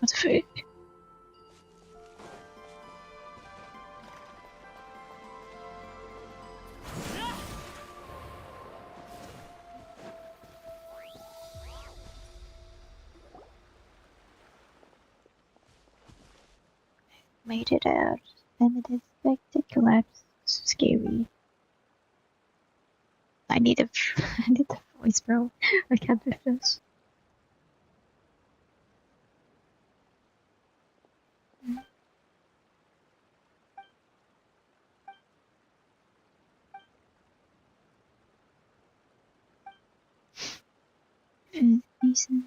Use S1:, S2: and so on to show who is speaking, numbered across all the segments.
S1: What the fuck? Made it out, and it is expected collapse. Scary. I need a voice, bro. I can't do this. Decent.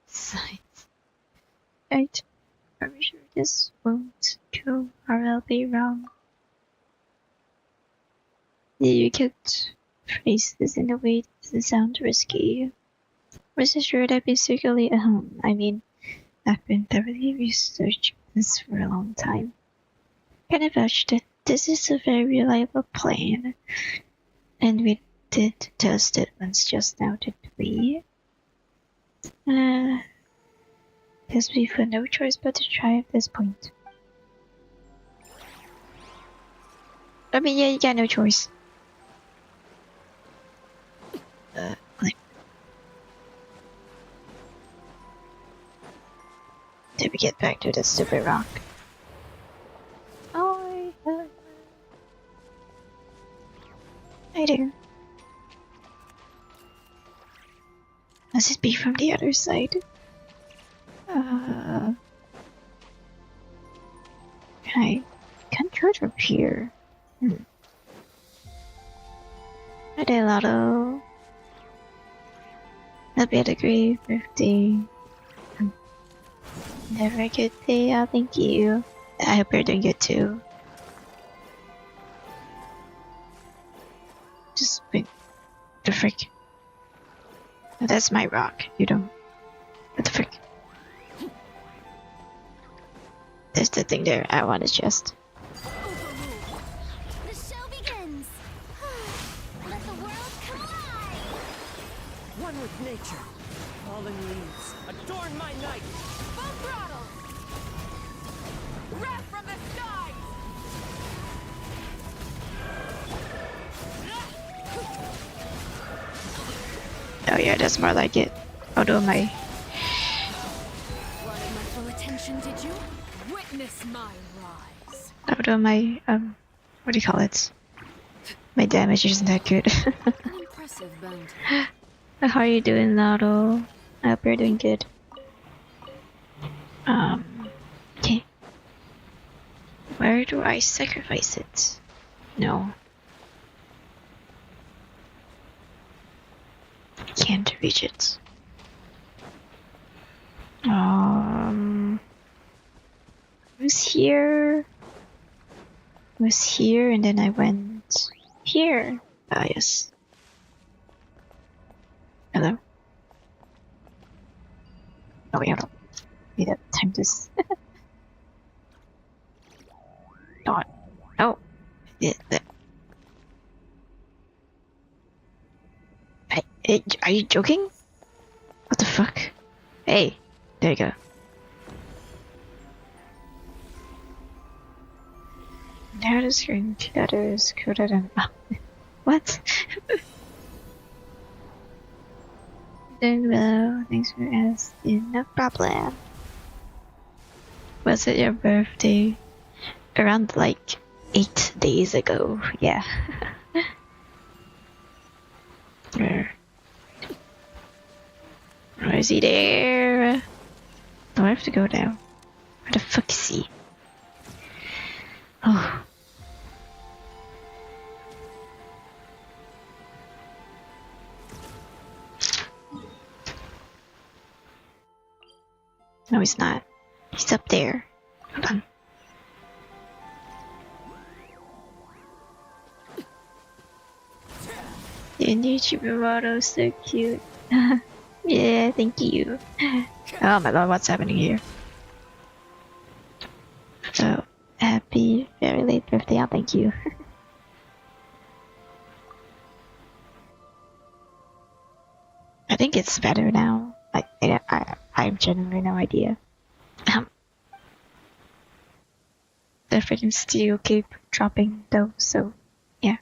S1: Science. Right. Are we sure this won't go, or I'll be wrong? You could phrase this in a way that doesn't sound risky. Rest assured I've been secretly at home. I mean, I've been thoroughly researching this for a long time. Can I vouch that this is a very reliable plane? And we did test it once just now, didn't we? Guess we've had no choice but to try at this point. I mean, yeah, you got no choice. Did we get back to the stupid rock? Oh, I do. Must it be from the other side? I can't go from here. I did a lotto. Hope you had a great birthday. Never a good day. Oh, thank you. I hope you're doing good too. Just wait. The frick? Oh, that's my rock. You don't. What the frick? There's the thing there. I want to just.
S2: The show begins. Let the world collide.
S3: One with nature. Fallen leaves adorn my night.
S2: Full throttle. Wrath from the skies.
S1: Oh yeah, that's more like it. Although my
S2: Wanted my full attention, did you? Witness my rise.
S1: what do you call it? My damage isn't that good.
S2: An impressive bounty.
S1: How are you doing, Lotto? I hope you're doing good. Okay. Where do I sacrifice it? No. Can't reach it. Was here. Was here, and then I went here. Ah, yes. Hello? Oh, wait, hold on. Need to time this. Not. Oh. Yeah, hey, are you joking? What the fuck? Hey, there you go. Now the screen is coded and what? Doing well, thanks for asking. No problem. Was it your birthday? Around like 8 days ago, yeah. Where is he there? Do I have to go down? Where the fuck is he? Oh. No, he's not. He's up there. Hold on. The YouTuber model is so cute. Yeah, thank you. Oh my god, what's happening here? So, happy, very late birthday, thank you. I think it's better now. I have genuinely no idea. The freaking still keep dropping though, so yeah.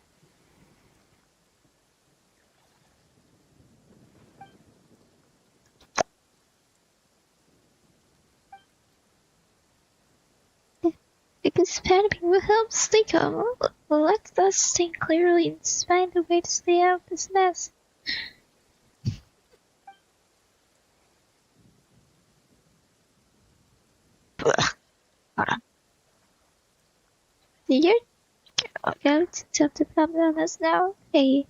S1: Because panicking will help stay calm. Let us think clearly and find a way to stay out of this mess. Ugh. Hold on. You're going to tell the problem us now. Hey,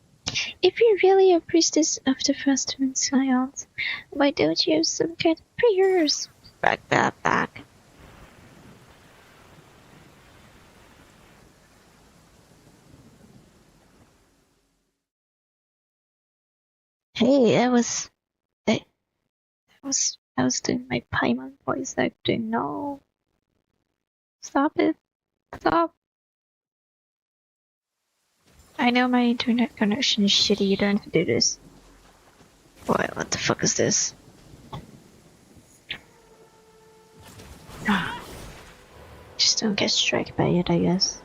S1: if you're really a priestess of the first moon science, why don't you have some kind of prayers? Back that back. Hey, I was doing my Paimon voice acting. No. Stop it. Stop. I know my internet connection is shitty, you don't have to do this. Boy, what the fuck is this? Just don't get struck by it, I guess.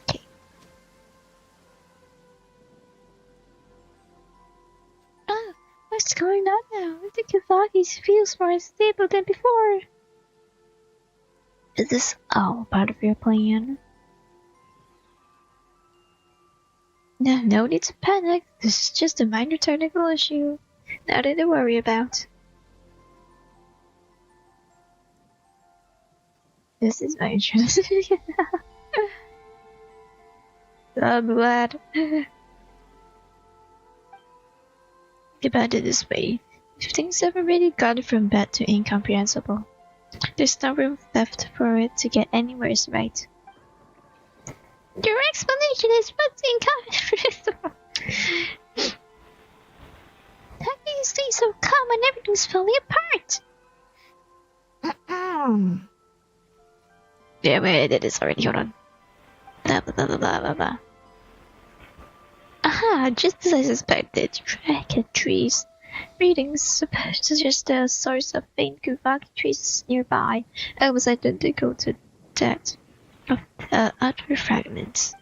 S1: Okay. Ah, what's going on now? The Kavaki feels more stable than before. Is this all part of your plan? No need to panic. This is just a minor technical issue. Nothing to worry about. This is my interest. I'm glad. About it this way. If things have already gone from bad to incomprehensible, there's no room left for it to get any worse, right? Your explanation is what's incomprehensible. How can you stay so calm when everything's falling apart? Yeah, wait, I did this already, hold on. Blah blah blah blah blah blah. Aha, just as I suspected, trees. Readings suggest a source of faint Kuvaki trees nearby, almost identical to that of the other fragments.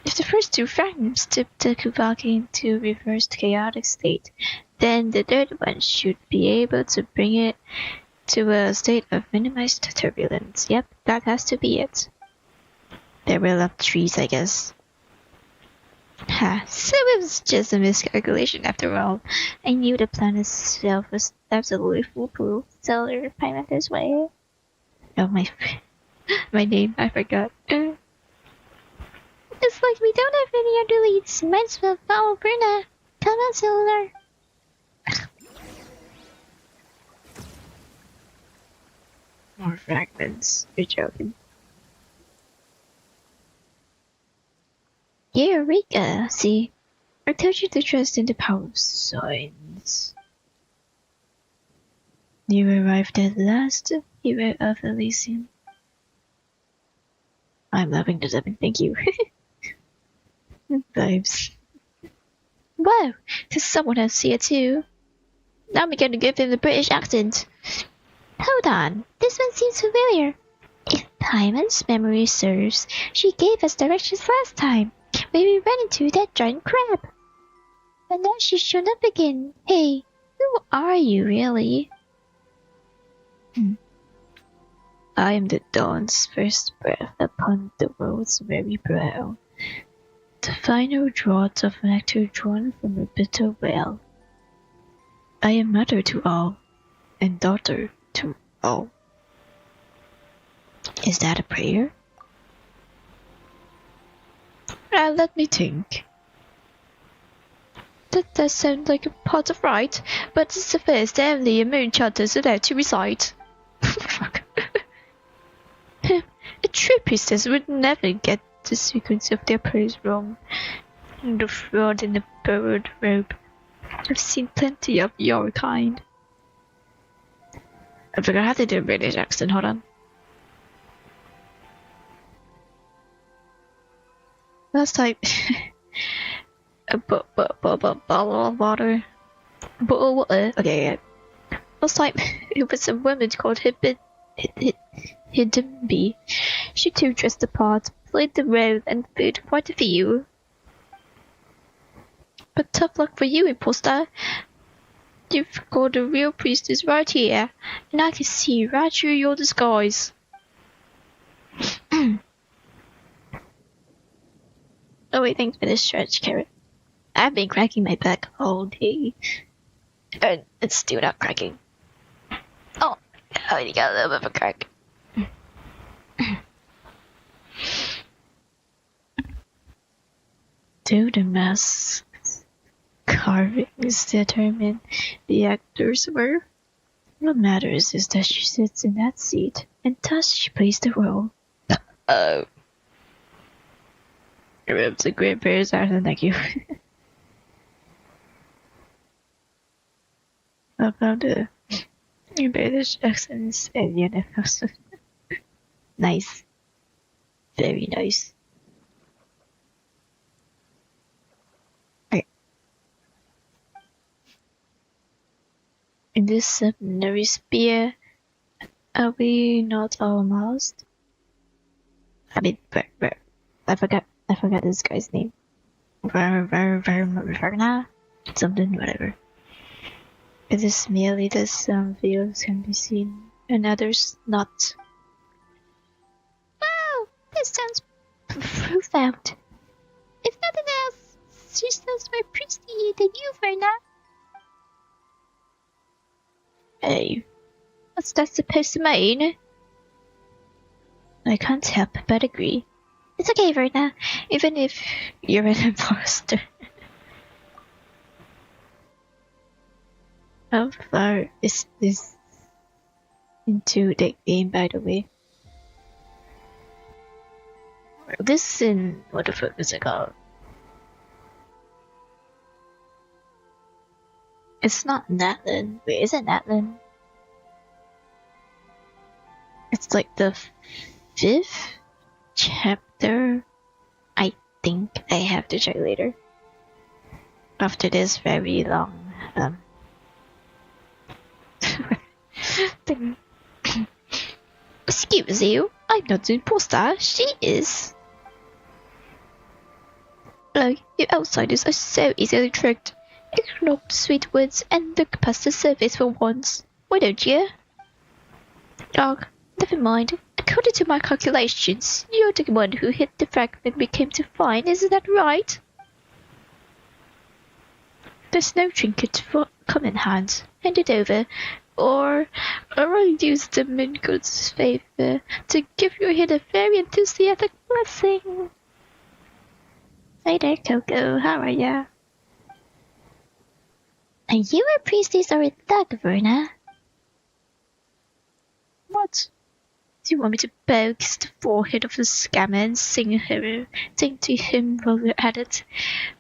S1: If the first two fragments tip the Kuvaki into a reversed chaotic state, then the third one should be able to bring it to a state of minimized turbulence. Yep, that has to be it. They will love trees, I guess. Ha, so it was just a miscalculation after all. I knew the plan itself was absolutely foolproof. Seller payment this way. Oh, my name, I forgot. Looks like we don't have any other leads. Might as well follow Bruna. Come on, Silver. More fragments. You're joking. Eureka! See, I told you to trust in the power of science. You arrived at last, hero of Elysium. I'm loving the dubbing, thank you. Vibes. Whoa, there's someone else here too. Now I'm gonna give him the British accent. Hold on, this one seems familiar. If Paimon's memory serves, she gave us directions last time when we ran into that giant crab. But now she's shown up again. Hey, who are you really? I am the dawn's first breath upon the world's very brow, the final draught of nectar drawn from a bitter well. I am mother to all, and daughter to all. Is that a prayer? Let me think. That does sound like a part of right, but it's the first only a moon charter is allowed to recite. Fuck. A true priestess would never get the secrets of their praise room, the fraud in the borrowed robe. I've seen plenty of your kind. I forgot how to do a British accent, hold on. Last time, a bottle of water. Bottle of water? Okay, yeah. Last time, it was a woman called Hiddenby. She too dressed the part, played the role, and fooled quite a few. But tough luck for you, imposter. You've got a real priestess right here, and I can see right through your disguise. Oh wait, thanks for the stretch, Carrot. I've been cracking my back all day. And it's still not cracking. Oh, I already got a little bit of a crack. Do the masks carvings determine the actors were? What matters is that she sits in that seat, and thus she plays the role. Oh. It's a great British accent, thank you. I found the British accents and universe. Nice. Very nice. Okay. In this seminary spear, are we not almost? I mean, I forgot this guy's name. Verna? Something, whatever. It is merely that some fields can be seen and others not.
S2: Wow, this sounds profound. If nothing else, she sounds more priestly than you, Verna.
S1: Hey, what's that supposed to mean? I can't help but agree.
S2: It's okay, Verna.
S1: Even if you're an imposter. How far is this into the game, by the way? This in what the fuck is it called? It's not Natlan. Wait, is it Natlan? It's like the 5th chapter. I think I have to check later. After this very long thing. Excuse you, I'm not the imposter, she is. Look, you outsiders are so easily tricked. Ignore the sweet words and look past the surface for once. Why don't you? Dog, never mind. According to my calculations, you're the one who hit the fragment we came to find, isn't that right? There's no trinket for common hands. Hand it over, or I'll use them in God's favor to give your head a very enthusiastic blessing. Hey there, Coco. How are ya?
S2: Are you a priestess or a thug, Verna?
S1: What? Do you want me to bow kiss the forehead of the scammer and sing to him while we're at it?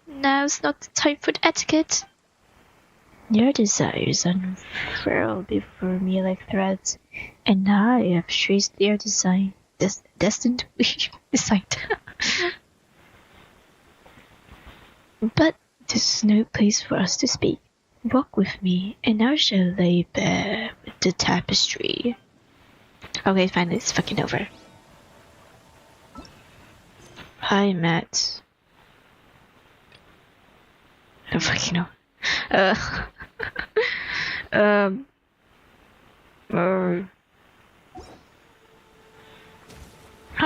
S1: Now's not the time for etiquette. Your desires unfurl before me like threads, and I have traced their design, destined to be designed. But this is no place for us to speak. Walk with me, and I shall lay bare with the tapestry. Okay, finally, it's fucking over. Hi, Matt. I don't fucking know. How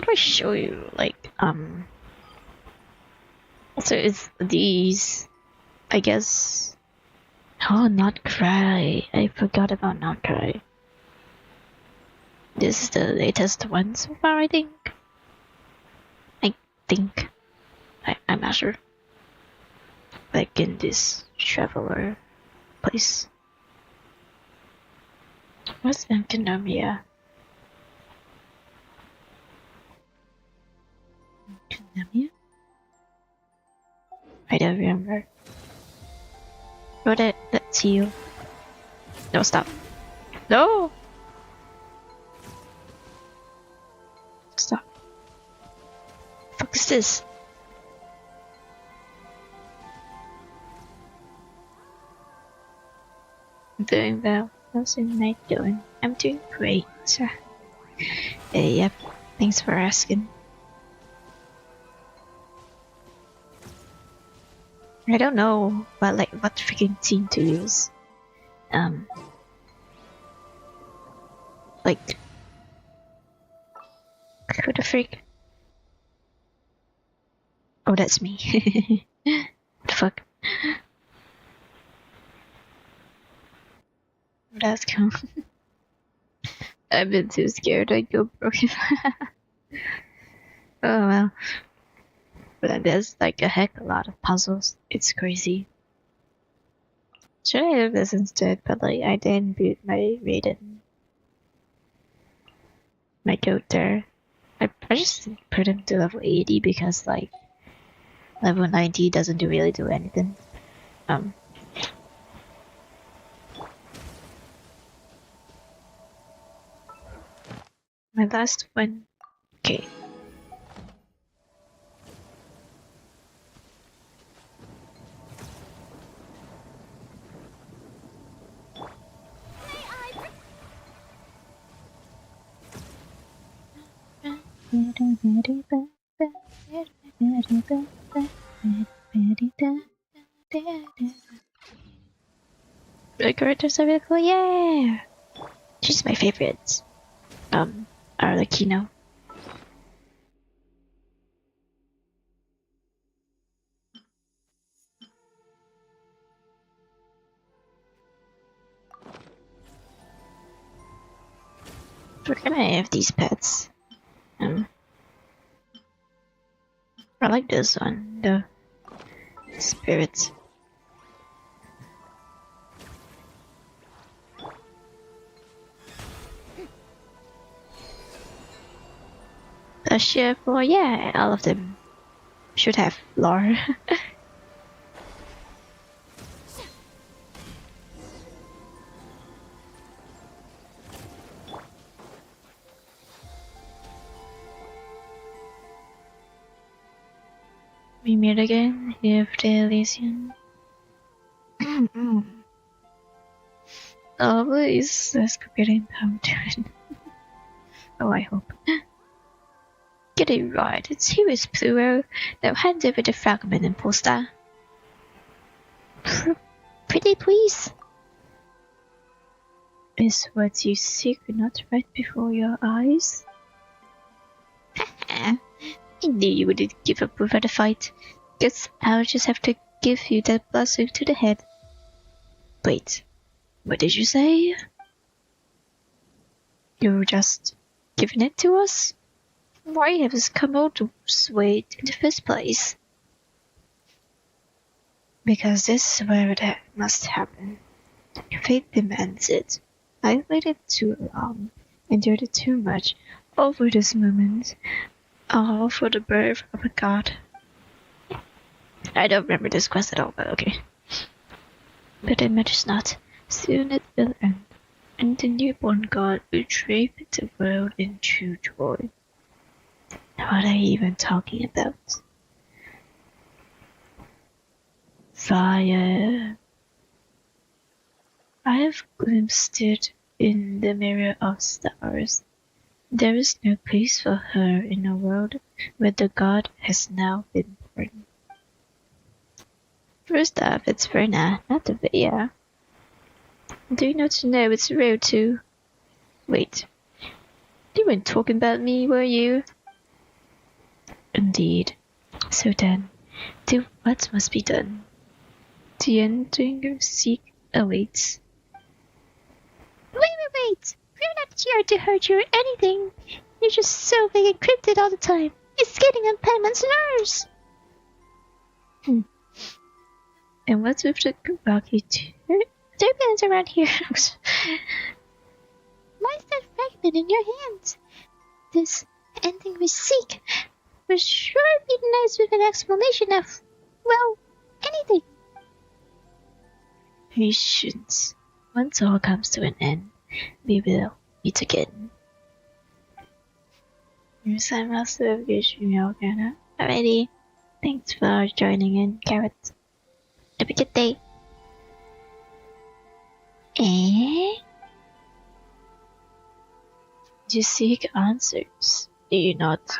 S1: do I show you? Like, so it's these, I guess. Oh, not cry. I forgot about not cry. This is the latest one so far, I think. I'm not sure. Like in this traveler place. What's Antinomia? don't remember. What that's you. No, stop. No! Stop. Fuck is this? I'm doing well. How's your night doing? I'm doing great. Yep. Thanks for asking. I don't know what freaking team to use. Like, who the freak? Oh, that's me. What the fuck? That's cool. I've been too scared I'd go broken. Oh well. But there's like a heck a lot of puzzles. It's crazy. Should I have this instead? But like I didn't boot my raiden. My goat there. I just put him to level 80 because like level 90 doesn't really do anything. My last one. Okay. The characters are really cool, yeah! She's my favorite. Arlecchino. We're gonna have these pets. I like this one, the spirits. The ship, well, yeah, all of them should have lore. We meet again, if the Elysian. Oh, please, let's go get in time to it. Oh, I hope. Get it right, it's here is Pluto. Now hand over the fragment, imposter. Pretty please. Is what you seek not right before your eyes? I knew you wouldn't give up without a fight. Guess I'll just have to give you that blessing to the head. Wait, what did you say? You're just giving it to us? Why have us come all this way in the first place? Because this is where that must happen. Fate demands it. I waited too long, endured too much, all for this moment. All for the birth of a god. I don't remember this quest at all, but okay. But it matters not. Soon it will end, and the newborn god will drape the world in true joy. What are you even talking about? Fire. I have glimpsed it in the mirror of stars. There is no place for her in a world where the god has now been born. First off, it's Verna, not the Heya. Do you not know it's real too? Wait, you weren't talking about me, were you? Indeed. So then, do what must be done. The ending you seek awaits.
S2: Wait! We're not here to hurt you or anything. You're just so big and cryptid all the time. It's getting on Penman's nerves.
S1: And what's with the Kubaki
S2: turbulence around here? Why is that fragment in your hands? This ending we seek would sure be nice with an explanation of, well, anything.
S1: Patience. Once all comes to an end, we will meet again. I'm Master of Gishmiyogana. Alrighty. Thanks for joining in, Carrot. Have a good day. You seek answers, do you not?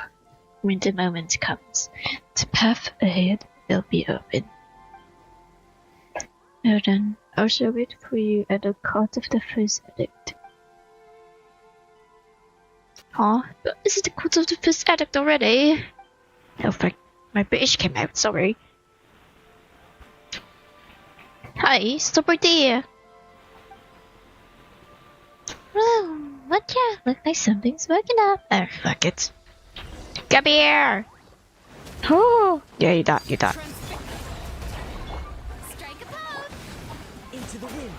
S1: When the moment comes, the path ahead will be open. Well then, I shall wait for you at the court of the first addict. Huh?
S2: This is the court of the first addict already.
S1: Oh fuck, my British came out, sorry.
S2: Hi, stop right there. Well, what ya? Look like something's working up.
S1: Oh fuck it.
S2: Come here.
S1: Oh! Yeah, you die, you die.
S3: Strike a pose! Into the wind.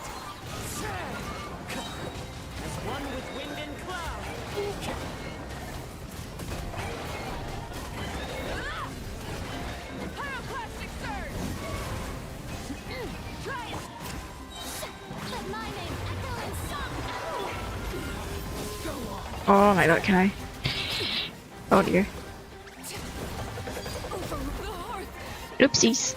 S3: As one with wind and cloud. Pyroclastic surge! Try it! Let my name echo in song. Go on.
S1: Oh my god, can I? Oh dear. Oopsies.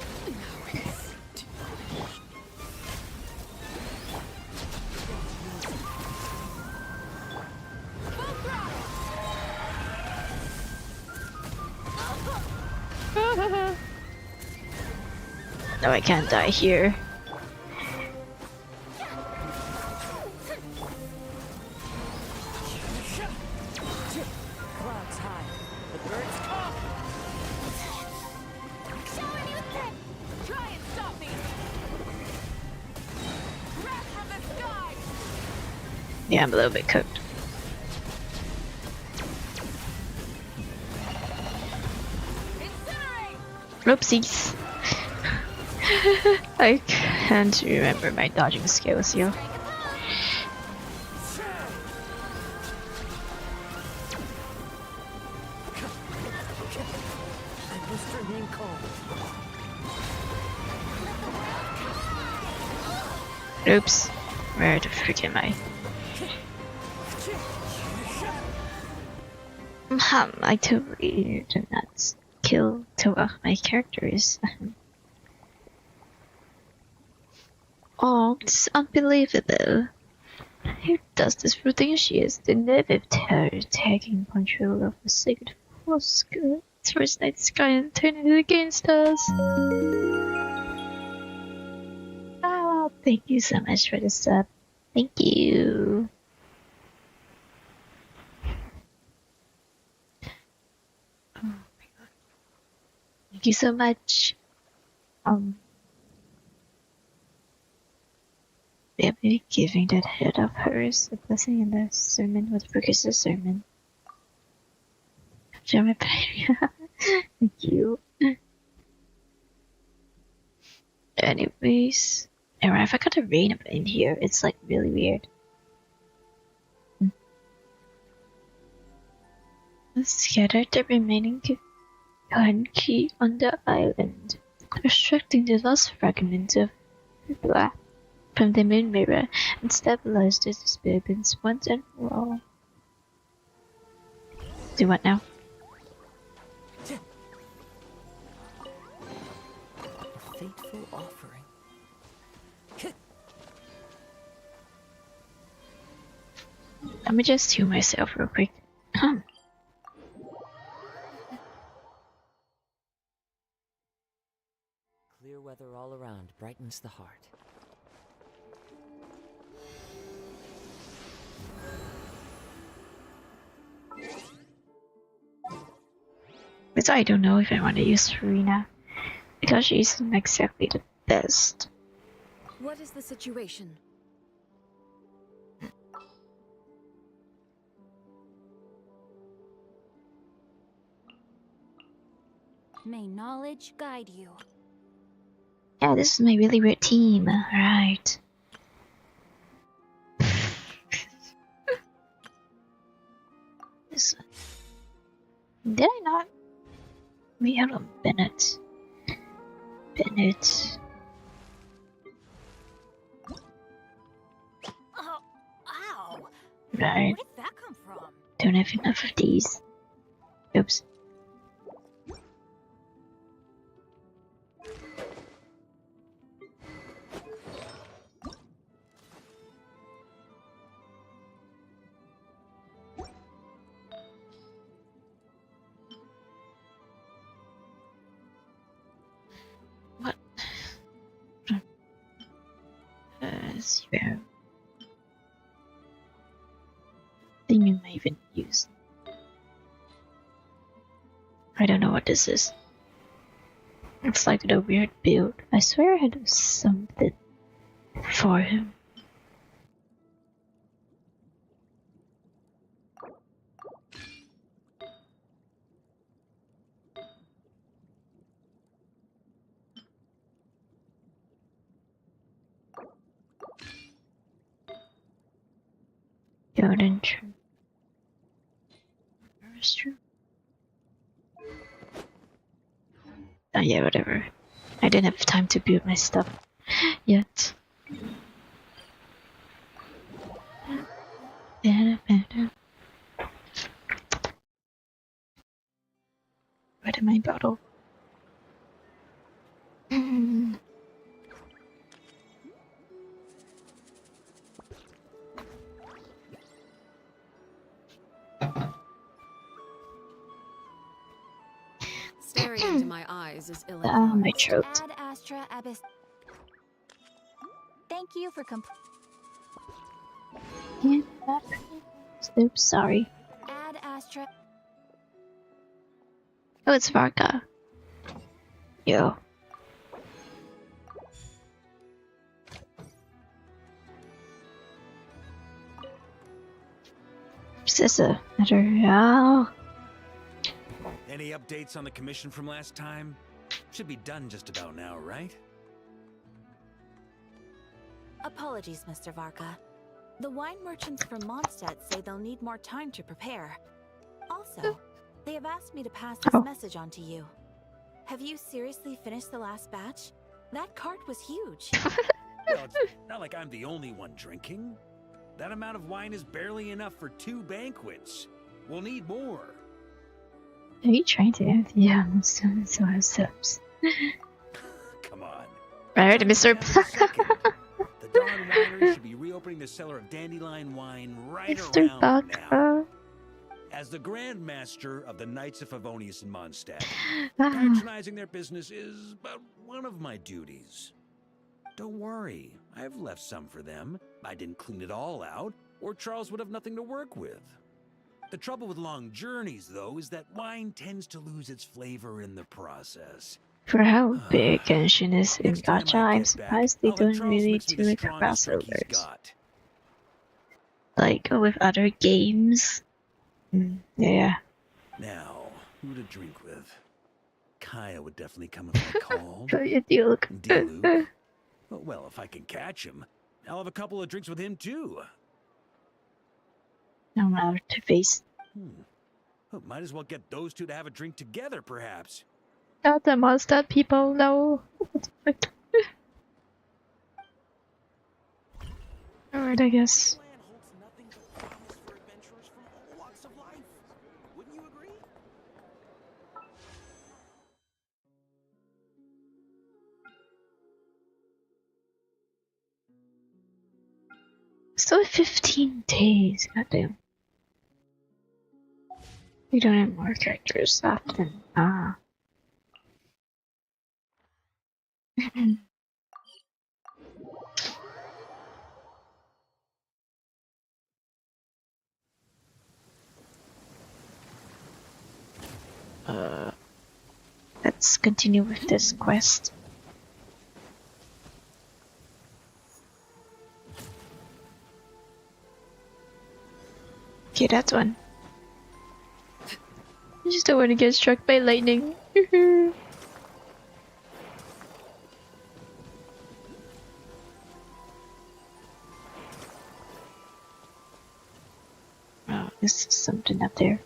S1: No, I can't die here.
S3: Clouds high. The birds come. Shower me with them. Try and stop me. Wrath from the sky.
S1: Yeah, I'm a little bit cooked.
S3: Incinerate.
S1: Oopsies. I can't remember my dodging skills here.
S3: Strike a pose. I must remain calm.
S1: Oops. Where the frick am I? I totally did not kill two of my characters. Oh, this is unbelievable. Who does this for things she is? The nerve of her taking control of the sacred force, first night sky and turning it against us. Oh, thank you so much for the sub. Thank you. Oh my god. Thank you so much. Maybe giving that head of hers a blessing in the sermon would focus the sermon. Thank you. Anyways, alright, if I got a rain up in here, it's like really weird. Let's scatter the remaining key on the island, extracting the last fragment of blah from the moon mirror and stabilize the disturbance once and for all. Do what now?
S3: A fateful offering.
S1: Let me just heal myself real quick.
S3: Clear weather all around brightens the heart.
S1: But I don't know if I want to use Serena because she isn't exactly the best.
S4: What is the situation? May knowledge guide you.
S1: Yeah, this is my really weird team. Right. This one. Did I not? We have a Bennett. open it.
S4: Oh, ow!
S1: Right.
S4: Where did that come from?
S1: Don't have enough of these. Oops. What? Zero. Thing you might even use. I don't know what this is. It's like a weird build. I swear I had something for him. Jordan true. That's true. Oh yeah, whatever. I didn't have time to build my stuff yet. Where did my bottle?
S4: Staring into my eyes is ill.
S1: Ah, my throat.
S2: Ad Astra Abyss. Thank you for
S1: Oops, sorry.
S2: Ad Astra.
S1: Oh, it's Varka. Yo. Sissa, oh.
S5: Any updates on the commission from last time? Should be done just about now, right?
S4: Apologies, Mr. Varka. The wine merchants from Mondstadt say they'll need more time to prepare. Also, they have asked me to pass this message on to you. Have you seriously finished the last batch? That cart was huge.
S5: Well, it's not like I'm the only one drinking. That amount of wine is barely enough for 2 banquets. We'll need more.
S1: Are you trying to end the so I have subs?
S5: Come on.
S1: Right, Mr.
S5: The Dawn Winery should be reopening the cellar of dandelion wine right
S1: Mr.
S5: around now.
S1: Baka.
S5: As the Grand Master of the Knights of Favonius in Mondstadt,
S1: Ah,
S5: patronizing their business is but one of my duties. Don't worry, I've left some for them. I didn't clean it all out, or Charles would have nothing to work with. The trouble with long journeys, though, is that wine tends to lose its flavor in the process.
S1: for how big Genshin is in
S5: Next time
S1: Gacha,
S5: I
S1: I'm
S5: get
S1: surprised
S5: back,
S1: they
S5: I'll let
S1: don't
S5: Charles
S1: really
S5: mix me
S1: do
S5: the
S1: like
S5: strongest drink he's
S1: crossovers.
S5: got.
S1: Like with other games. Yeah.
S5: Now, who to drink with? Kaya would definitely come if I called.
S1: So you do look.
S5: Diluc? Well, if I can catch him, I'll have a couple of drinks with him too.
S1: I'm out to face.
S5: Well, might as well get those two to have a drink together, perhaps.
S1: Not the monster people, no. Alright, I guess.
S5: Land holds nothing but promise for adventurers from all walks of life. Wouldn't you agree?
S1: Still 15 days, goddamn. We don't have more characters often. Ah. Let's continue with this quest. Okay, that's one. I just don't want to get struck by lightning. Oh, this is something up there.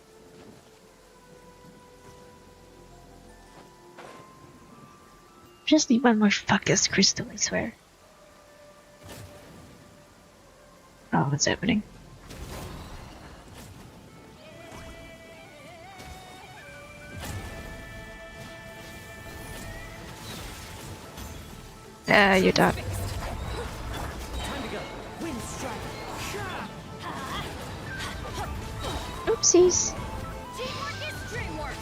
S1: Just need one more focus crystal, I swear. Oh, what's happening? You died. Oopsies.
S3: Teamwork is dreamwork.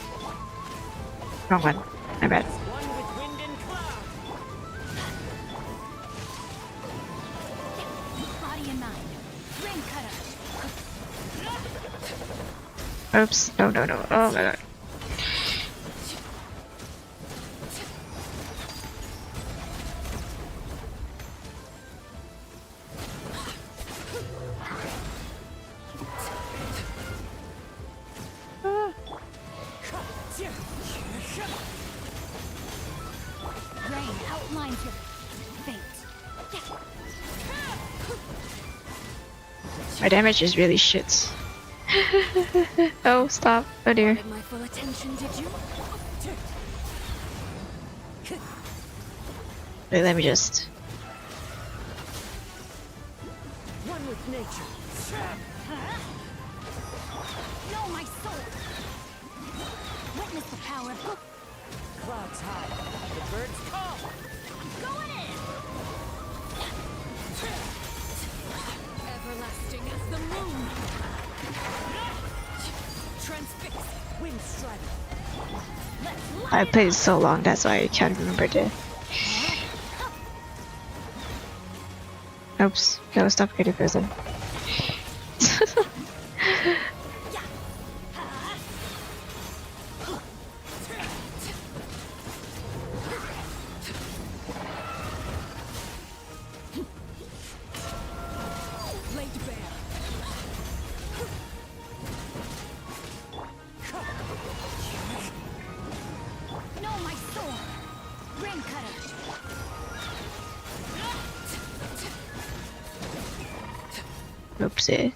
S1: Wrong one. My bad.
S6: One with wind and cloud.
S3: Body and mind. Ring cutter.
S1: Oops. No, no, no. Oh my god.
S3: Rain outlines your fate.
S1: My damage is really shit. Oh, stop. Oh dear.
S3: Wanted my full attention, did you?
S1: Wait, let me just...
S6: One with nature.
S3: Know my soul. Witness the power.
S6: Clouds high. The birds call.
S3: Going in. Everlasting as the moon. Transfix.
S6: Wind strider.
S3: Let's
S1: I played it so long, that's why I can't remember the... Oops. No, stop getting frozen.
S3: laid bare. Know my sword. Ring cutter.
S1: Oopsie.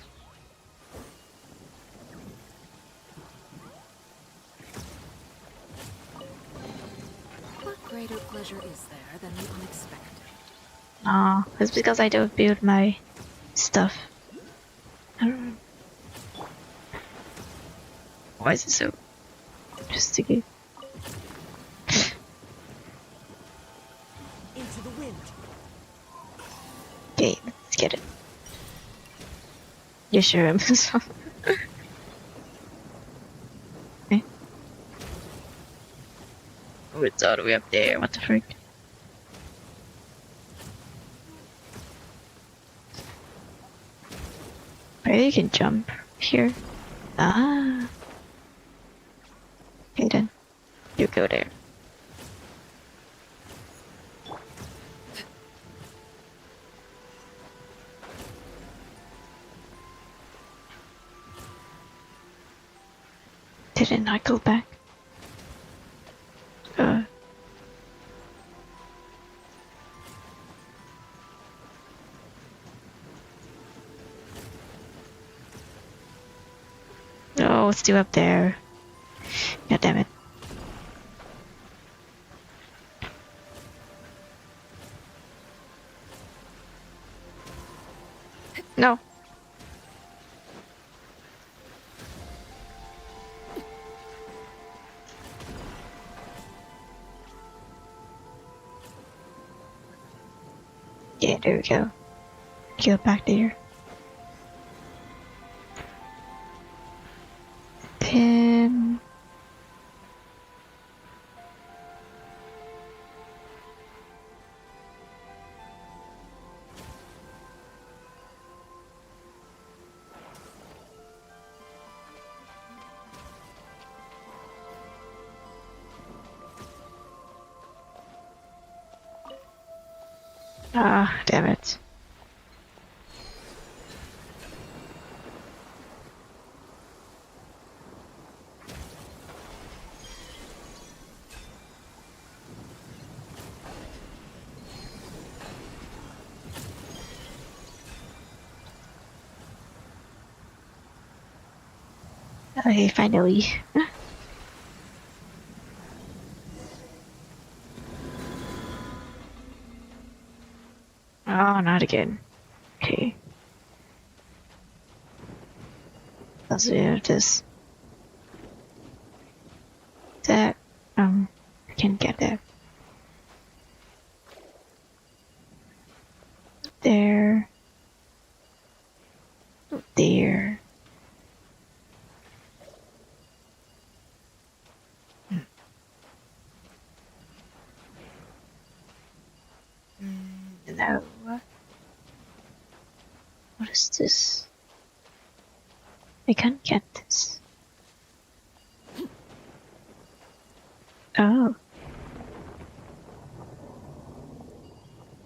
S4: What greater pleasure is there than the unexpected?
S1: Aw, it's because I don't build my stuff. I don't know. Why is it so sticky?
S6: Into the wind.
S1: Okay, let's get it. You sure I'm so okay. Oh, it's all the way up there, what the frick? Maybe you can jump here. Ah. Okay then. You go there. Didn't I go back? No, it's still up there. God damn it. No. Yeah, there we go. Get back there. Pin. Ah, damn it. Okay, finally. again. Okay. Let's do this. That, I can't get that. There. There. No. What is this? I can't get this. Oh.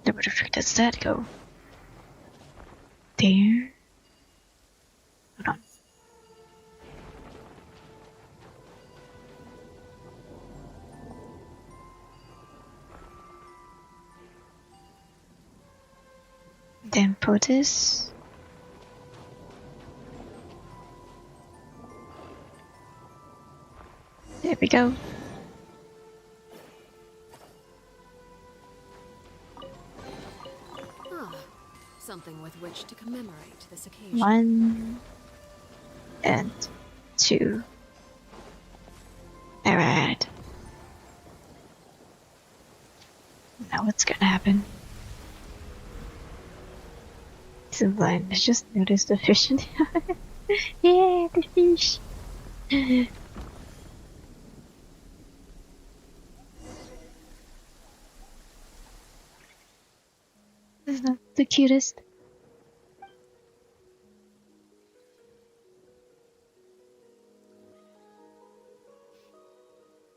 S1: Where the frick does that go? There? Hold on. Then put this. There we go.
S3: Ah, something with which to commemorate this occasion.
S1: 1 and 2. Alright. Now what's gonna happen? So blind, I just noticed the fish in the yeah, the fish. This is not the cutest.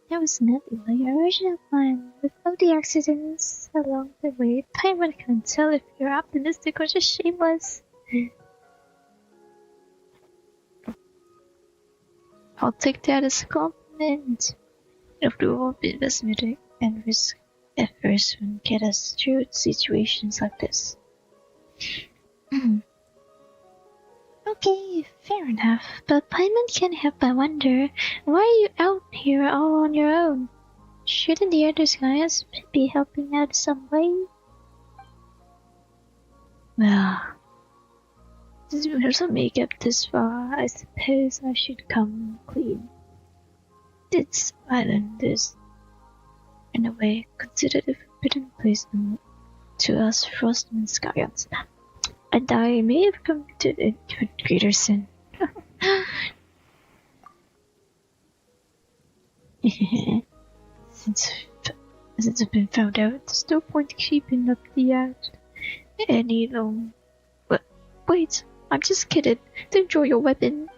S2: That was nothing like your original plan. With all the accidents along the way, Paimon can't tell if you're optimistic or just shameless.
S1: I'll take that as a compliment. After all, investment and risk efforts will get us through situations like this.
S2: Okay, fair enough. But Paimon can't help but wonder, why are you out here all on your own? Shouldn't the other guys be helping out some way?
S1: Well, since we have some makeup this far, I suppose I should come clean. This island is, in a way, considered a forbidden place to us Frostman Skyans, and I may have committed a greater sin. Since I've been found out, there's no point keeping up the act any long. But wait, I'm just kidding. Don't draw your weapon.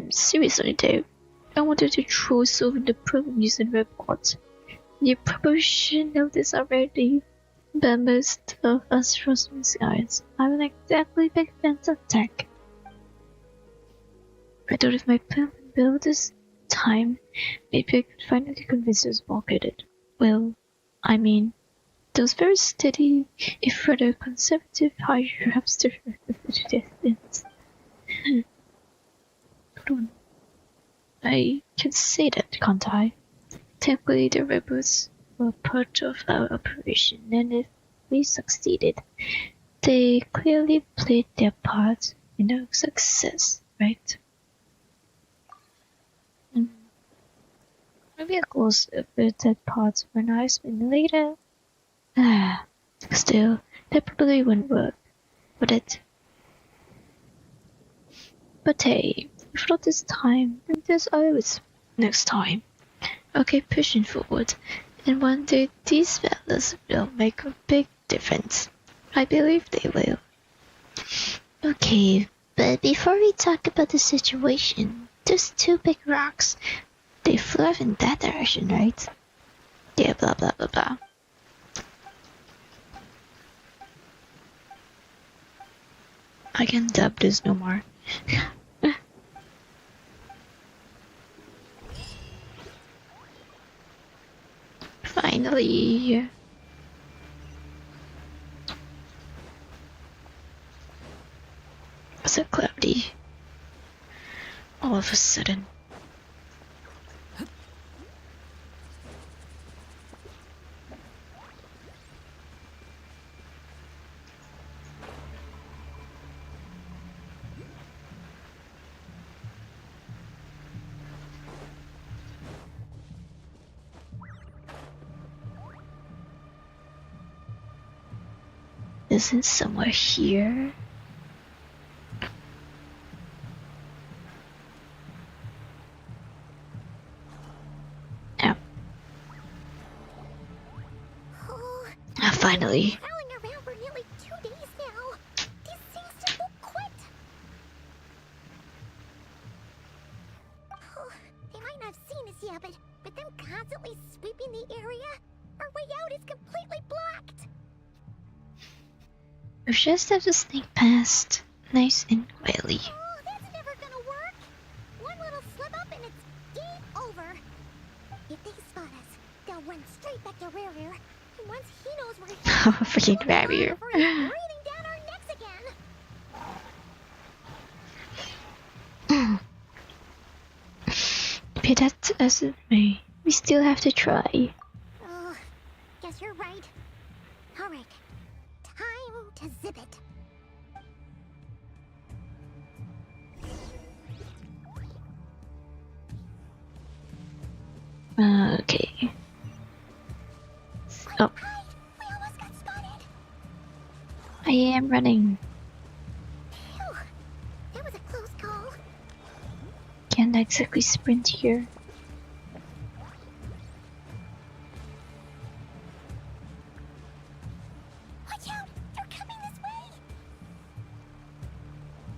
S1: Seriously though, I wanted to throw solving the problem using robots. You probably should know this already, but most of us Frostman guys aren't exactly big fans of tech. I thought if my plan would build this time, maybe I could finally convince those marketed. Well, I mean, those very steady, if rather conservative higher hamster distance. Hold on. I can say that, can't I? Technically, the robots were part of our operation, and if we succeeded, they clearly played their part in our success, right? Maybe a close look at that part for a nice minute later. Still, that probably wouldn't work, would it? But hey, if not this time, then there's always next time. Okay, pushing forward, and one day these fellas will make a big difference. I believe they will.
S2: Okay, but before we talk about the situation, those two big rocks,
S1: They flew off in that direction, right? Yeah, blah blah blah blah. I can dub this no more. Finally. Was it cloudy? All of a sudden. Isn't somewhere here? Oh. Finally.
S3: Prowling around for nearly 2 days now. These things just won't quit. They might not have seen us yet, but them constantly sweeping the area, our way out is completely blocked.
S1: We just have to sneak past. Nice and quietly.
S3: Oh, that's never gonna work. One little slip up and it's game over. If they spot us, they'll run straight back to Rare. And once he knows we're here,
S1: Freaking barrier.
S3: breathing down our necks again.
S1: Be that as it may, we still have to try.
S3: Oh, guess you're right. Alright, time to zip it.
S1: Okay. Oh,
S3: Hide! We almost got spotted.
S1: I am running.
S3: Phew, that was a close call.
S1: Can't exactly sprint here.
S3: Watch out! They're coming this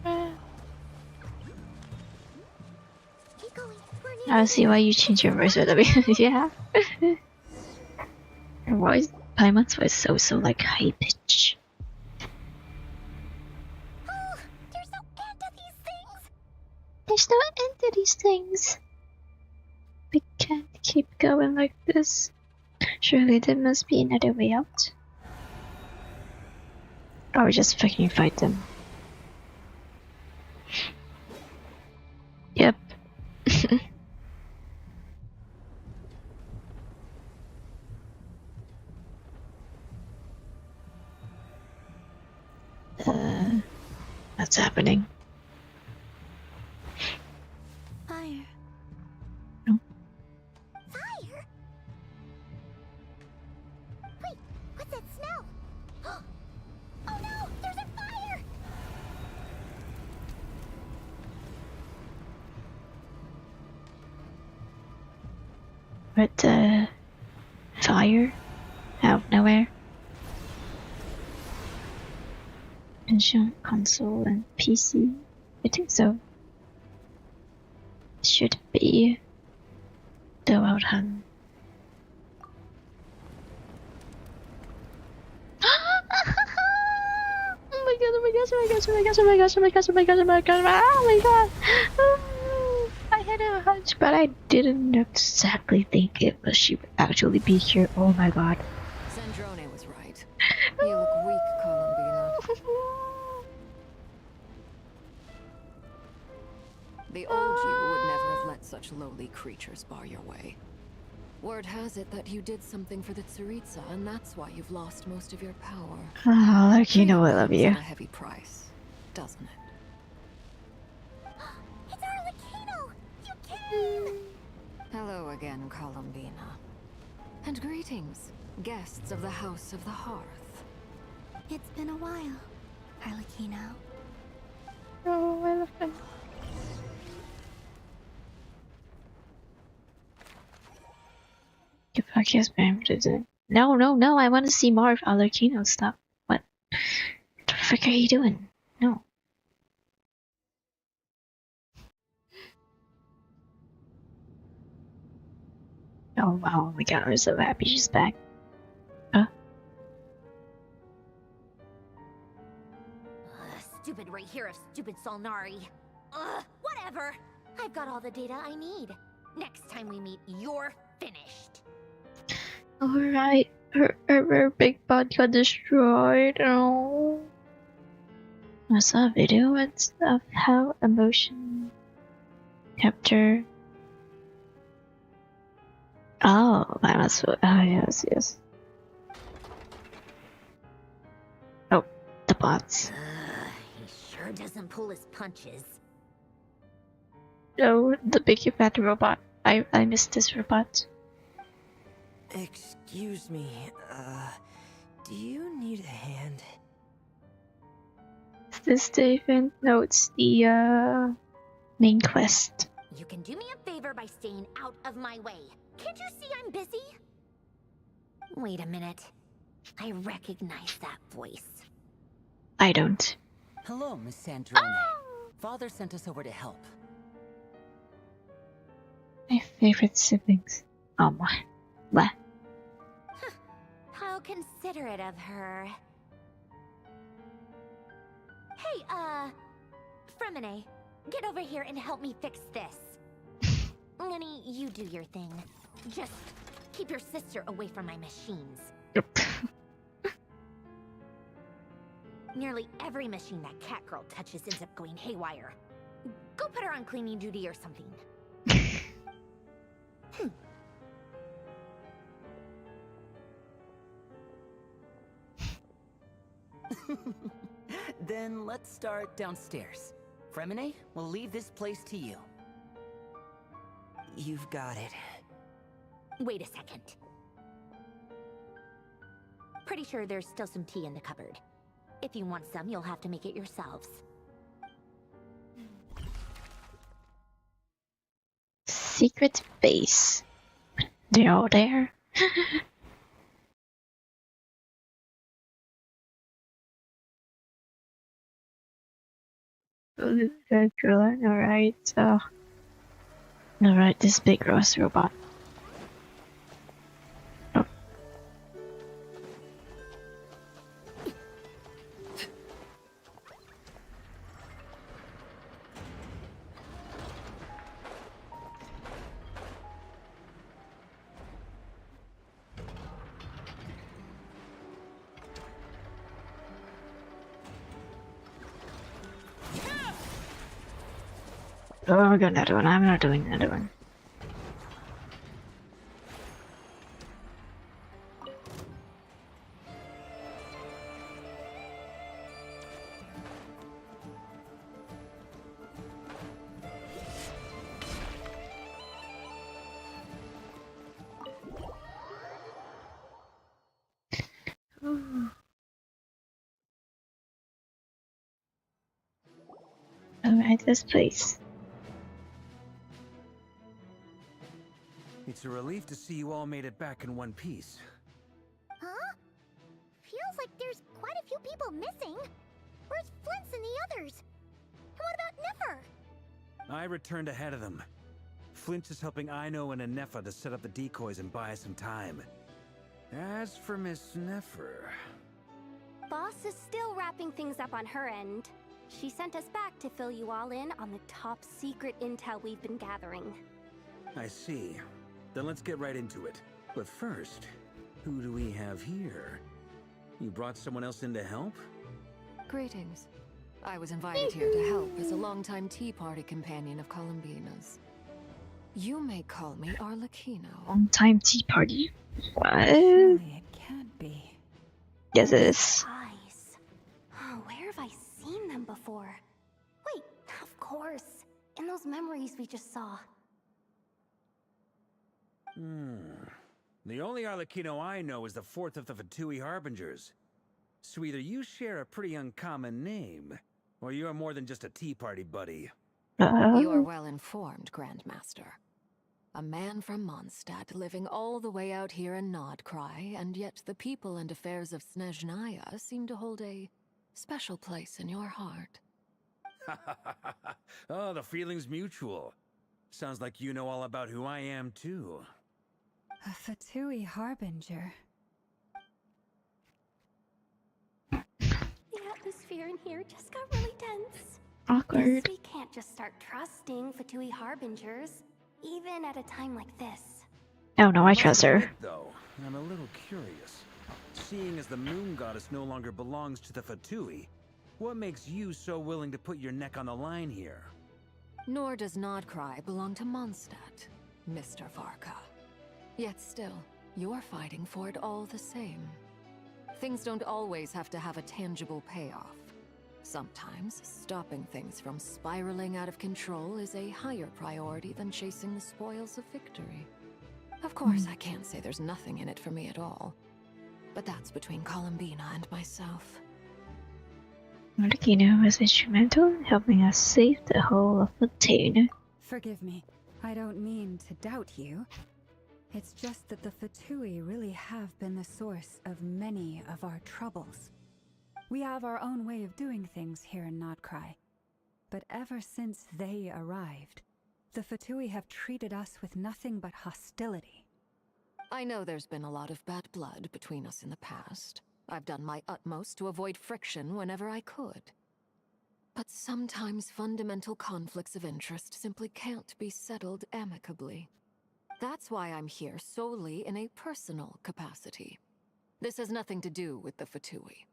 S3: way! Keep going. We're near
S1: I see why you changed your voice with me. Yeah. Your voice, Paimon's voice, so like high pitch.
S3: Oh, there's no end to these things!
S1: There's no end to these things. We can't keep going like this. Surely there must be another way out. Or we just fucking fight them. Yep. What's happening?
S4: Fire.
S3: Fire? Wait, what's that smell? Oh no, there's a fire!
S1: What the fire? Out of nowhere? Ancient console and PC? I think so. Should be the Wild Hunt. Oh my god, oh my gosh, oh my gosh, oh my gosh, oh my gosh, oh my gosh, oh my gosh, oh my gosh, oh my god. I had a hunch, but I didn't exactly think it was she would actually be here. Oh my god.
S6: Sandrone was right. You look weak, Columbina. The old you would never have let such lowly creatures bar your way. Word has it that you did something for the Tsaritsa, and that's why you've lost most of your power.
S1: Oh, like you know I love
S6: Comes
S1: you.
S6: at a heavy price, doesn't it?
S3: It's Arlecchino! You came!
S6: Hello again, Columbina. And greetings, guests of the House of the Hearth.
S3: It's been a while, Arlecchino.
S1: Oh, I love him. Your podcast been No, no, no, I want to see more of Alerkino stuff. What the frick are you doing? No. Oh wow, oh my god, I'm so happy she's back.
S3: Stupid right here of stupid Solnari. Ugh, whatever. I've got all the data I need. Next time we meet, you're finished.
S1: Alright, her big bot got destroyed. Oh. I saw a video once of how emotion capture. Oh, I must. Oh, yes, yes. Oh, the bots.
S3: He sure doesn't pull his punches.
S1: No, the big fat robot. I missed this robot.
S7: Excuse me, do you need a hand?
S1: This statement notes the main quest.
S3: You can do me a favor by staying out of my way. Can't you see I'm busy? Wait a minute. I recognize that voice.
S1: I don't.
S7: Hello, Miss Sandrone.
S3: Oh!
S7: Father sent us over to help.
S1: My favorite siblings. Oh my. What?
S3: How considerate of her. Hey, Fremine, get over here and help me fix this. Lenny, you do your thing. Just keep your sister away from my machines. Nearly every machine that cat girl touches ends up going haywire. Go put her on cleaning duty or something.
S7: Then let's start downstairs. Fremine, we'll leave this place to you. You've got it.
S3: Wait a second. Pretty sure there's still some tea in the cupboard. If you want some, you'll have to make it yourselves.
S1: Secret base. They're all there. Oh, this is very cool. Alright, alright, this big gross robot. Oh. Oh, we're going that one. I'm not doing that one. Alright, this place.
S5: It's a relief to see you all made it back in one piece.
S3: Huh? Feels like there's quite a few people missing. Where's Flint's and the others? And what about Niffer?
S5: I returned ahead of them. Flint is helping Ino and Anefa to set up the decoys and buy us some time. As for Miss Neffer...
S8: Boss is still wrapping things up on her end. She sent us back to fill you all in on the top secret intel we've been gathering.
S5: I see. Then let's get right into it. But first, who do we have here? You brought someone else in to help?
S6: Greetings. I was invited here to help as a longtime Tea Party companion of Columbina's. You may call me Arlecchino.
S1: Long time tea party. What?
S4: Surely it can't be.
S1: Yes, it is.
S8: Eyes. Oh, where have I seen them before? Wait, of course. In those memories we just saw.
S5: The only Arlecchino I know is the fourth of the Fatui Harbingers. So either you share a pretty uncommon name, or you're more than just a Tea Party buddy.
S6: You are well informed, Grandmaster. A man from Mondstadt living all the way out here in Nodcry, and yet the people and affairs of Snezhnaya seem to hold a special place in your heart.
S5: Oh, the feeling's mutual. Sounds like you know all about who I am, too.
S4: A Fatui Harbinger.
S8: The atmosphere in here just got really tense.
S1: Awkward.
S8: Guess we can't just start trusting Fatui Harbingers, even at a time like this.
S1: Oh no, I trust her.
S5: Admit, though, I'm a little curious. Seeing as the moon goddess no longer belongs to the Fatui, what makes you so willing to put your neck on the line here?
S6: Nor does Nodcry belong to Mondstadt, Mr. Varka. Yet still, you're fighting for it all the same. Things don't always have to have a tangible payoff. Sometimes, stopping things from spiraling out of control is a higher priority than chasing the spoils of victory. Of course, I can't say there's nothing in it for me at all. But that's between Columbina and myself.
S1: Marikino was instrumental in helping us save the whole of the town.
S9: Forgive me. I don't mean to doubt you. It's just that the Fatui really have been the source of many of our troubles. We have our own way of doing things here in Notcry. But ever since they arrived, the Fatui have treated us with nothing but hostility.
S6: I know there's been a lot of bad blood between us in the past. I've done my utmost to avoid friction whenever I could. But sometimes fundamental conflicts of interest simply can't be settled amicably. That's why I'm here solely in a personal capacity. This has nothing to do with the Fatui.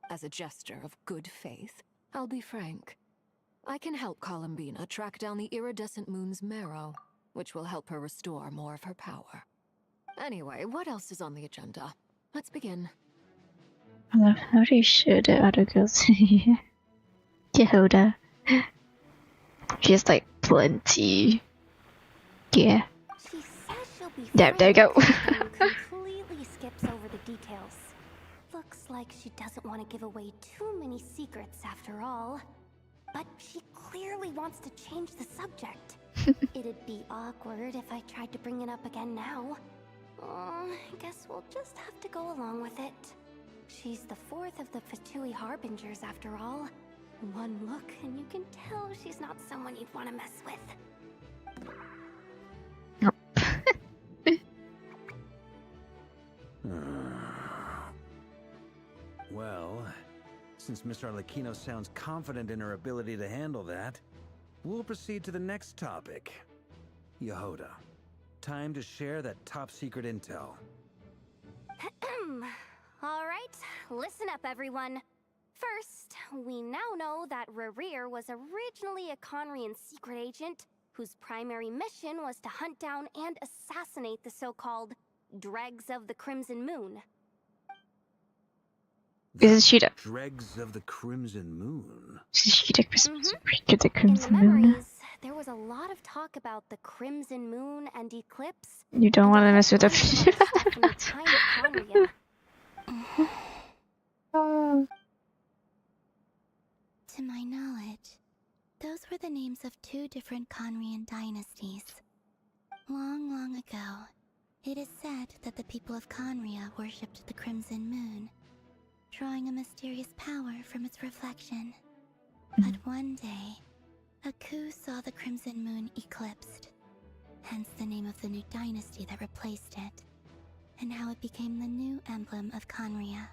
S6: As a gesture of good faith, I'll be frank. I can help Columbina track down the iridescent moon's marrow, which will help her restore more of her power. Anyway, what else is on the agenda? Let's begin.
S1: I love how they show the other girls here. Yehoda. She has like plenty. Yeah.
S8: She says she'll be
S1: There you go.
S8: and completely skips over the details. Looks like she doesn't want to give away too many secrets after all. But she clearly wants to change the subject. It'd be awkward if I tried to bring it up again now. I guess we'll just have to go along with it. She's the fourth of the Fatui Harbingers after all. One look and you can tell she's not someone you'd want to mess with.
S5: Well, since Miss Arlecchino sounds confident in her ability to handle that, we'll proceed to the next topic. Yehoda, time to share that top-secret intel.
S8: Alright, listen up everyone. First, we now know that Rerir was originally a Conrian secret agent whose primary mission was to hunt down and assassinate the so-called Dregs of the Crimson Moon.
S1: Isn't she the
S5: Dregs of the Crimson Moon?
S1: the Crimson
S8: In the
S1: Moon?
S8: memories, there was a lot of talk about the Crimson Moon and eclipse.
S1: You don't want to mess with
S8: the
S1: the
S8: from the time of Conria.
S10: To my knowledge, those were the names of two different Conrian dynasties. Long, long ago, it is said that the people of Conria worshipped the Crimson Moon, drawing a mysterious power from its reflection. But one day, a coup saw the Crimson Moon eclipsed, hence the name of the new dynasty that replaced it, and how it became the new emblem of Conria.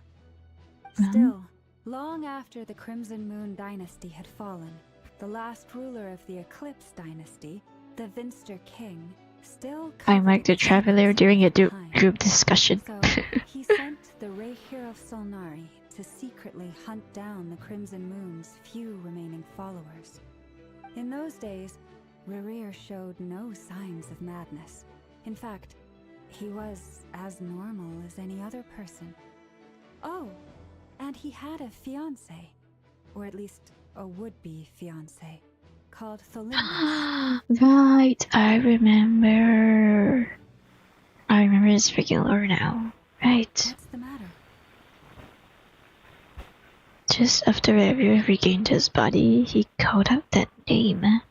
S9: Still, long after the Crimson Moon dynasty had fallen, the last ruler of the Eclipse dynasty, the Vinster King, still
S1: I'm like the traveler during a group discussion.
S9: So he sent the Rehir of Solnari to secretly hunt down the Crimson Moon's few remaining followers. In those days, Rerir showed no signs of madness. In fact, he was as normal as any other person. Oh, and he had a fiancé, or at least a would-be fiancé, called Tholindis.
S1: Right, I remember. I remember his freaking lore now. Right.
S9: What's the matter?
S1: Just after Rerir regained his body, he called out that name.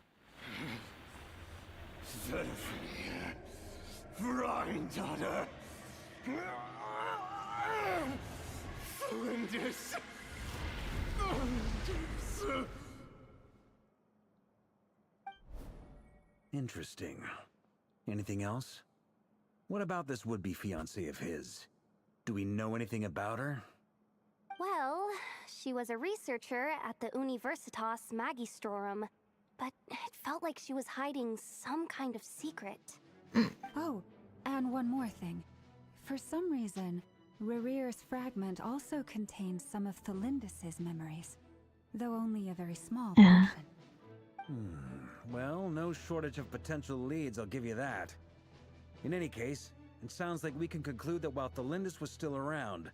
S11: Granddaughter. Flinders.
S5: Interesting. Anything else? What about this would-be fiancé of his? Do we know anything about her?
S8: Well, she was a researcher at the Universitas Magistrorum, but it felt like she was hiding some kind of secret.
S9: Oh, and one more thing. For some reason, Rerir's fragment also contains some of Tholindis' memories, though only a very small portion.
S5: Well, no shortage of potential leads, I'll give you that. In any case, it sounds like we can conclude that while Tholindis was still around,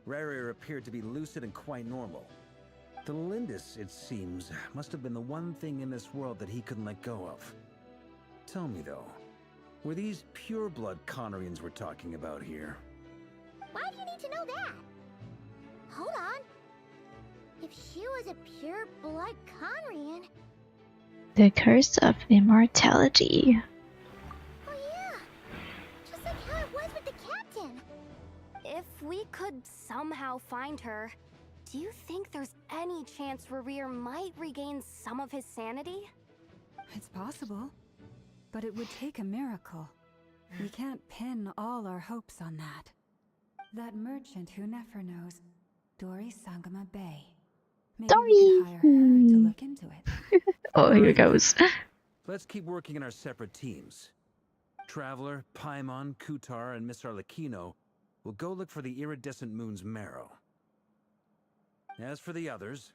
S5: Rerir appeared to be lucid and quite normal. Tholindis, it seems, must have been the one thing in this world that he couldn't let go of. Tell me though, were these pure-blood Conrians we're talking about here?
S3: Why do you need to know that? Hold on.
S8: If she was a pure blood Conrian.
S1: The curse of immortality.
S8: Oh yeah, just like how it was with the captain. If we could somehow find her, do you think there's any chance Rerir might regain some of his sanity?
S9: It's possible, but it would take a miracle. We can't pin all our hopes on that. That merchant who never knows, Dory Sangama Bay. Maybe we could hire her to look into it.
S1: Oh, here goes.
S5: Let's keep working in our separate teams. Traveler, Paimon, Kutar, and Miss Arlecchino will go look for the iridescent moon's marrow. As for the others...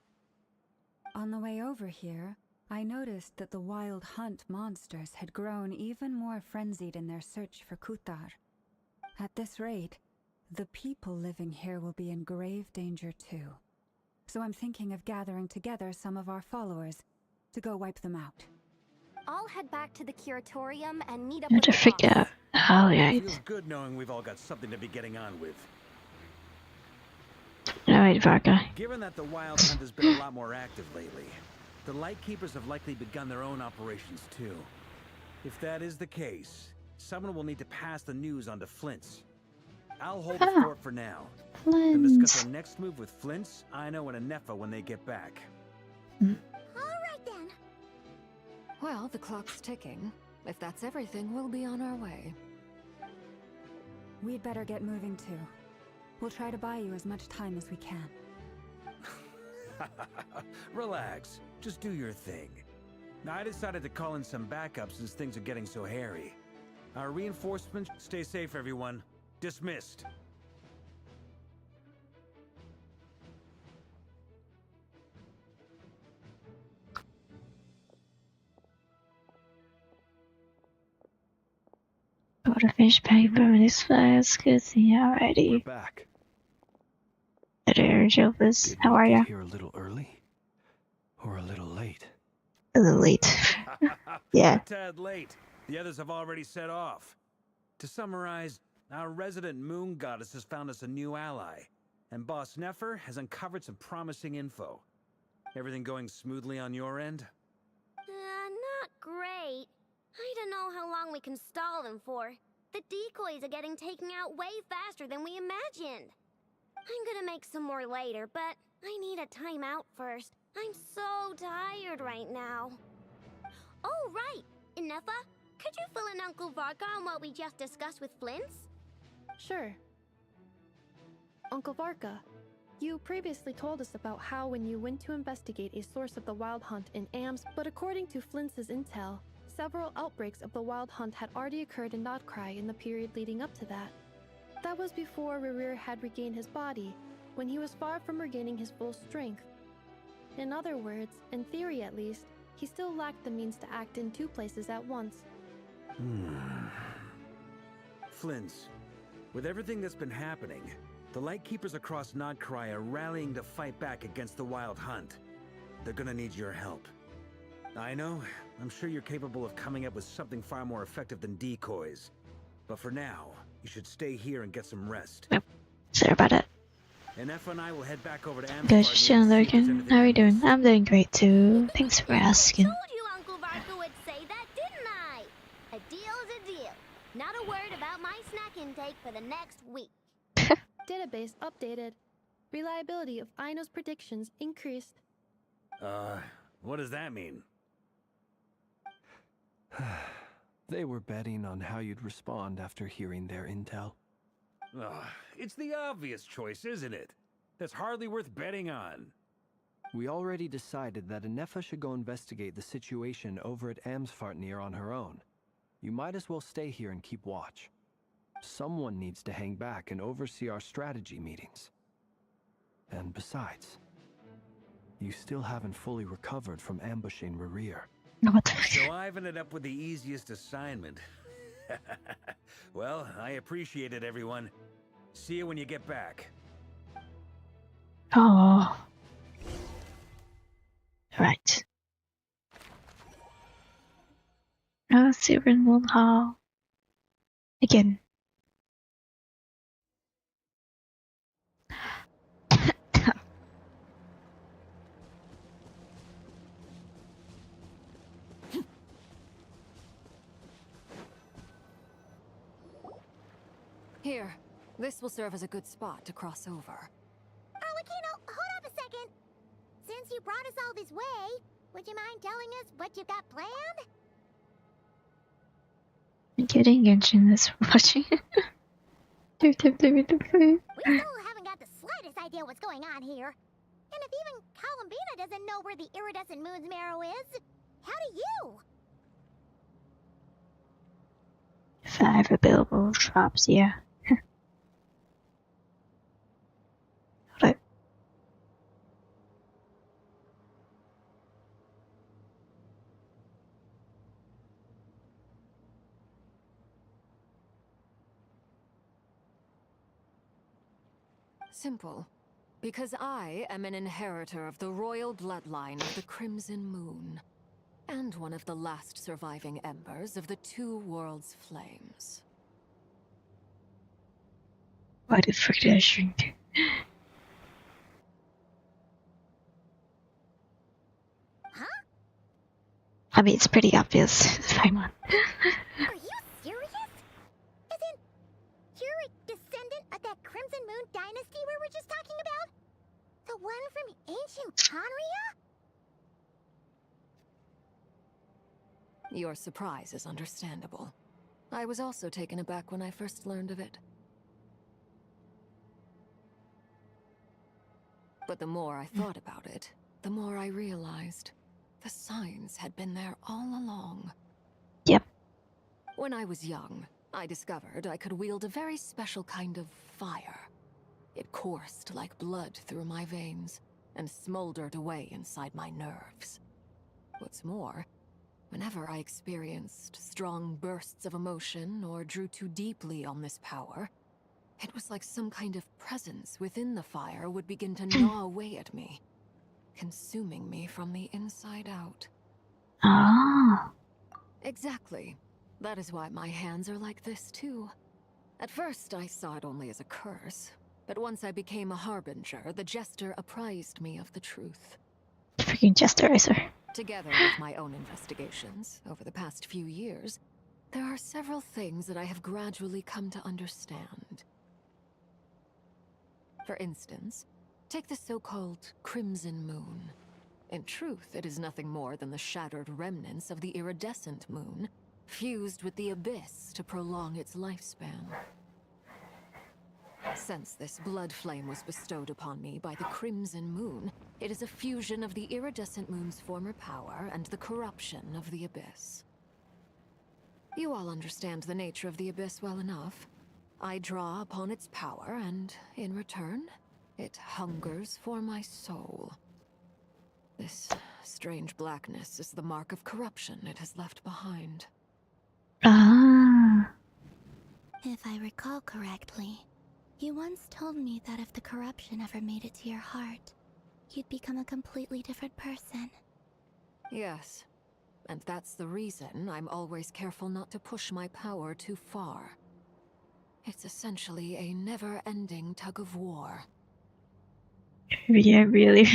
S9: On the way over here, I noticed that the wild hunt monsters had grown even more frenzied in their search for Kutar. At this rate, the people living here will be in grave danger too. So I'm thinking of gathering together some of our followers to go wipe them out.
S8: I'll head back to the curatorium and meet up
S1: Not
S8: with
S1: to
S8: the
S1: freak
S8: boss.
S1: out. Oh, right.
S5: Feels good knowing we've all got something to be getting on with.
S1: Alright, Varka.
S5: Given that the Wild Hunt has been a lot more active lately, the Lightkeepers have likely begun their own operations too. If that is the case, someone will need to pass the news on to Flint's. I'll hold the fort for now. And discuss our next move with Flint's, Ino, and Anefa when they get back.
S8: Alright then.
S6: Well, the clock's ticking. If that's everything, we'll be on our way.
S9: We'd better get moving too. We'll try to buy you as much time as we can.
S5: Relax. Just do your thing. Now, I decided to call in some backup since things are getting so hairy. Our reinforcements, stay safe, everyone. Dismissed.
S1: Gotta finish packing for this fast. Good thing already.
S12: We're back.
S1: There, Jopus.
S12: Did
S1: How
S12: we
S1: are
S12: get
S1: ya?
S12: here a little early? Or a little late?
S1: A little late. Yeah.
S5: A tad late. The others have already set off. To summarize, our resident moon goddess has found us a new ally, and Boss Nefer has uncovered some promising info. Everything going smoothly on your end?
S8: Not great. I don't know how long we can stall them for. The decoys are getting taken out way faster than we imagined. I'm gonna make some more later, but I need a timeout first. I'm so tired right now. Oh, right! Inefa, could you fill in Uncle Varka on what we just discussed with Flint's?
S13: Sure. Uncle Varka, you previously told us about how when you went to investigate a source of the Wild Hunt in Ams, but according to Flint's intel, several outbreaks of the Wild Hunt had already occurred in Notcry in the period leading up to that. That was before Rerir had regained his body, when he was far from regaining his full strength. In other words, in theory at least, he still lacked the means to act in two places at once.
S5: Flint's, with everything that's been happening, the Lightkeepers across Notcry are rallying to fight back against the Wild Hunt. They're gonna need your help. I know, I'm sure you're capable of coming up with something far more effective than decoys. But for now, you should stay here and get some rest.
S1: Yep. Sorry about it.
S5: And F and I will head back over to Amsbar.
S1: Guys, just chilling lurking. How are you doing? I'm doing great too. Thanks for asking.
S8: Told you Uncle Varka would say that, didn't I? A deal's a deal. Not a word about my snack intake for the next week.
S13: Database updated. Reliability of Ino's predictions increased.
S5: What does that mean?
S12: They were betting on how you'd respond after hearing their intel.
S5: It's the obvious choice, isn't it? That's hardly worth betting on.
S12: We already decided that Anefa should go investigate the situation over at Amsfartnir on her own. You might as well stay here and keep watch. Someone needs to hang back and oversee our strategy meetings. And besides, you still haven't fully recovered from ambushing Rerir.
S1: What the
S5: So I've ended up with the easiest assignment. Well, I appreciate it, everyone. See you when you get back.
S1: Oh. Right. Silver Moon Hall. Again.
S6: Here, this will serve as a good spot to cross over.
S3: Arlecchino, hold up a second. Since you brought us all this way, would you mind telling us what you got planned?
S1: I'm getting Genshin is watching.
S3: We still haven't got the slightest idea what's going on here. And if even Columbina doesn't know where the iridescent moon's marrow is, how do you?
S1: 5 available shops, yeah. Hold up.
S6: Simple. Because I am an inheritor of the royal bloodline of the Crimson Moon, and one of the last surviving embers of the Two Worlds' flames.
S1: Why the frick did I shrink?
S3: Huh?
S1: I mean, it's pretty obvious. Come on.
S3: Are you serious? Isn't you're a descendant of that Crimson Moon dynasty we were just talking about? The one from ancient Conria?
S6: Your surprise is understandable. I was also taken aback when I first learned of it. But the more I thought about it, the more I realized the signs had been there all along.
S1: Yep.
S6: When I was young, I discovered I could wield a very special kind of fire. It coursed like blood through my veins and smoldered away inside my nerves. What's more, whenever I experienced strong bursts of emotion or drew too deeply on this power, it was like some kind of presence within the fire would begin to gnaw away at me, consuming me from the inside out.
S1: Ah.
S6: Exactly. That is why my hands are like this too. At first, I saw it only as a curse, but once I became a harbinger, the jester apprised me of the truth.
S1: Freaking Jesterizer.
S6: Together with my own investigations over the past few years, there are several things that I have gradually come to understand. For instance, take the so-called Crimson Moon. In truth, it is nothing more than the shattered remnants of the iridescent moon, fused with the abyss to prolong its lifespan. Since this blood flame was bestowed upon me by the Crimson Moon, it is a fusion of the iridescent moon's former power and the corruption of the abyss. You all understand the nature of the abyss well enough. I draw upon its power, and in return, it hungers for my soul. This strange blackness is the mark of corruption it has left behind.
S1: Ah.
S10: If I recall correctly, you once told me that if the corruption ever made it to your heart, you'd become a completely different person.
S6: Yes, and that's the reason I'm always careful not to push my power too far. It's essentially a never-ending tug of war.
S1: Yeah, really.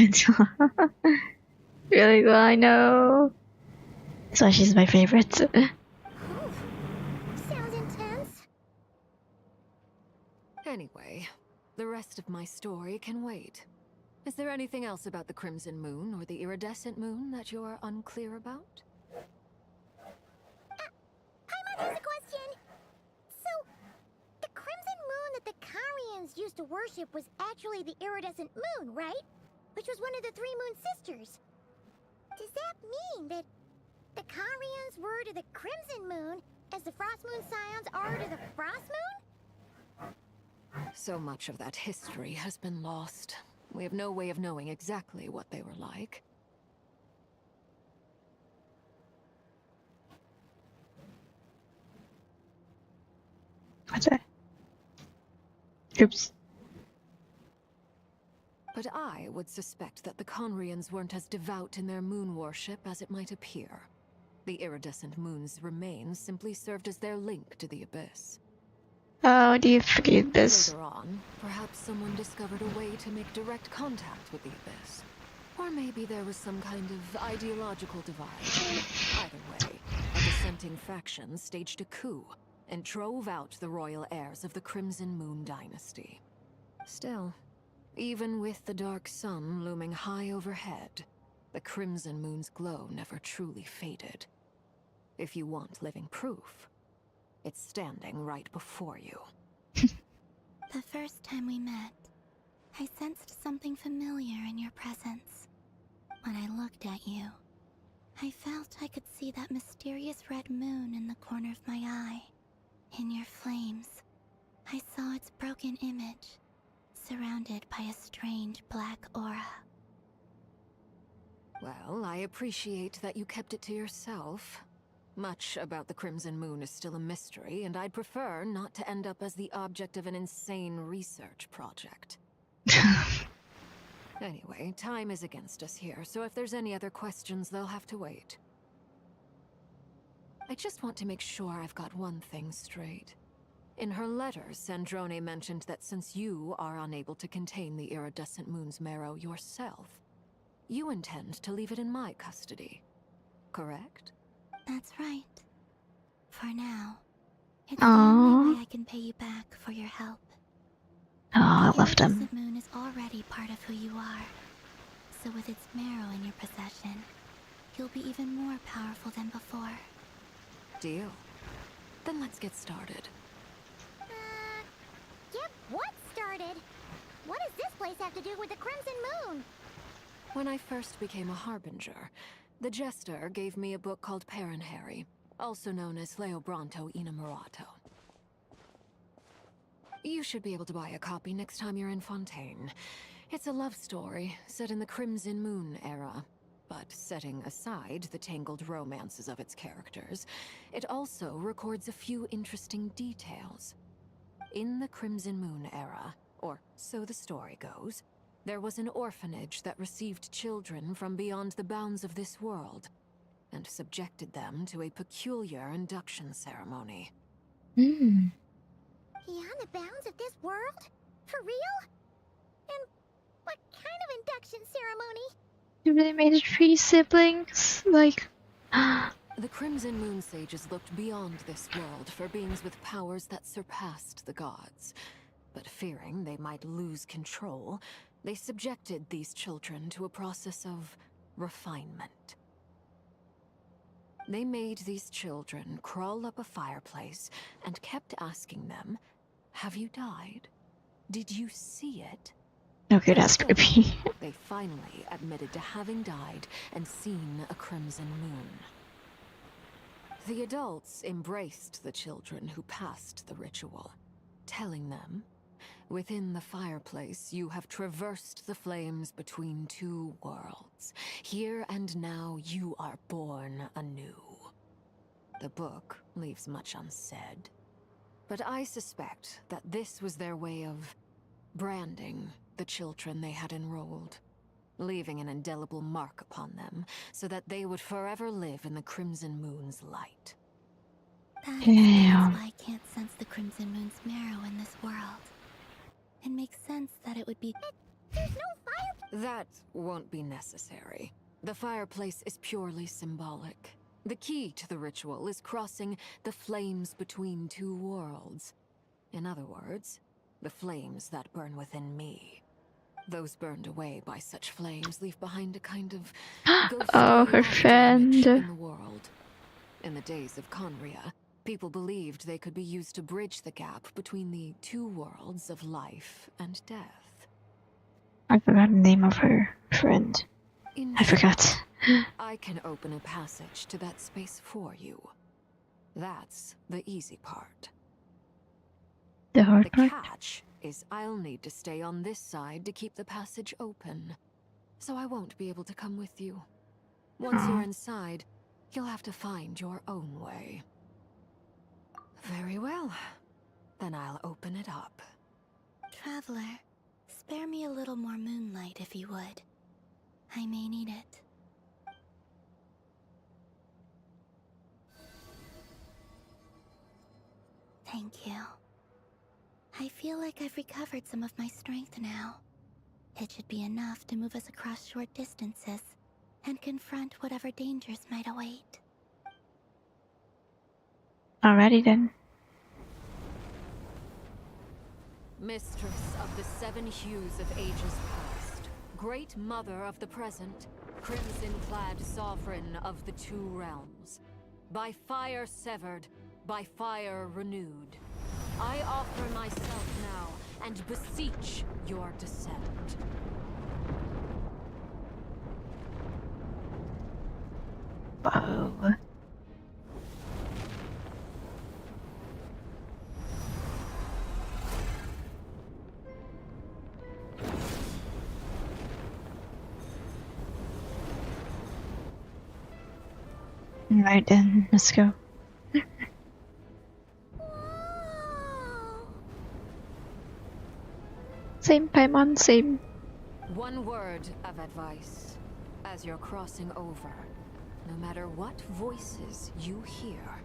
S1: Really well, I know. That's why she's my favorite.
S3: Sounds intense.
S6: Anyway, the rest of my story can wait. Is there anything else about the Crimson Moon or the Iridescent Moon that you're unclear about?
S3: Paimon has a question. So, the Crimson Moon that the Carians used to worship was actually the Iridescent Moon, right? Which was one of the 3 moon sisters. Does that mean that the Carians were to the Crimson Moon as the Frost Moon Scions are to the Frost Moon?
S6: So much of that history has been lost. We have no way of knowing exactly what they were like.
S1: What's that? Oops.
S6: But I would suspect that the Conrians weren't as devout in their moon worship as it might appear. The iridescent moon's remains simply served as their link to the abyss.
S1: How do you forget this?
S6: Later on, perhaps someone discovered a way to make direct contact with the abyss. Or maybe there was some kind of ideological divide. Either way, a dissenting faction staged a coup, and drove out the royal heirs of the Crimson Moon dynasty. Still, even with the dark sun looming high overhead, the Crimson Moon's glow never truly faded. If you want living proof, it's standing right before you.
S10: The first time we met, I sensed something familiar in your presence. When I looked at you, I felt I could see that mysterious red moon in the corner of my eye. In your flames, I saw its broken image, surrounded by a strange black aura.
S6: Well, I appreciate that you kept it to yourself. Much about the Crimson Moon is still a mystery, and I'd prefer not to end up as the object of an insane research project. Anyway, time is against us here, so if there's any other questions, they'll have to wait. I just want to make sure I've got one thing straight. In her letter, Sandrone mentioned that since you are unable to contain the iridescent moon's marrow yourself, you intend to leave it in my custody, correct?
S10: That's right. For now, it's the only way I can pay you back for your help.
S1: Oh, I love
S10: The
S1: them.
S10: iridescent moon is already part of who you are. So with its marrow in your possession, you'll be even more powerful than before.
S6: Deal. Then let's get started.
S3: Get what started? What does this place have to do with the Crimson Moon?
S6: When I first became a Harbinger, the Jester gave me a book called Paranhari, also known as Leobranto Inamorato. You should be able to buy a copy next time you're in Fontaine. It's a love story set in the Crimson Moon era, but setting aside the tangled romances of its characters, it also records a few interesting details. In the Crimson Moon era, or so the story goes, there was an orphanage that received children from beyond the bounds of this world, and subjected them to a peculiar induction ceremony.
S3: Beyond the bounds of this world? For real? And what kind of induction ceremony?
S1: You really made 3 siblings? Like...
S6: The Crimson Moon sages looked beyond this world for beings with powers that surpassed the gods. But fearing they might lose control, they subjected these children to a process of refinement. They made these children crawl up a fireplace and kept asking them, "Have you died? Did you see it?"
S1: Okay, that's creepy.
S6: They finally admitted to having died and seen a crimson moon. The adults embraced the children who passed the ritual, telling them, "Within the fireplace, you have traversed the flames between 2 worlds. Here and now, you are born anew." The book leaves much unsaid, but I suspect that this was their way of branding the children they had enrolled, leaving an indelible mark upon them so that they would forever live in the Crimson Moon's light.
S10: That
S1: Damn.
S10: explains why I can't sense the Crimson Moon's marrow in this world. It makes sense that it would be...
S3: There's no fire...
S6: That won't be necessary. The fireplace is purely symbolic. The key to the ritual is crossing the flames between 2 worlds. In other words, the flames that burn within me. Those burned away by such flames leave behind a kind of ghostly
S1: Oh, her
S6: afterimage
S1: friend.
S6: in the world. In the days of Conria, people believed they could be used to bridge the gap between the 2 worlds of life and death.
S1: I forgot the name of her friend. I forgot.
S6: I can open a passage to that space for you. That's the easy part.
S1: The hard
S6: The
S1: part?
S6: catch is I'll need to stay on this side to keep the passage open. So I won't be able to come with you. Once you're inside, you'll have to find your own way. Very well. Then I'll open it up.
S10: Traveler, spare me a little more moonlight if you would. I may need it. Thank you. I feel like I've recovered some of my strength now. It should be enough to move us across short distances and confront whatever dangers might await.
S1: Alrighty then.
S6: Mistress of the 7 hues of ages past, great mother of the present, crimson-clad sovereign of the 2 realms, by fire severed, by fire renewed, I offer myself now and beseech your descent.
S1: Whoa. Alright then, let's go. Same, Paimon, same.
S6: One word of advice. As you're crossing over, no matter what voices you hear,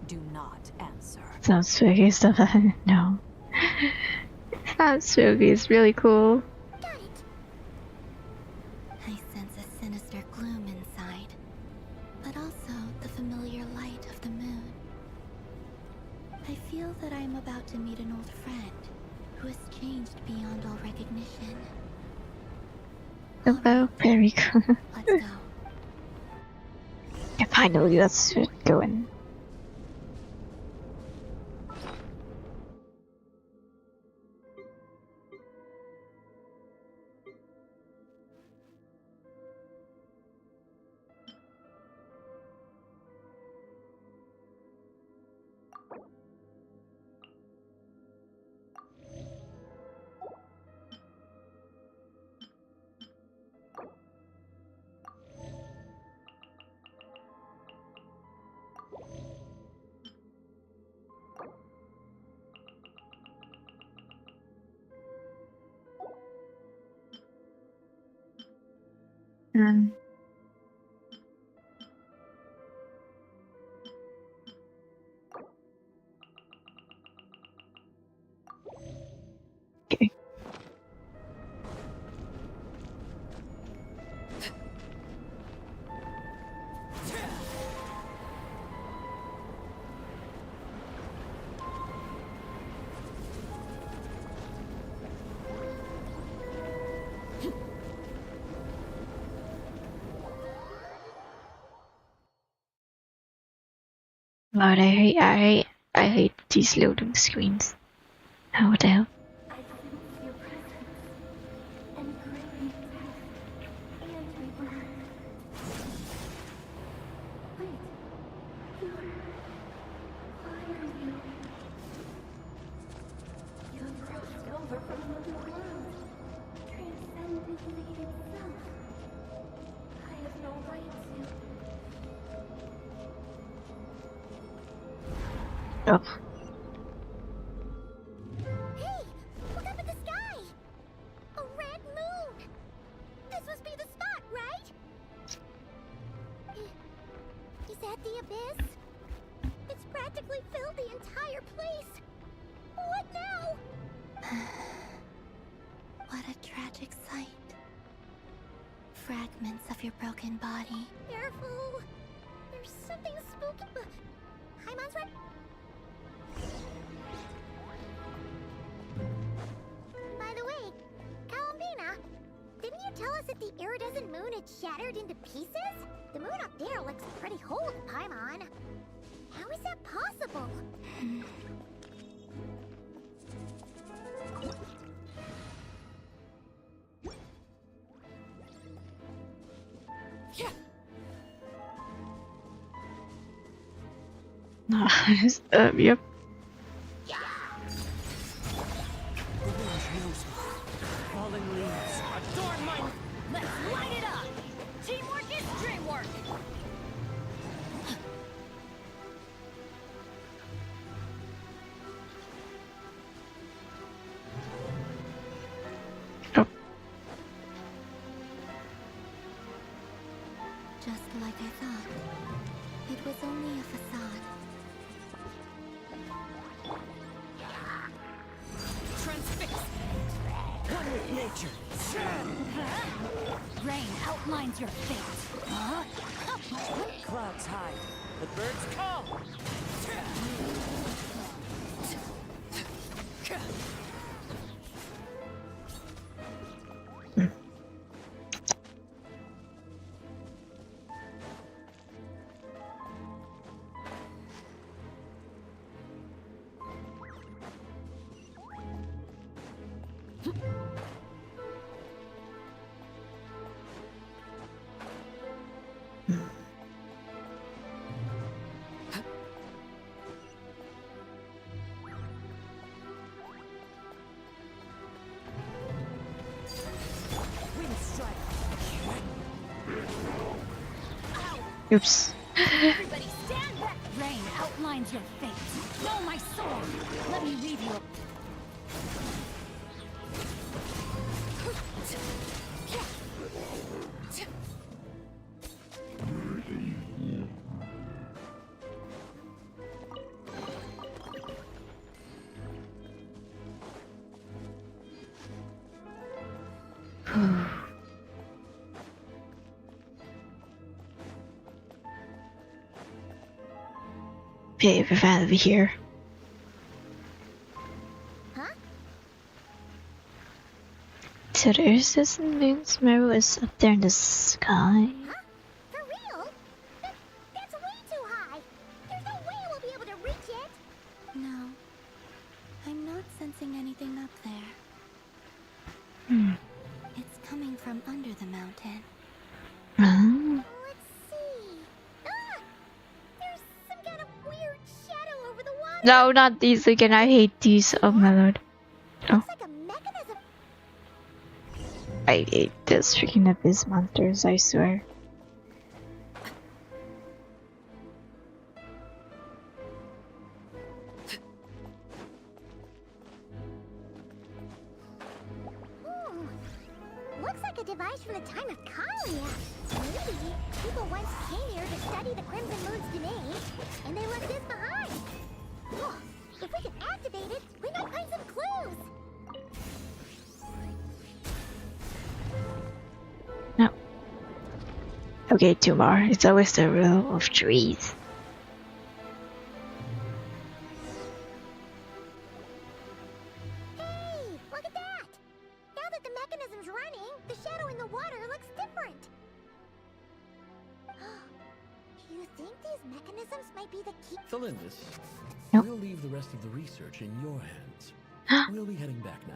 S6: do not answer.
S1: Sounds spooky stuff. No. Sounds spooky, it's really cool.
S10: I sense a sinister gloom inside, but also the familiar light of the moon. I feel that I am about to meet an old friend who has changed beyond all recognition.
S1: Hello, very cool.
S10: Let's go.
S1: Yeah, finally, let's go in. Okay. Lord, I hate these loading screens. How the hell?
S8: I sense your presence and craving death and rebirth. Wait, why are you? You have crossed over from another world, transcended fate itself. I have no right to.
S1: Oh.
S3: Hey! Look up at the sky! A red moon! This must be the spot, right? Is that the abyss? It's practically filled the entire place! What now?
S10: What a tragic sight. Fragments of your broken body.
S3: Careful! There's something spooky. Hi, Monster. By the way, Columbina, didn't you tell us that the iridescent moon had shattered into pieces? The moon up there looks pretty whole to Paimon. How is that possible?
S1: Nice. Yep.
S7: Falling leaves. Adorn my...
S3: Let's light it up! Teamwork is dreamwork!
S1: Oh.
S10: Just like I thought. It was only a facade.
S7: Transfix. One with nature.
S3: Rain outlines your fate.
S7: Clouds hide. The birds call.
S1: Oops.
S3: Everybody stand back! Rain outlines your fate. Know my sword. Let me leave you.
S1: Okay, we're finally here.
S3: Huh?
S1: So there's this moon's mirror is up there in the sky.
S3: Huh? For real? That's way too high. There's no way we'll be able to reach it.
S10: No, I'm not sensing anything up there. It's coming from under the mountain.
S3: Let's see. Ah! There's some kind of weird shadow over the water.
S1: No, not these again. I hate these. Oh my lord. Oh.
S3: Looks like a mechanism.
S1: I hate this freaking abyss monsters, I swear.
S3: Looks like a device from the time of Kalia. Maybe people once came here to study the Crimson Moon's domain, and they left this behind. Oh, if we can activate it, we might find some clues.
S1: No. Okay, 2 more. It's always the row of trees.
S3: Hey, look at that! Now that the mechanism's running, the shadow in the water looks different. Do you think these mechanisms might be the key?
S14: Felindis,
S1: Nope.
S14: we'll leave the rest of the research in your hands. We'll be heading back now.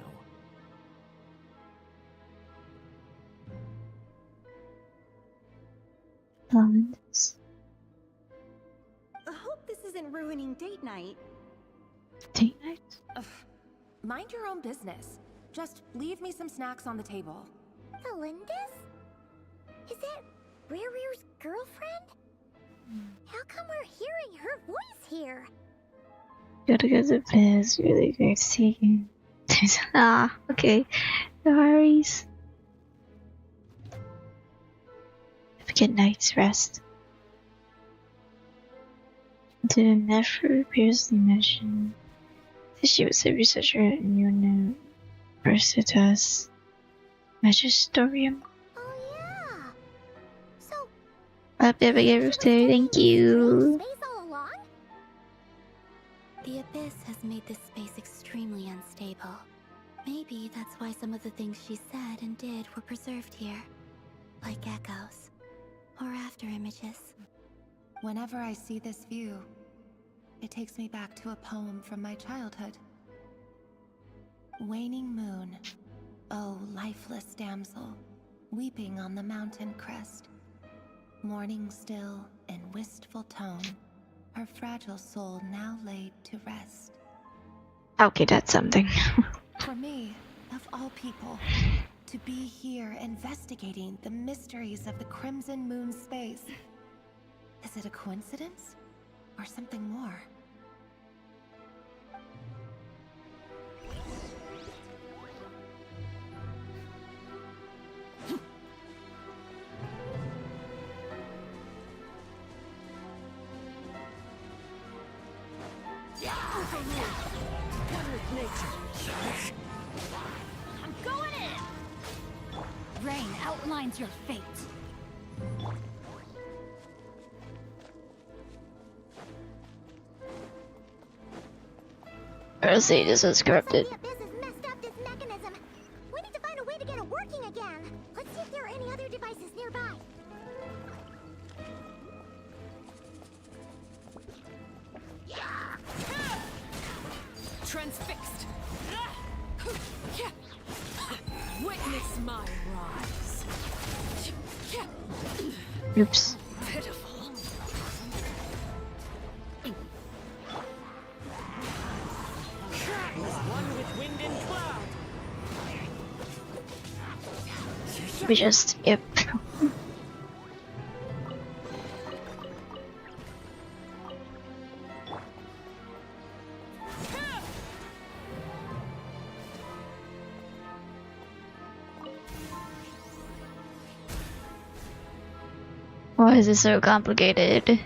S1: Lemons.
S15: I hope this isn't ruining date night.
S1: Date night?
S16: Mind your own business. Just leave me some snacks on the table.
S3: Felindis? Is that Rear's girlfriend? How come we're hearing her voice here?
S1: Gotta go to bed. It's really great seeing. Ah, okay. No worries. Have a good night's rest. Did it never previously mention that she was a researcher in Universitas Magisterium?
S3: Oh yeah. So
S1: Have a good day. Thank you.
S3: space all along?
S10: The abyss has made this space extremely unstable. Maybe that's why some of the things she said and did were preserved here. Like echoes. Or after images.
S16: Whenever I see this view, it takes me back to a poem from my childhood. Waning moon, oh lifeless damsel, weeping on the mountain crest. Mourning still in wistful tone, her fragile soul now laid to rest.
S1: Okay, that's something.
S16: For me, of all people, to be here investigating the mysteries of the Crimson Moon space. Is it a coincidence? Or something more?
S3: I'm going in! Rain outlines your fate.
S1: Honestly, this is corrupted.
S3: The abyss has messed up this mechanism. We need to find a way to get it working again. Let's see if there are any other devices nearby.
S6: Transfixed. Witness my rise.
S1: Oops.
S6: Pitiful.
S7: One with wind and cloud.
S1: We just, yep. Why is it so complicated?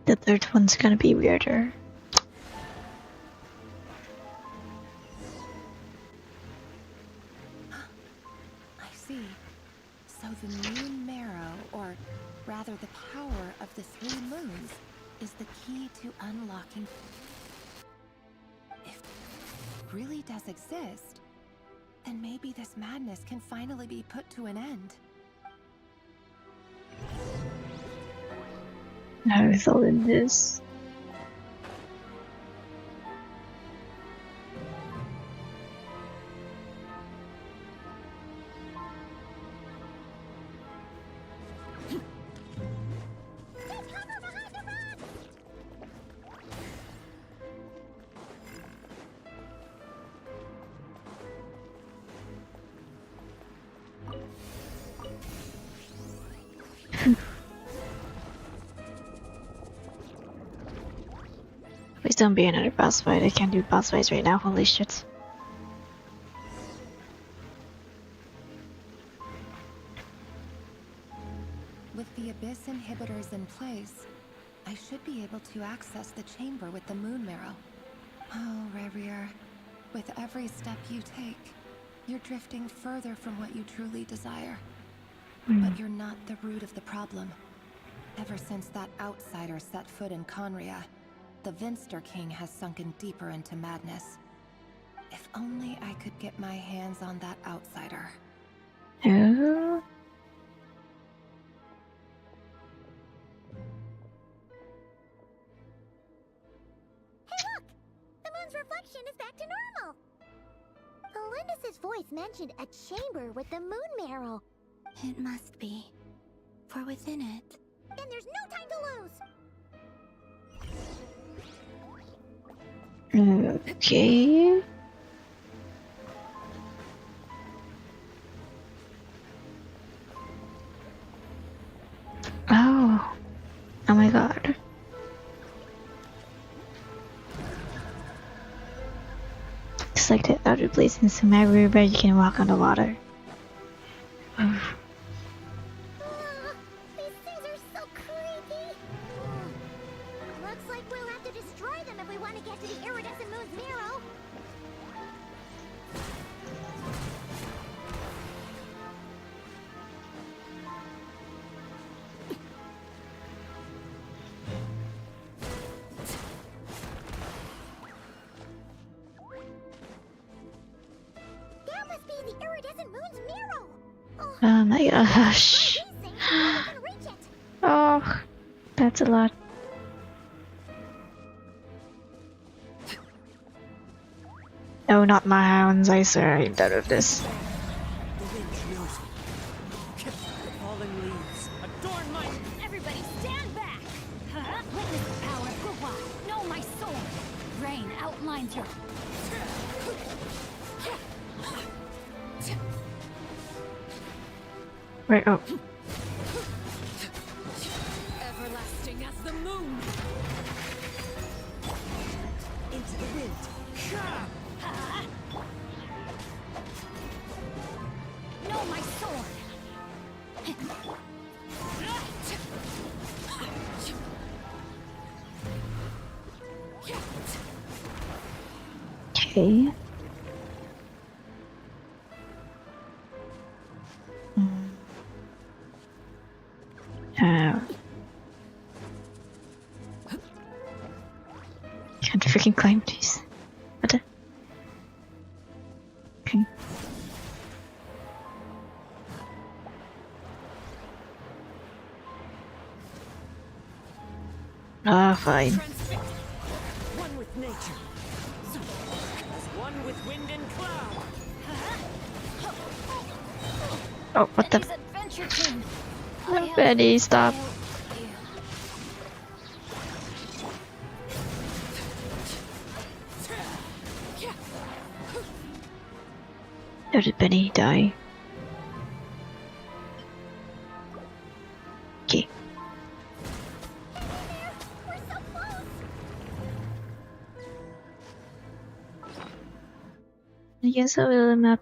S1: The third one's gonna be weirder.
S16: I see. So the moon marrow, or rather the power of the 3 moons, is the key to unlocking. If it really does exist, then maybe this madness can finally be put to an end.
S1: How is all in this? Please don't be another boss fight. I can't do boss fights right now. Holy shit.
S16: With the Abyss inhibitors in place, I should be able to access the chamber with the moon marrow. Oh, Rerir, with every step you take, you're drifting further from what you truly desire. But you're not the root of the problem. Ever since that outsider set foot in Conria, the Vinster King has sunken deeper into madness. If only I could get my hands on that outsider.
S1: Oh.
S3: Hey look! The moon's reflection is back to normal! Elendis' voice mentioned a chamber with the moon marrow.
S10: It must be. For within it...
S3: Then there's no time to lose!
S1: Okay. Oh. Oh my god. It's like the outer place in Sumeru where you can walk on the water.
S3: These things are so creepy! Looks like we'll have to destroy them if we want to get to the iridescent moon's marrow. There must be the iridescent moon's marrow!
S1: Oh my gosh. Oh, that's a lot. Oh, not my hounds, I swear I'm done with this.
S7: The wind knows it. The falling leaves adorn my...
S3: Everybody stand back! Witness the power of Guhua! Know my sword! Rain outlines your...
S1: Wait, oh.
S6: Everlasting as the moon.
S7: Into the wind.
S3: Know my sword!
S1: Okay. Can't freaking climb these. What the? Okay. Ah, fine.
S7: One with nature. As one with wind and cloud.
S1: Oh, what the? No, Benny, stop. How did Benny die? I guess I will map.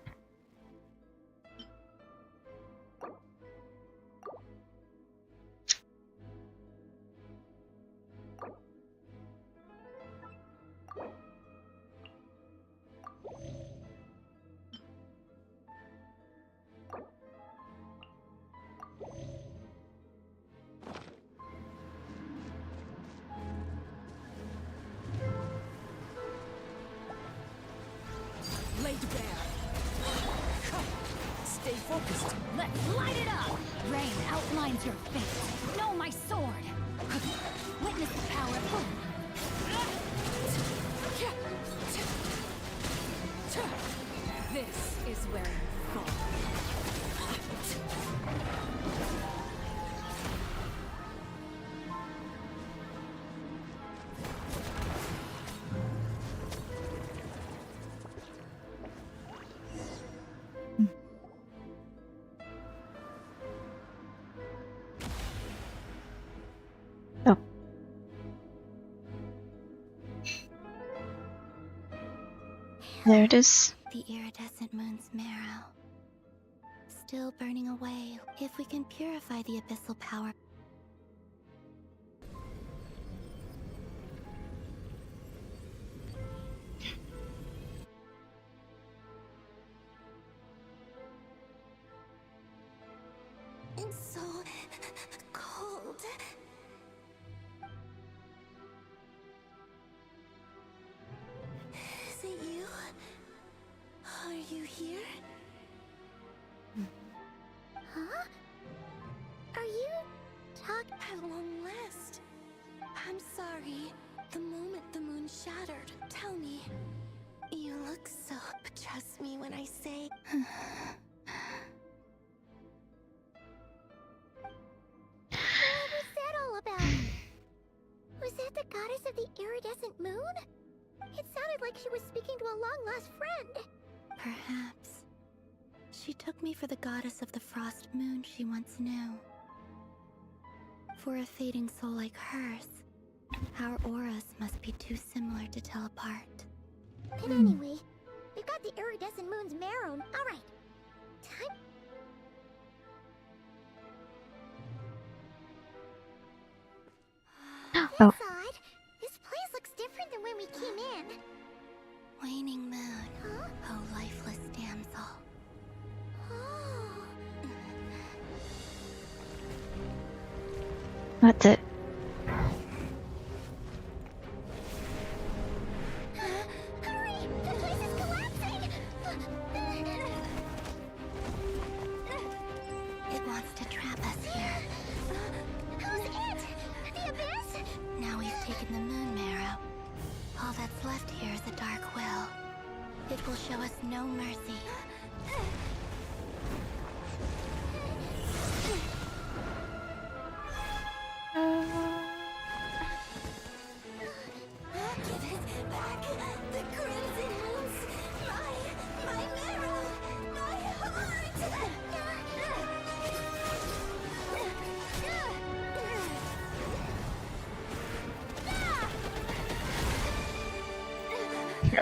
S7: Laid bare. Stay focused.
S3: Let's light it up! Rain outlines your fate. Know my sword. Witness the power of boom.
S6: This is where you fall.
S1: Oh. There it is.
S10: The iridescent moon's marrow. Still burning away. If we can purify the abyssal power. It's so cold. Is it you? Are you here? Huh? Are you talking at long last? I'm sorry. The moment the moon shattered, tell me. You look so... But trust me when I say... What was that all about? Was that the goddess of the iridescent moon? It sounded like she was speaking to a long-lost friend. Perhaps. She took me for the goddess of the frost moon she once knew. For a fading soul like hers, our auras must be too similar to tell apart. And anyway, we've got the iridescent moon's marrow. Alright. Time.
S1: Oh.
S10: That's odd. This place looks different than when we came in. Waning moon. Huh? Oh, lifeless damsel. Oh.
S1: That's it.
S10: Hurry! The place is collapsing! It wants to trap us here. How's it? The abyss? Now we've taken the moon marrow. All that's left here is a dark will. It will show us no mercy. Give it back! The crimson moons! My marrow! My heart!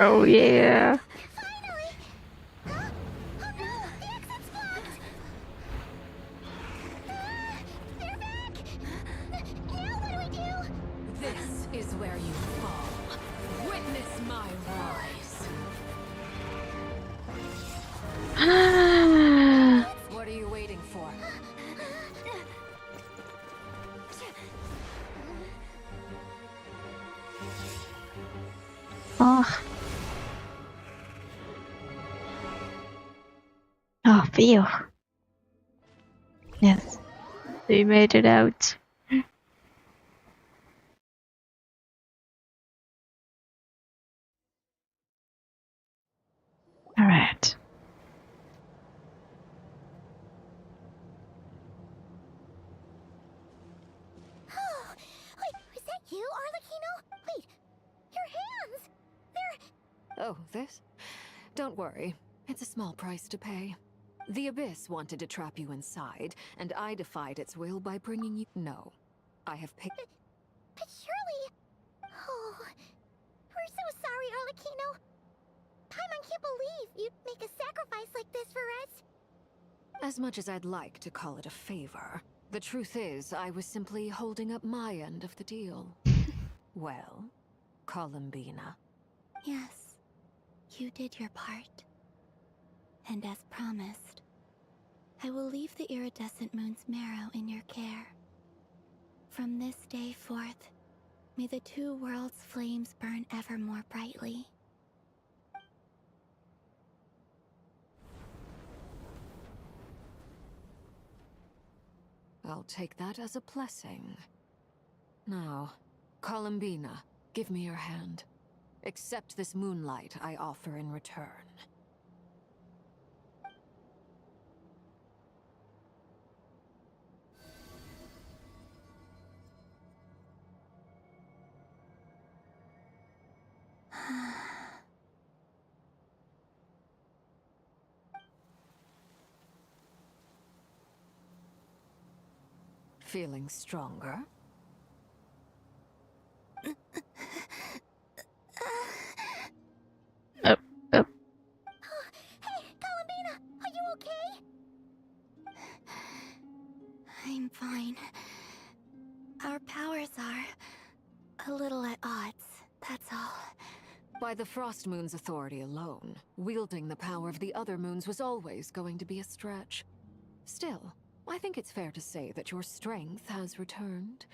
S1: Oh yeah.
S6: This is where you fall. Witness my rise. What are you waiting for?
S1: Oh. Oh, phew. Yes. We made it out. Alright.
S10: Oh, wait, is that you, Arlecchino? Wait, your hands! They're...
S6: Oh, this? Don't worry. It's a small price to pay. The Abyss wanted to trap you inside, and I defied its will by bringing you... No. I have picked...
S10: But surely... Oh, we're so sorry, Arlecchino.
S8: Paimon can't believe you'd make a sacrifice like this for us.
S6: As much as I'd like to call it a favor, the truth is I was simply holding up my end of the deal. Well, Columbina.
S10: Yes, you did your part. And as promised, I will leave the iridescent moon's marrow in your care. From this day forth, may the two worlds' flames burn ever more brightly.
S6: I'll take that as a blessing. Now, Columbina, give me your hand. Accept this moonlight I offer in return. Feeling stronger?
S8: Hey, Columbina, are you okay?
S10: I'm fine. Our powers are a little at odds, that's all.
S6: By the Frost Moon's authority alone, wielding the power of the other moons was always going to be a stretch. Still, I think it's fair to say that your strength has returned.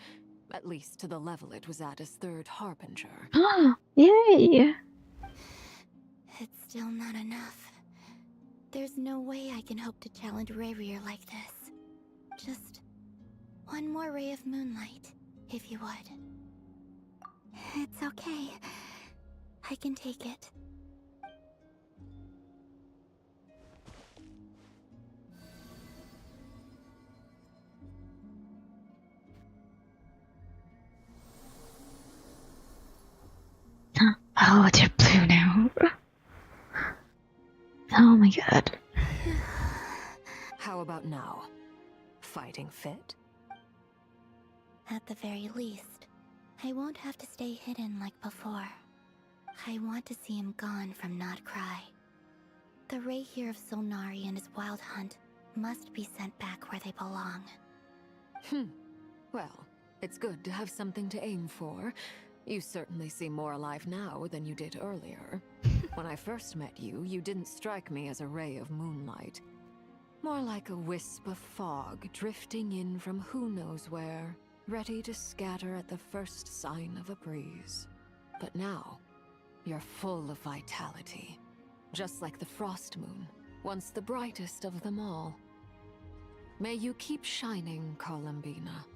S6: At least to the level it was at as Third Harbinger.
S1: Yay!
S10: It's still not enough. There's no way I can hope to challenge Rayrier like this. Just one more ray of moonlight, if you would. It's okay. I can take it.
S1: Oh, they're blue now. Oh my god.
S6: How about now? Fighting fit?
S10: At the very least, I won't have to stay hidden like before. I want to see him gone from Not Cry. The Ray here of Solnari and his wild hunt must be sent back where they belong.
S6: Well, it's good to have something to aim for. You certainly seem more alive now than you did earlier. When I first met you, you didn't strike me as a ray of moonlight. More like a wisp of fog drifting in from who knows where, ready to scatter at the first sign of a breeze. But now, you're full of vitality. Just like the Frost Moon, once the brightest of them all. May you keep shining, Columbina.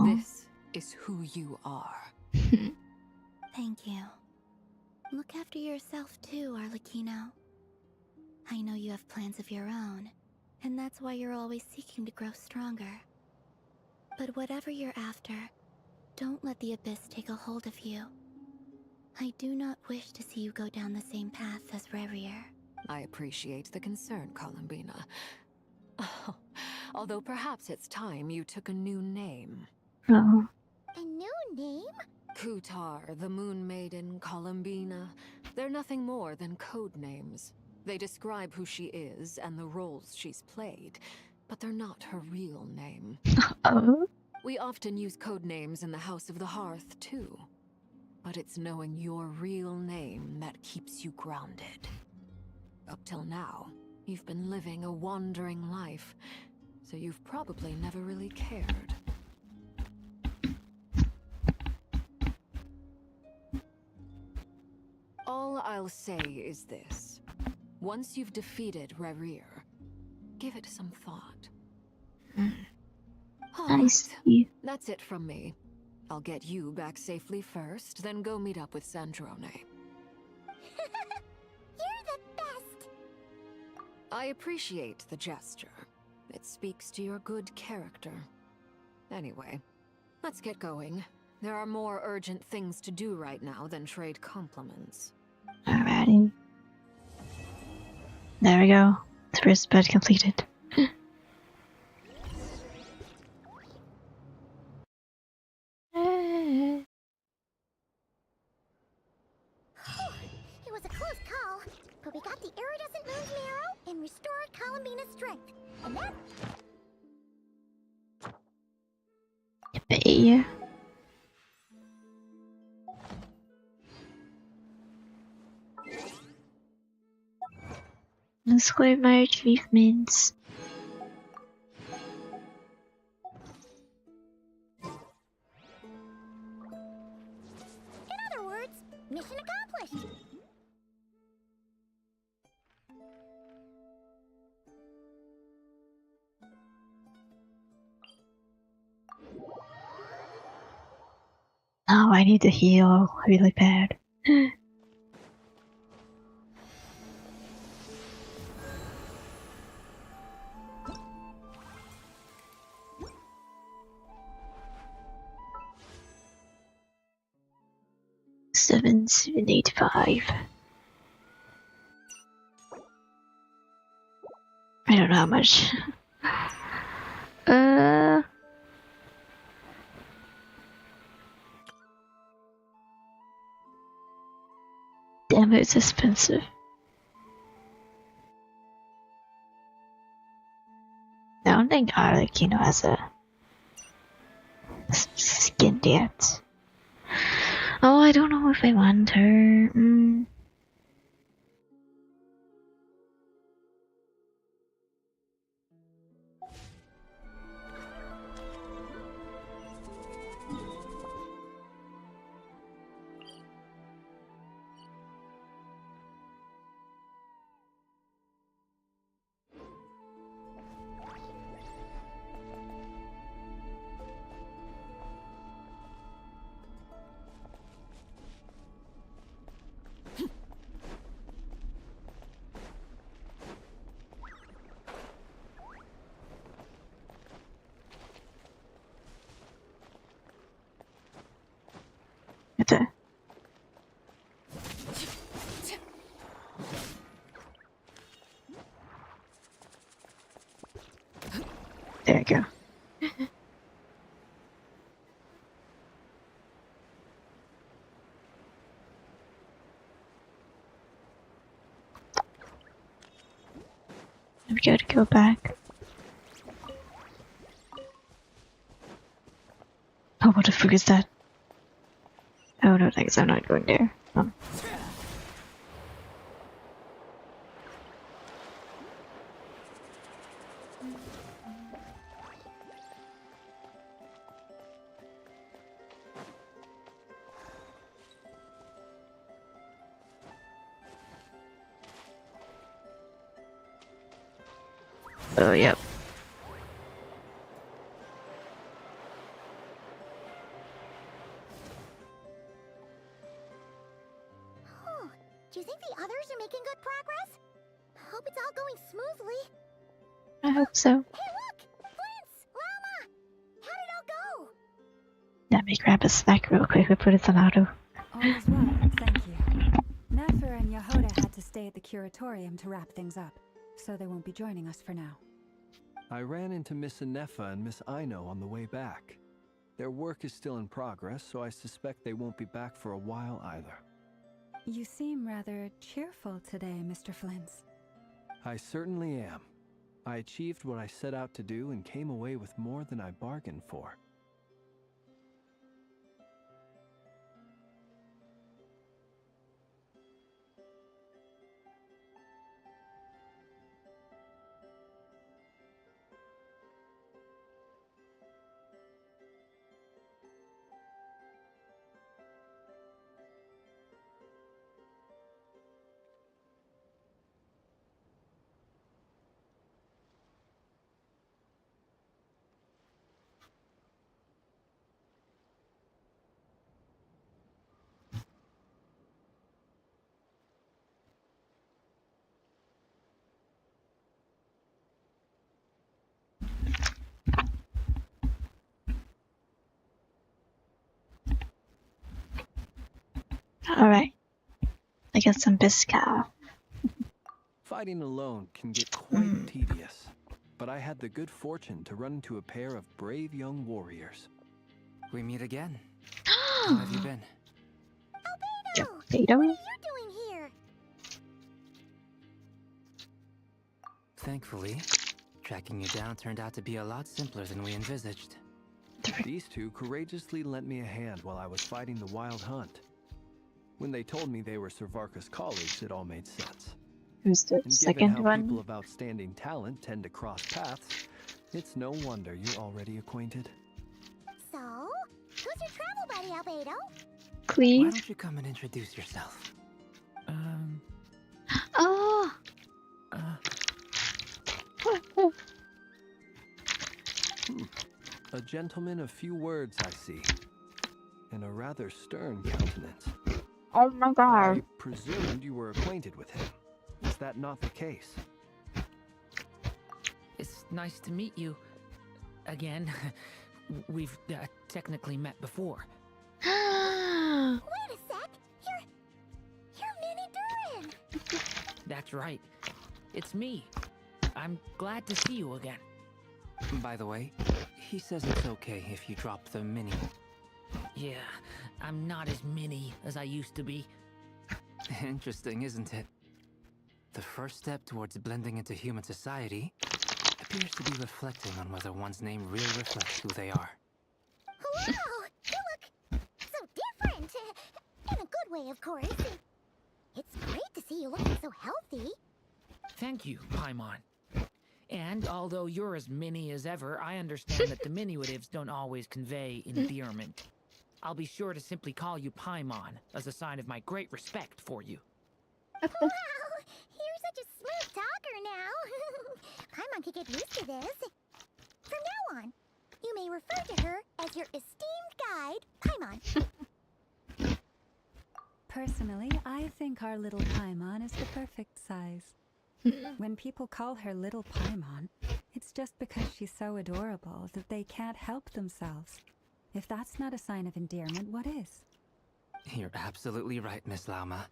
S6: This is who you are.
S10: Thank you. Look after yourself too, Arlecchino. I know you have plans of your own, and that's why you're always seeking to grow stronger. But whatever you're after, don't let the Abyss take a hold of you. I do not wish to see you go down the same path as Rayrier.
S6: I appreciate the concern, Columbina. Although perhaps it's time you took a new name.
S1: Oh.
S8: A new name?
S6: Kutar, the Moon Maiden, Columbina. They're nothing more than code names. They describe who she is and the roles she's played, but they're not her real name. We often use code names in the House of the Hearth, too. But it's knowing your real name that keeps you grounded. Up till now, you've been living a wandering life, so you've probably never really cared. All I'll say is this. Once you've defeated Rayrier, give it some thought.
S1: I see.
S6: That's it from me. I'll get you back safely first, then go meet up with Sandrone.
S8: You're the best!
S6: I appreciate the gesture. It speaks to your good character. Anyway, let's get going. There are more urgent things to do right now than trade compliments.
S1: Alrighty. There we go. The first bed completed.
S8: It was a close call. the iridescent moon's marrow and restored Columbina's strength. And that...
S1: Hey. Let's claim my achievements.
S8: In other words, mission accomplished.
S1: Oh, I need to heal really bad. Seven 785. I don't know how much. Damn, it's expensive. I don't think Arlecchino has a skin yet. Oh, I don't know if I want her. Okay. There you go. We gotta go back. Oh, what the frick is that? Oh no, I guess I'm not going there. Oh, yep.
S8: Oh, do you think the others are making good progress? Hope it's all going smoothly.
S1: I hope so.
S8: Hey, look! Flint's! Llama! How did it all go?
S1: Let me grab a snack real quick. We put it on auto.
S9: All is well, thank you. Nefer and Yehuda had to stay at the curatorium to wrap things up, so they won't be joining us for now.
S12: I ran into Miss Anefa and Miss Aino on the way back. Their work is still in progress, so I suspect they won't be back for a while either.
S9: You seem rather cheerful today, Mr. Flint's.
S12: I certainly am. I achieved what I set out to do and came away with more than I bargained for.
S1: Alright. I got some biscuit.
S12: Fighting alone can get quite tedious, but I had the good fortune to run into a pair of brave young warriors.
S17: We meet again. How have you been?
S8: Albedo! What are you doing here?
S17: Thankfully, tracking you down turned out to be a lot simpler than we envisaged.
S12: These two courageously lent me a hand while I was fighting the wild hunt. When they told me they were Sir Varka's colleagues, it all made sense.
S1: Who's the
S12: And
S1: second
S12: given how
S1: one?
S12: people of outstanding talent tend to cross paths, it's no wonder you're already acquainted.
S8: So, who's your travel buddy, Albedo?
S17: Why
S1: Please.
S17: don't you come and introduce yourself?
S1: Oh.
S12: A gentleman of few words, I see. And a rather stern countenance.
S1: Oh my god.
S12: I presumed you were acquainted with him. Is that not the case?
S18: It's nice to meet you. Again. We've technically met before.
S8: Wait a sec! You're Minnie Durin!
S18: That's right. It's me. I'm glad to see you again.
S17: By the way, he says it's okay if you drop the mini.
S18: Yeah, I'm not as mini as I used to be.
S17: Interesting, isn't it? The first step towards blending into human society appears to be reflecting on whether one's name really reflects who they are.
S8: Wow! You look so different! In a good way, of course. It's great to see you looking so healthy.
S18: Thank you, Paimon. And although you're as mini as ever, I understand that diminutives don't always convey endearment. I'll be sure to simply call you Paimon as a sign of my great respect for you.
S8: Wow! You're such a smooth talker now. Paimon could get used to this. From now on, you may refer to her as your esteemed guide, Paimon.
S9: Personally, I think our little Paimon is the perfect size. When people call her Little Paimon, it's just because she's so adorable that they can't help themselves. If that's not a sign of endearment, what is?
S17: You're absolutely right, Miss Lauma.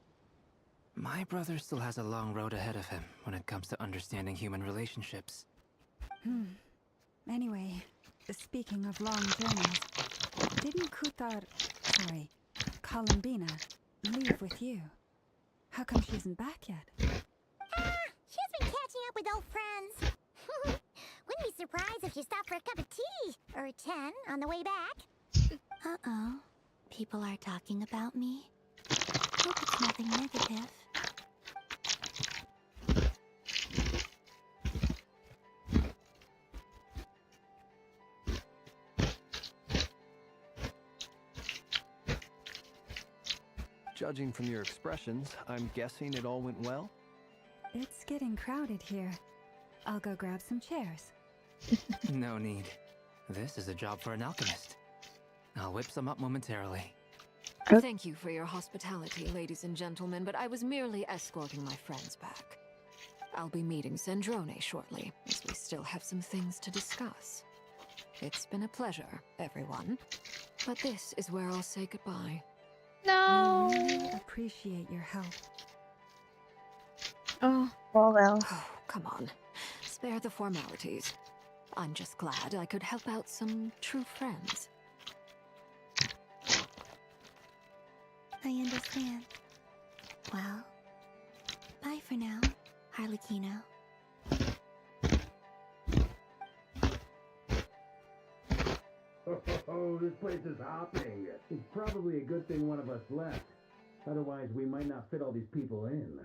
S17: My brother still has a long road ahead of him when it comes to understanding human relationships.
S9: Anyway, speaking of long journeys, didn't Columbina, leave with you? How come she isn't back yet?
S8: She's been catching up with old friends. Wouldn't be surprised if she stopped for a cup of tea or 10 on the way back.
S10: Uh-oh. People are talking about me. Hope it's nothing negative.
S12: Judging from your expressions, I'm guessing it all went well?
S9: It's getting crowded here. I'll go grab some chairs.
S17: No need. This is a job for an alchemist. I'll whip some up momentarily.
S6: Thank you for your hospitality, ladies and gentlemen, but I was merely escorting my friends back. I'll be meeting Zendrone shortly, as we still have some things to discuss. It's been a pleasure, everyone. But this is where I'll say goodbye.
S1: No!
S9: We really appreciate your help.
S1: Oh, well.
S6: Oh, come on. Spare the formalities. I'm just glad I could help out some true friends.
S10: I understand. Well, bye for now, Harlequino.
S5: Oh, this place is hopping. It's probably a good thing one of us left. Otherwise, we might not fit all these people in.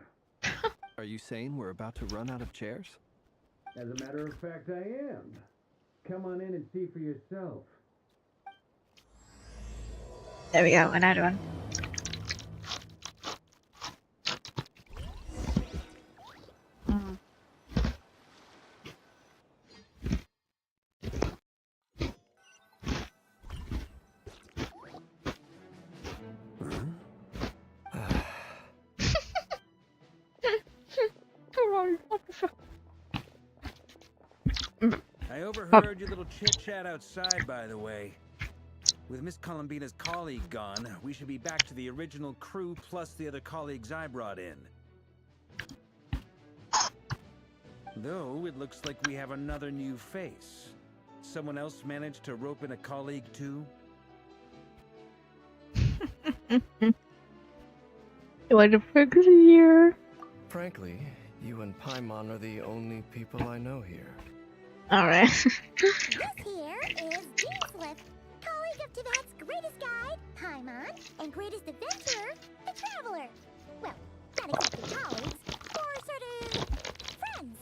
S12: Are you saying we're about to run out of chairs?
S5: As a matter of fact, I am. Come on in and see for yourself.
S1: There we go, another one.
S5: I overheard your little chit-chat outside, by the way. With Miss Columbina's colleague gone, we should be back to the original crew plus the other colleagues I brought in. Though, it looks like we have another new face. Someone else managed to rope in a colleague, too?
S1: What the frick is here?
S14: Frankly, You and Paimon are the only people I know here.
S1: Alright.
S8: This here is Deansliff, colleague of Tibet's greatest guide, Paimon, and greatest adventurer, the Traveler. Well, not exactly colleagues, or sort of friends.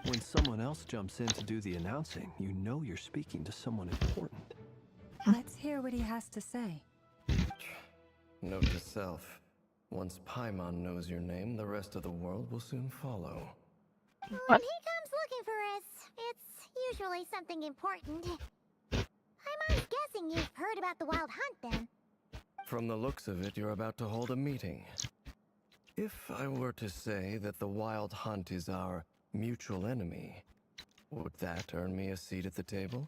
S12: When someone else jumps in to do the announcing, you know you're speaking to someone important.
S9: Let's hear what he has to say.
S14: Note to self. Once Paimon knows your name, the rest of the world will soon follow.
S8: When he comes looking for us, it's usually something important. I'm guessing you've heard about the Wild Hunt, then.
S14: From the looks of it, you're about to hold a meeting. If I were to say that the Wild Hunt is our mutual enemy, would that earn me a seat at the table?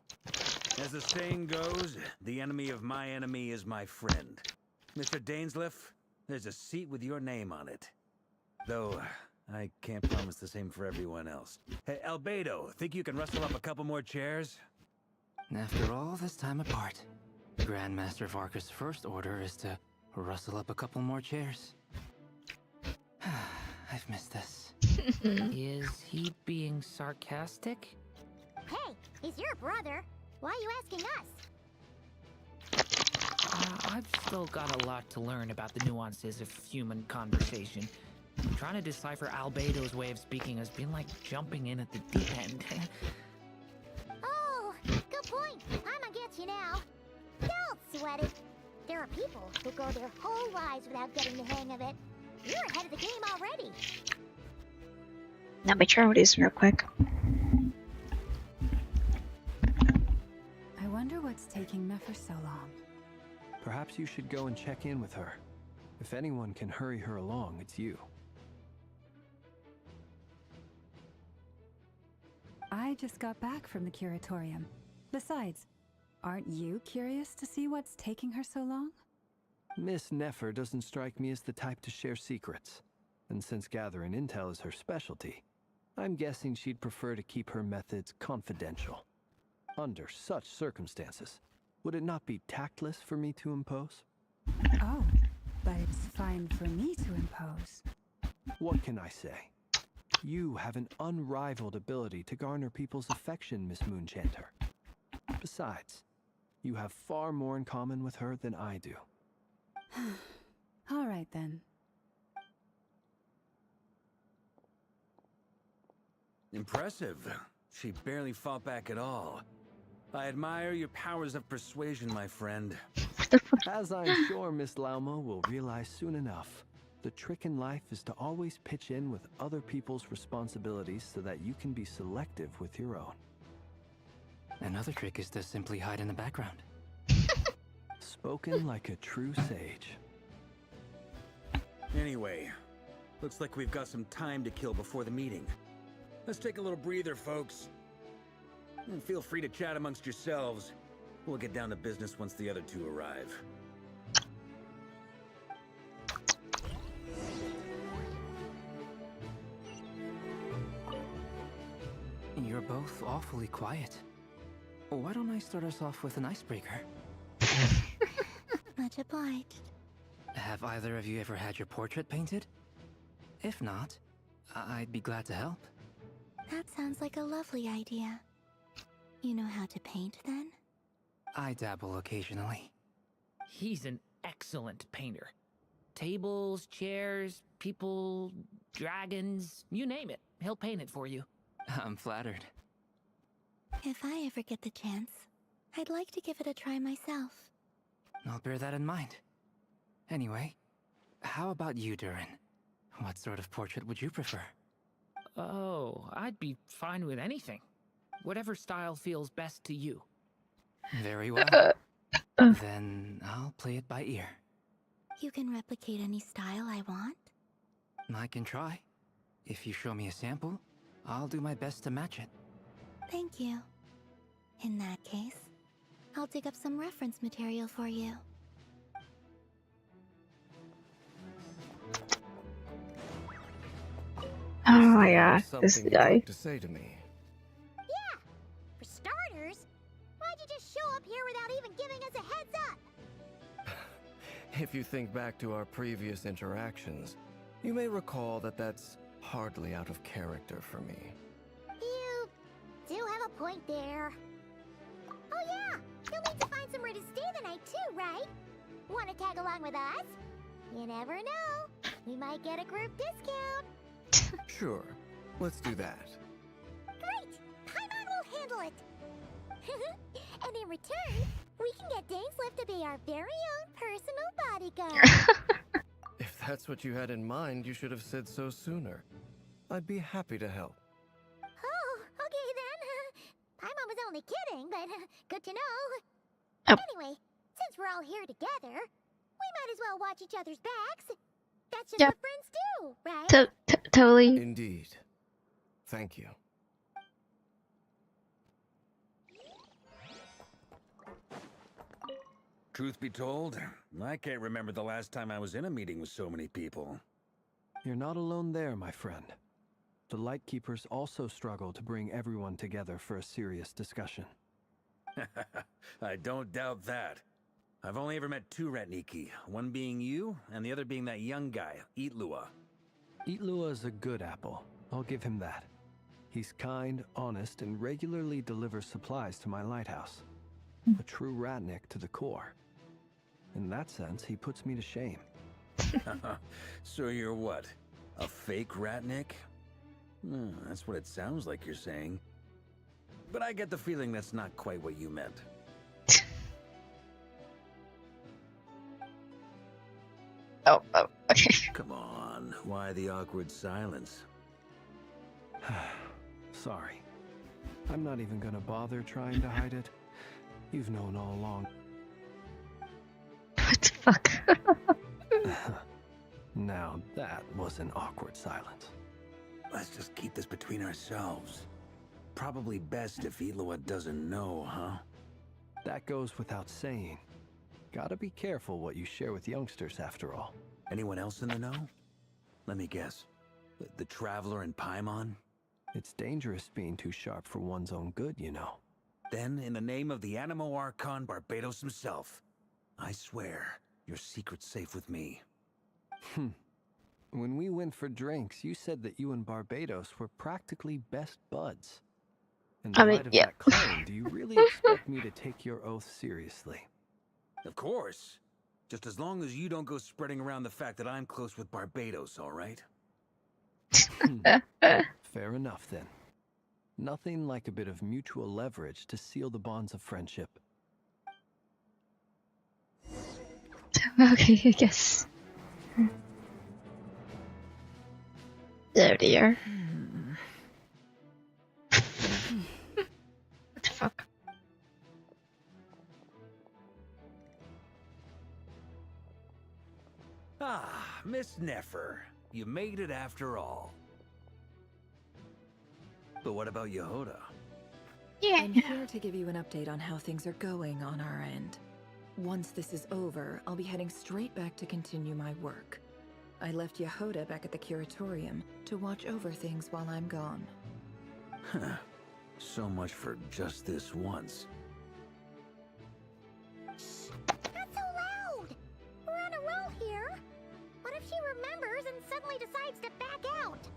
S5: As the saying goes, the enemy of my enemy is my friend. Mr. Dainsliff, there's a seat with your name on it. Though, I can't promise the same for everyone else. Hey, Albedo, think you can rustle up a couple more chairs?
S17: After all this time apart, Grandmaster Varka's first order is to rustle up a couple more chairs. I've missed this.
S18: Is he being sarcastic?
S8: Hey, he's your brother. Why are you asking us?
S18: I've still got a lot to learn about the nuances of human conversation. Trying to decipher Albedo's way of speaking has been like jumping in at the deep end.
S8: Oh, good point. I'ma get you now. Don't sweat it. There are people who go their whole lives without getting the hang of it. You're ahead of the game already.
S1: Let me try this real quick.
S9: I wonder what's taking Nefer so long.
S12: Perhaps you should go and check in with her. If anyone can hurry her along, it's you.
S9: I just got back from the curatorium. Besides, aren't you curious to see what's taking her so long?
S12: Miss Nefer doesn't strike me as the type to share secrets. And since gathering intel is her specialty, I'm guessing she'd prefer to keep her methods confidential. Under such circumstances, would it not be tactless for me to impose?
S9: Oh, but it's fine for me to impose.
S12: What can I say? You have an unrivaled ability to garner people's affection, Miss Moonchanter. Besides, you have far more in common with her than I do.
S9: All right then.
S5: Impressive. She barely fought back at all. I admire your powers of persuasion, my friend.
S12: As I'm sure Miss Lauma will realize soon enough, the trick in life is to always pitch in with other people's responsibilities so that you can be selective with your own.
S17: Another trick is to simply hide in the background.
S12: Spoken like a true sage.
S5: Anyway, looks like we've got some time to kill before the meeting. Let's take a little breather, folks. And feel free to chat amongst yourselves. We'll get down to business once the other two arrive.
S17: You're both awfully quiet. Why don't I start us off with an icebreaker?
S10: Much obliged.
S17: Have either of you ever had your portrait painted? If not, I'd be glad to help.
S10: That sounds like a lovely idea. You know how to paint, then?
S17: I dabble occasionally.
S18: He's an excellent painter. Tables, chairs, people, dragons, you name it. He'll paint it for you.
S17: I'm flattered.
S10: If I ever get the chance, I'd like to give it a try myself.
S17: I'll bear that in mind. Anyway, how about you, Durin? What sort of portrait would you prefer?
S18: Oh, I'd be fine with anything. Whatever style feels best to you.
S17: Very well. Then I'll play it by ear.
S10: You can replicate any style I want?
S17: I can try. If you show me a sample, I'll do my best to match it.
S10: Thank you. In that case, I'll dig up some reference material for you.
S1: Oh my god, this guy.
S14: To say to me.
S8: Yeah, for starters, why'd you just show up here without even giving us a heads up?
S14: If you think back to our previous interactions, you may recall that that's hardly out of character for me.
S3: You do have a point there. Oh yeah, you'll need to find somewhere to stay the night too, right? Want to tag along with us? You never know. We might get a group discount.
S14: Sure, let's do that.
S3: Great! Paimon will handle it. And in return, we can get Dainslift to be our very own personal bodyguard.
S14: If that's what you had in mind, you should have said so sooner. I'd be happy to help.
S3: Oh, okay then. Paimon was only kidding, but good to know.
S1: Oh.
S3: Anyway, since we're all here together, we might as well watch each other's backs. That's just
S1: Yep.
S3: what friends do, right?
S1: Totally.
S14: Indeed. Thank you.
S5: Truth be told, I can't remember the last time I was in a meeting with so many people.
S12: You're not alone there, my friend. The Lightkeepers also struggle to bring everyone together for a serious discussion.
S5: I don't doubt that. I've only ever met two Ratniki, one being you, and the other being that young guy, Itlua.
S12: Itlua is a good apple. I'll give him that. He's kind, honest, and regularly delivers supplies to my lighthouse. A true Ratnik to the core. In that sense, he puts me to shame.
S5: So you're what? A fake Ratnik? That's what it sounds like you're saying. But I get the feeling that's not quite what you meant.
S1: Oh, okay.
S5: Come on, why the awkward silence?
S12: Sorry. I'm not even gonna bother trying to hide it. You've known all along.
S1: What the fuck?
S12: Now that was an awkward silence.
S5: Let's just keep this between ourselves. Probably best if Itlua doesn't know, huh?
S12: That goes without saying. Gotta be careful what you share with youngsters, after all.
S5: Anyone else in the know? Let me guess. The Traveler and Paimon?
S12: It's dangerous being too sharp for one's own good, you know.
S5: Then, in the name of the Animo Archon Barbados himself, I swear, your secret's safe with me.
S12: When we went for drinks, you said that you and Barbados were practically best buds. In the light of that claim, do you really expect me to take your oath seriously?
S5: Of course. Just as long as you don't go spreading around the fact that I'm close with Barbados, all right?
S12: Fair enough, then. Nothing like a bit of mutual leverage to seal the bonds of friendship.
S1: Okay, I guess. There they are. What the fuck?
S5: Ah, Miss Nefer. You made it after all. But what about Yehoda?
S1: Yeah.
S19: I'm here to give you an update on how things are going on our end. Once this is over, I'll be heading straight back to continue my work. I left Yehoda back at the curatorium to watch over things while I'm gone.
S5: So much for just this once.
S3: Not so loud! We're on a roll here. What if she remembers and suddenly decides to back out?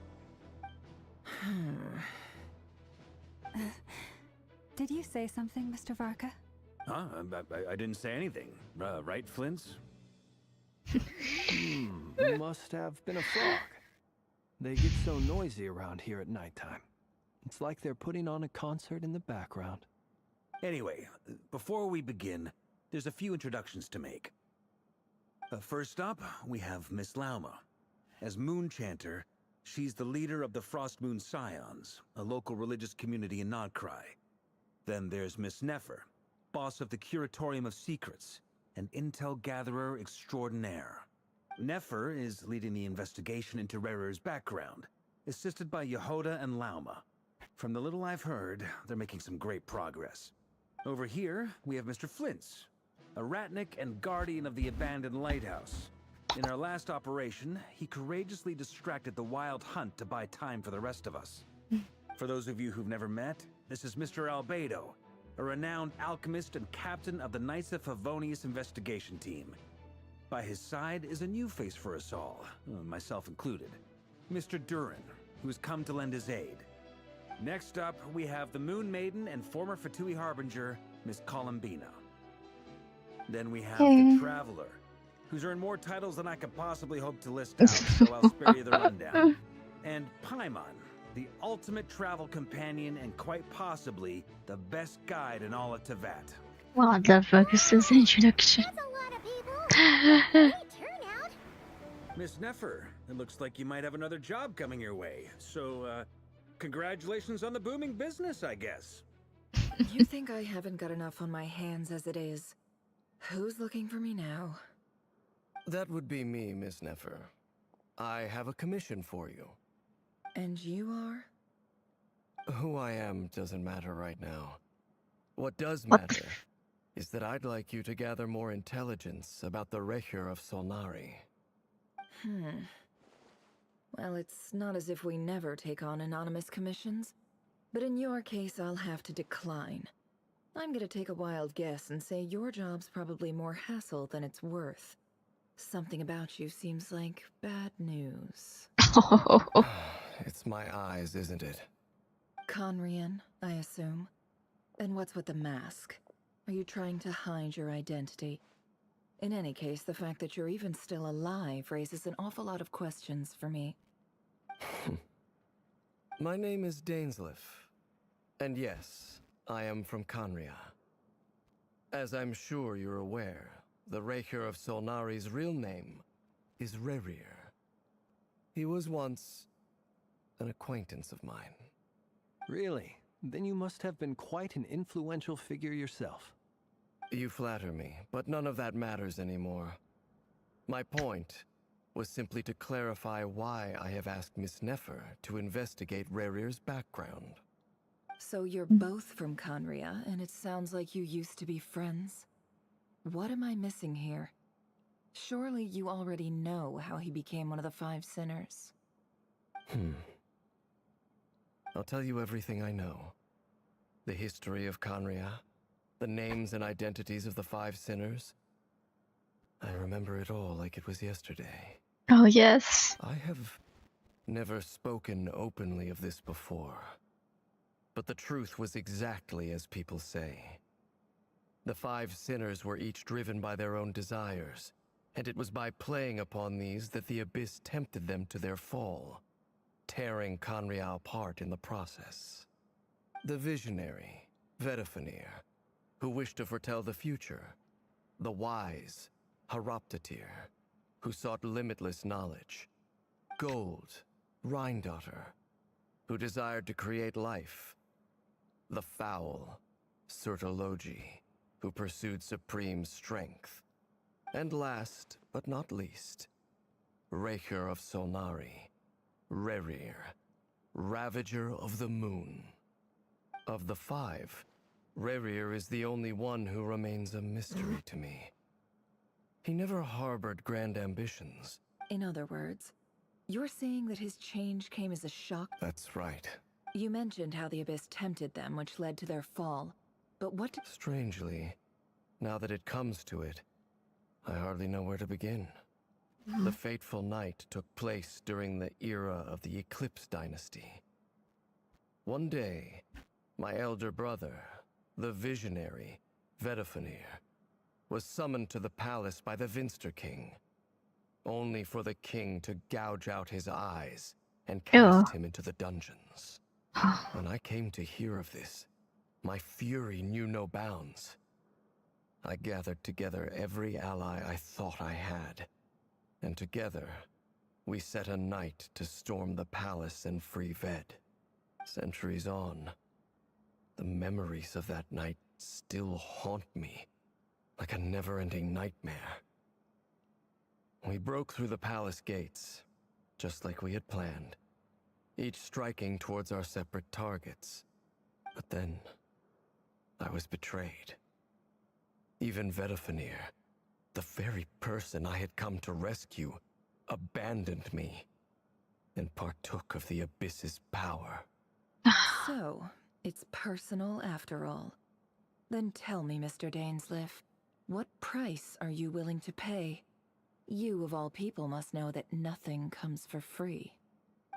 S9: Did you say something, Mr. Varka?
S5: Huh? I didn't say anything. Right, Flints?
S12: Must have been a frog. They get so noisy around here at nighttime. It's like they're putting on a concert in the background.
S5: Anyway, before we begin, there's a few introductions to make. First up, we have Miss Lauma. As Moon Chanter, she's the leader of the Frost Moon Scions, a local religious community in Nodcry. Then there's Miss Nefer, boss of the Curatorium of Secrets, an intel gatherer extraordinaire. Nefer is leading the investigation into Rerer's background, assisted by Yehoda and Lauma. From the little I've heard, they're making some great progress. Over here, we have Mr. Flints, a Ratnik and guardian of the abandoned lighthouse. In our last operation, he courageously distracted the Wild Hunt to buy time for the rest of us. For those of you who've never met, this is Mr. Albedo, a renowned alchemist and captain of the Knights of Favonius investigation team. By his side is a new face for us all, myself included, Mr. Durin, who's come to lend his aid. Next up, we have the Moon Maiden and former Fatui Harbinger, Miss Columbina. Then we have the Traveler, who's earned more titles than I could possibly hope to list out, so I'll spare you the rundown. And Paimon, the ultimate travel companion and quite possibly the best guide in all of Teyvat.
S1: What the fuck is this introduction?
S5: Miss Nefer, it looks like you might have another job coming your way. So, congratulations on the booming business, I guess.
S19: You think I haven't got enough on my hands as it is? Who's looking for me now?
S14: That would be me, Miss Nefer. I have a commission for you.
S19: And you are?
S14: Who I am doesn't matter right now. What does matter is that I'd like you to gather more intelligence about the Rehyr of Solnari.
S19: Well, it's not as if we never take on anonymous commissions. But in your case, I'll have to decline. I'm gonna take a wild guess and say your job's probably more hassle than it's worth. Something about you seems like bad news.
S14: It's my eyes, isn't it?
S19: Conrian, I assume. And what's with the mask? Are you trying to hide your identity? In any case, the fact that you're even still alive raises an awful lot of questions for me.
S14: My name is Dainsleif. And yes, I am from Conria. As I'm sure you're aware, the Rehyr of Solnari's real name is Rerir. He was once an acquaintance of mine.
S12: Really? Then you must have been quite an influential figure yourself.
S14: You flatter me, but none of that matters anymore. My point was simply to clarify why I have asked Miss Nefer to investigate Rerir's background.
S19: So you're both from Conria, and it sounds like you used to be friends? What am I missing here? Surely you already know how he became one of the Five Sinners.
S14: I'll tell you everything I know. The history of Conria, the names and identities of the Five Sinners. I remember it all like it was yesterday.
S1: Oh, yes.
S14: I have never spoken openly of this before. But the truth was exactly as people say. The Five Sinners were each driven by their own desires, and it was by playing upon these that the Abyss tempted them to their fall, tearing Conria apart in the process. The visionary, Vedifenir, who wished to foretell the future. The wise, Haroptatir, who sought limitless knowledge. Gold, Rhindaughter, who desired to create life. The foul, Sertologi, who pursued supreme strength. And last, but not least, Rehyr of Solnari, Rerir, Ravager of the Moon. Of the five, Rerir is the only one who remains a mystery to me. He never harbored grand ambitions.
S19: In other words, you're saying that his change came as a shock?
S14: That's right.
S19: You mentioned how the Abyss tempted them, which led to their fall. But what...
S14: Strangely, now that it comes to it, I hardly know where to begin. The fateful night took place during the era of the Eclipse Dynasty. One day, my elder brother, the visionary, Vedifenir, was summoned to the palace by the Vinster King, only for the king to gouge out his eyes and cast him into the dungeons. When I came to hear of this, my fury knew no bounds. I gathered together every ally I thought I had, and together we set a night to storm the palace and free Ved. Centuries on, the memories of that night still haunt me like a never-ending nightmare. We broke through the palace gates, just like we had planned, each striking towards our separate targets. But then, I was betrayed. Even Vedifenir, the very person I had come to rescue, abandoned me and partook of the Abyss's power.
S19: So, it's personal after all. Then tell me, Mr. Dainsleif, what price are you willing to pay? You, of all people, must know that nothing comes for free.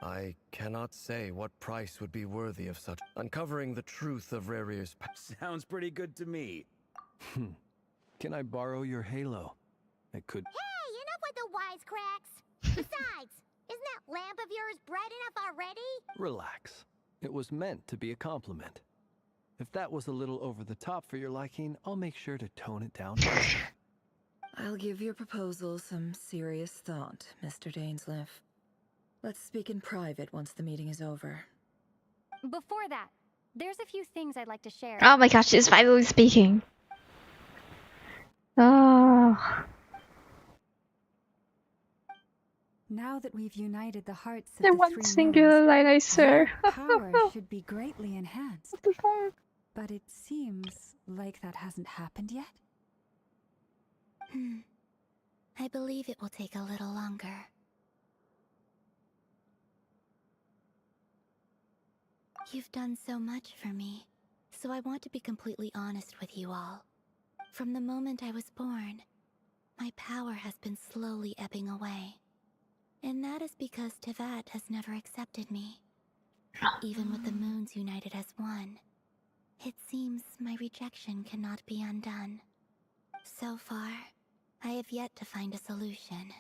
S14: I cannot say what price would be worthy of such. Uncovering the truth of Rerir's past.
S5: Sounds pretty good to me.
S12: Can I borrow your halo? It could.
S3: Hey, enough with the wisecracks! Besides, isn't that lamp of yours bright enough already?
S12: Relax. It was meant to be a compliment. If that was a little over the top for your liking, I'll make sure to tone it down.
S19: I'll give your proposal some serious thought, Mr. Dainsleif. Let's speak in private once the meeting is over.
S20: Before that, there's a few things I'd like to share.
S1: Oh my gosh, she's finally speaking. Oh.
S9: Now that we've united the hearts of
S1: The
S9: the
S1: one
S9: three
S1: singular
S9: moons,
S1: line I swear.
S9: their power should be greatly enhanced.
S1: What the fuck?
S9: But it seems like that hasn't happened yet.
S10: I believe it will take a little longer. You've done so much for me, so I want to be completely honest with you all. From the moment I was born, my power has been slowly ebbing away. And that is because Tevat has never accepted me. Even with the moons united as one, it seems my rejection cannot be undone. So far, I have yet to find a solution.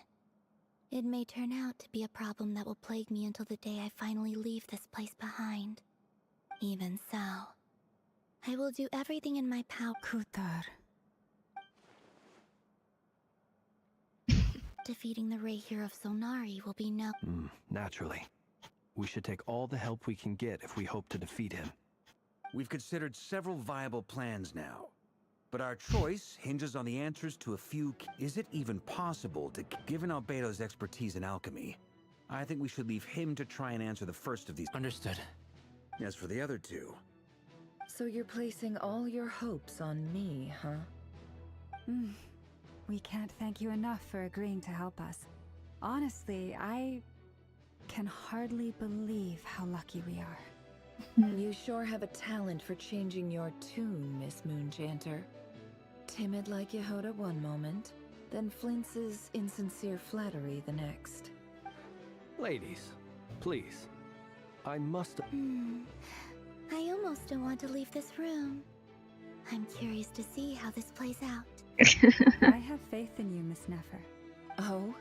S10: It may turn out to be a problem that will plague me until the day I finally leave this place behind. Even so, I will do everything in my power.
S9: Kutar.
S10: Defeating the Ray Hero of Solnari will be no...
S12: Naturally. We should take all the help we can get if we hope to defeat him.
S5: We've considered several viable plans now, but our choice hinges on the answers to a few. Is it even possible to, given Albedo's expertise in alchemy, I think we should leave him to try and answer the first of these.
S17: Understood.
S5: As for the other two...
S19: So you're placing all your hopes on me, huh?
S9: We can't thank you enough for agreeing to help us. Honestly, I can hardly believe how lucky we are.
S19: You sure have a talent for changing your tune, Miss Moonchanter. Timid like Yehoda one moment, then flinches insincere flattery the next.
S12: Ladies, please. I must...
S10: I almost don't want to leave this room. I'm curious to see how this plays out.
S9: I have faith in you, Miss Nefer.
S19: Oh?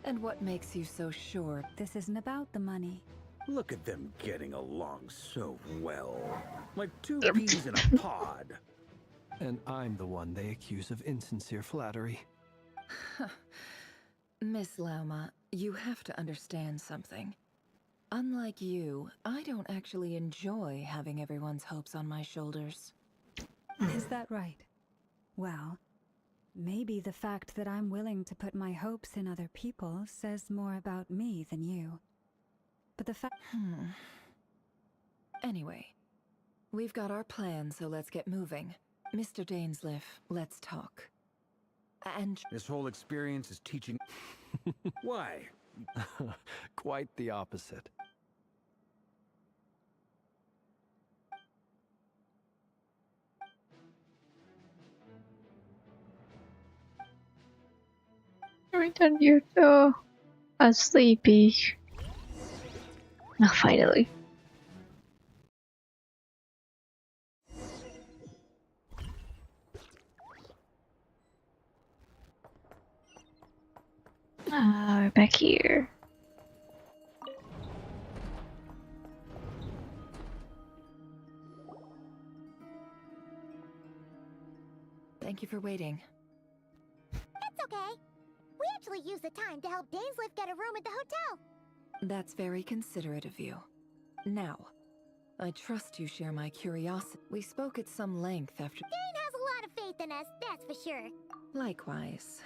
S19: And what makes you so sure?
S9: This isn't about the money.
S5: Look at them getting along so well. Like two peas in a pod.
S12: And I'm the one they accuse of insincere flattery.
S19: Miss Lauma, you have to understand something. Unlike you, I don't actually enjoy having everyone's hopes on my shoulders.
S9: Is that right? Well, maybe the fact that I'm willing to put my hopes in other people says more about me than you. But the fact...
S19: Anyway, we've got our plan, so let's get moving. Mr. Dainsleif, let's talk. And...
S5: This whole experience is teaching... Why?
S12: Quite the opposite.
S1: Return you to sleepy. Oh, finally. We're back here.
S19: Thank you for waiting.
S3: That's okay. We actually used the time to help Dainsleif get a room at the hotel.
S19: That's very considerate of you. Now, I trust you share my curiosity. We spoke at some length after...
S3: Dane has a lot of faith in us, that's for sure.
S19: Likewise.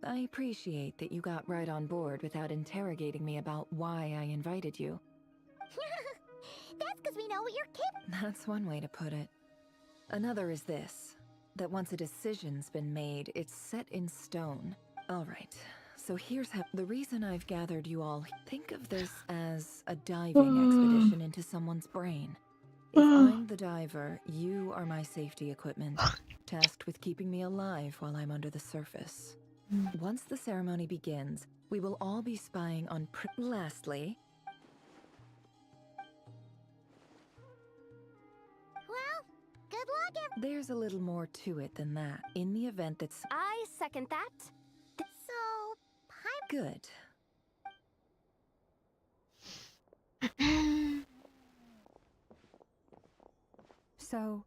S19: I appreciate that you got right on board without interrogating me about why I invited you.
S3: That's because we know what you're capable.
S19: That's one way to put it. Another is this, that once a decision's been made, it's set in stone. Alright, so here's how... The reason I've gathered you all... Think of this as a diving expedition into someone's brain. If I'm the diver, you are my safety equipment, tasked with keeping me alive while I'm under the surface. Once the ceremony begins, we will all be spying on... Lastly, There's a little more to it than that. In the event that's...
S8: I second that. So,
S19: Good.
S9: So,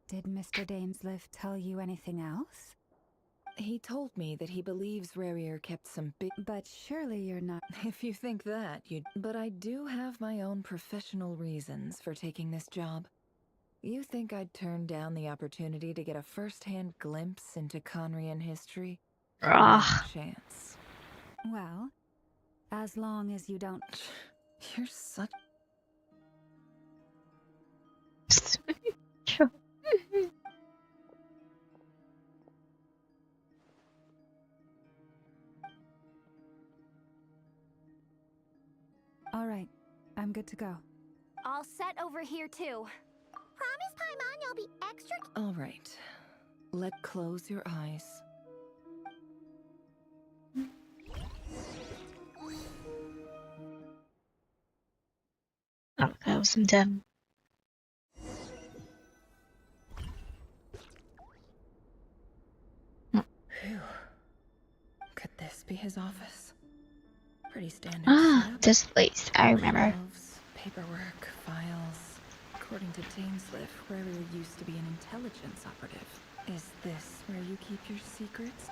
S9: did Mr. Dainsliff tell you anything else?
S19: He told me that he believes Rarier kept some big...
S9: But surely you're not...
S19: If you think that, you'd... But I do have my own professional reasons for taking this job. You think I'd turn down the opportunity to get a first-hand glimpse into Conrian history? No chance.
S9: Well, as long as you don't...
S19: You're such...
S9: All right, I'm good to go.
S8: all set over here too. Promise, Paimon, you'll be extra...
S19: All right. Let close your eyes.
S1: Oh, that was some dumb.
S19: Phew. Could this be his office? Pretty standard setup.
S1: This place, I remember.
S19: Shelves, paperwork, files. According to Dainsliff, Rarier used to be an intelligence operative. Is this where you keep your secrets?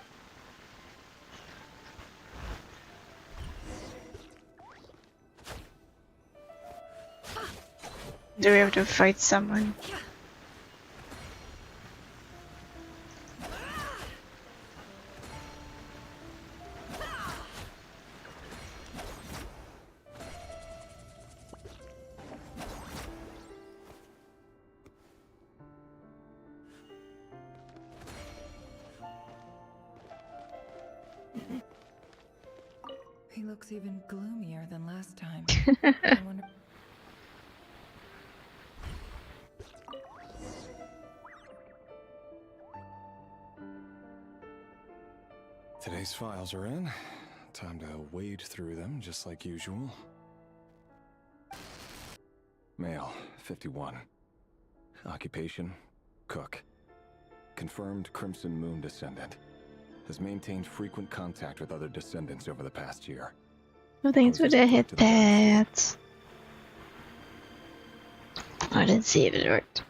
S1: Do we have to fight someone?
S19: He looks even gloomier than last time. I wonder...
S21: Today's files are in. Time to wade through them, just like usual. Male, 51. Occupation, cook. Confirmed Crimson Moon descendant. Has maintained frequent contact with other descendants over the past year.
S1: No thanks for the hit that. I didn't see if it worked.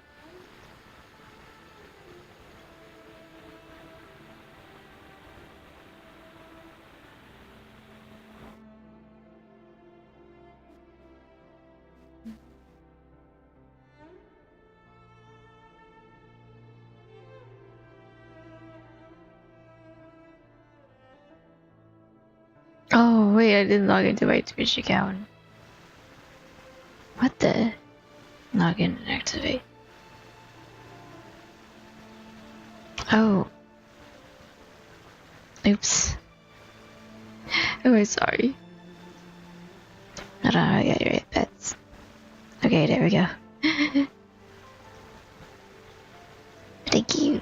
S1: Oh wait, I didn't log into my Twitch account. What the? Log in and activate. Oh. Oops. Oh, I'm sorry. I don't know how I got your right bets. Okay, there we go. Thank you.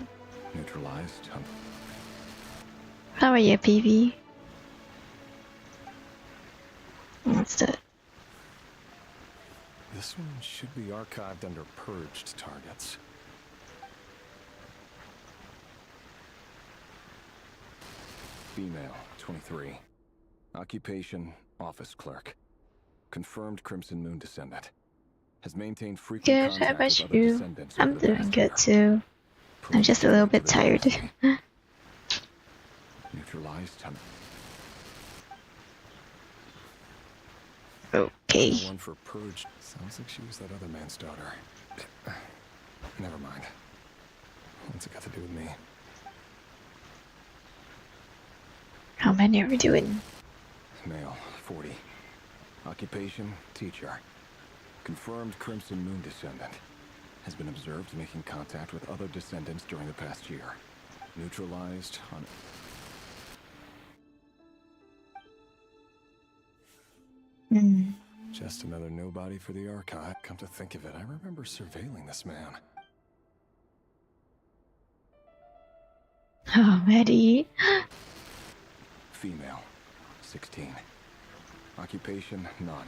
S21: Neutralized.
S1: How are you, PB? Let's do it.
S21: This one should be archived under purged targets. Female, 23. Occupation, office clerk. Confirmed Crimson Moon descendant. Has maintained frequent
S1: Good,
S21: contact
S1: how about
S21: with other
S1: you?
S21: descendants
S1: I'm
S21: over the
S1: doing
S21: past
S1: good
S21: year.
S1: too. I'm just a little bit tired.
S21: Neutralized.
S1: Okay.
S21: One for purged. Sounds like she was that other man's daughter. Never mind. What's it got to do with me?
S1: How many are we doing?
S21: Male, 40. Occupation, teacher. Confirmed Crimson Moon descendant. Has been observed making contact with other descendants during the past year. Neutralized on... Just another nobody for the archive. Come to think of it, I remember surveilling this man.
S1: Oh, Maddie.
S21: Female, 16. Occupation, none.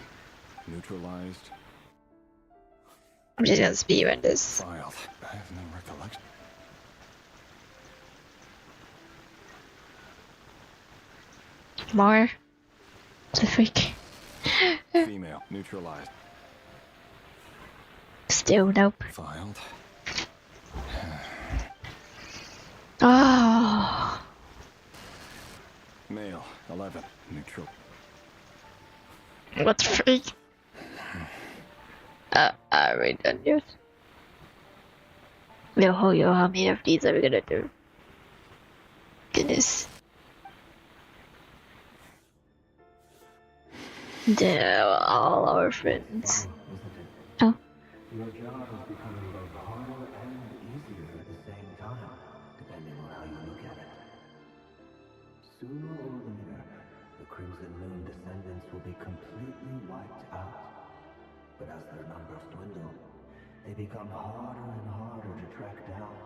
S21: Neutralized.
S1: I'm just gonna speedrun this.
S21: Filed. I have no recollection.
S1: More? The freak?
S21: Female. Neutralized.
S1: Still nope.
S21: Filed.
S1: Oh.
S21: Male. 11. Neutral.
S1: What the freak? I already done this. Yo, how many of these are we gonna do? Goodness. They're all our friends. Oh.
S2: Your job is becoming both harder and easier at the same time, depending on how you look at it. Sooner or later, the Crimson Moon descendants will be completely wiped out. But as their numbers dwindle, they become harder and harder to track down.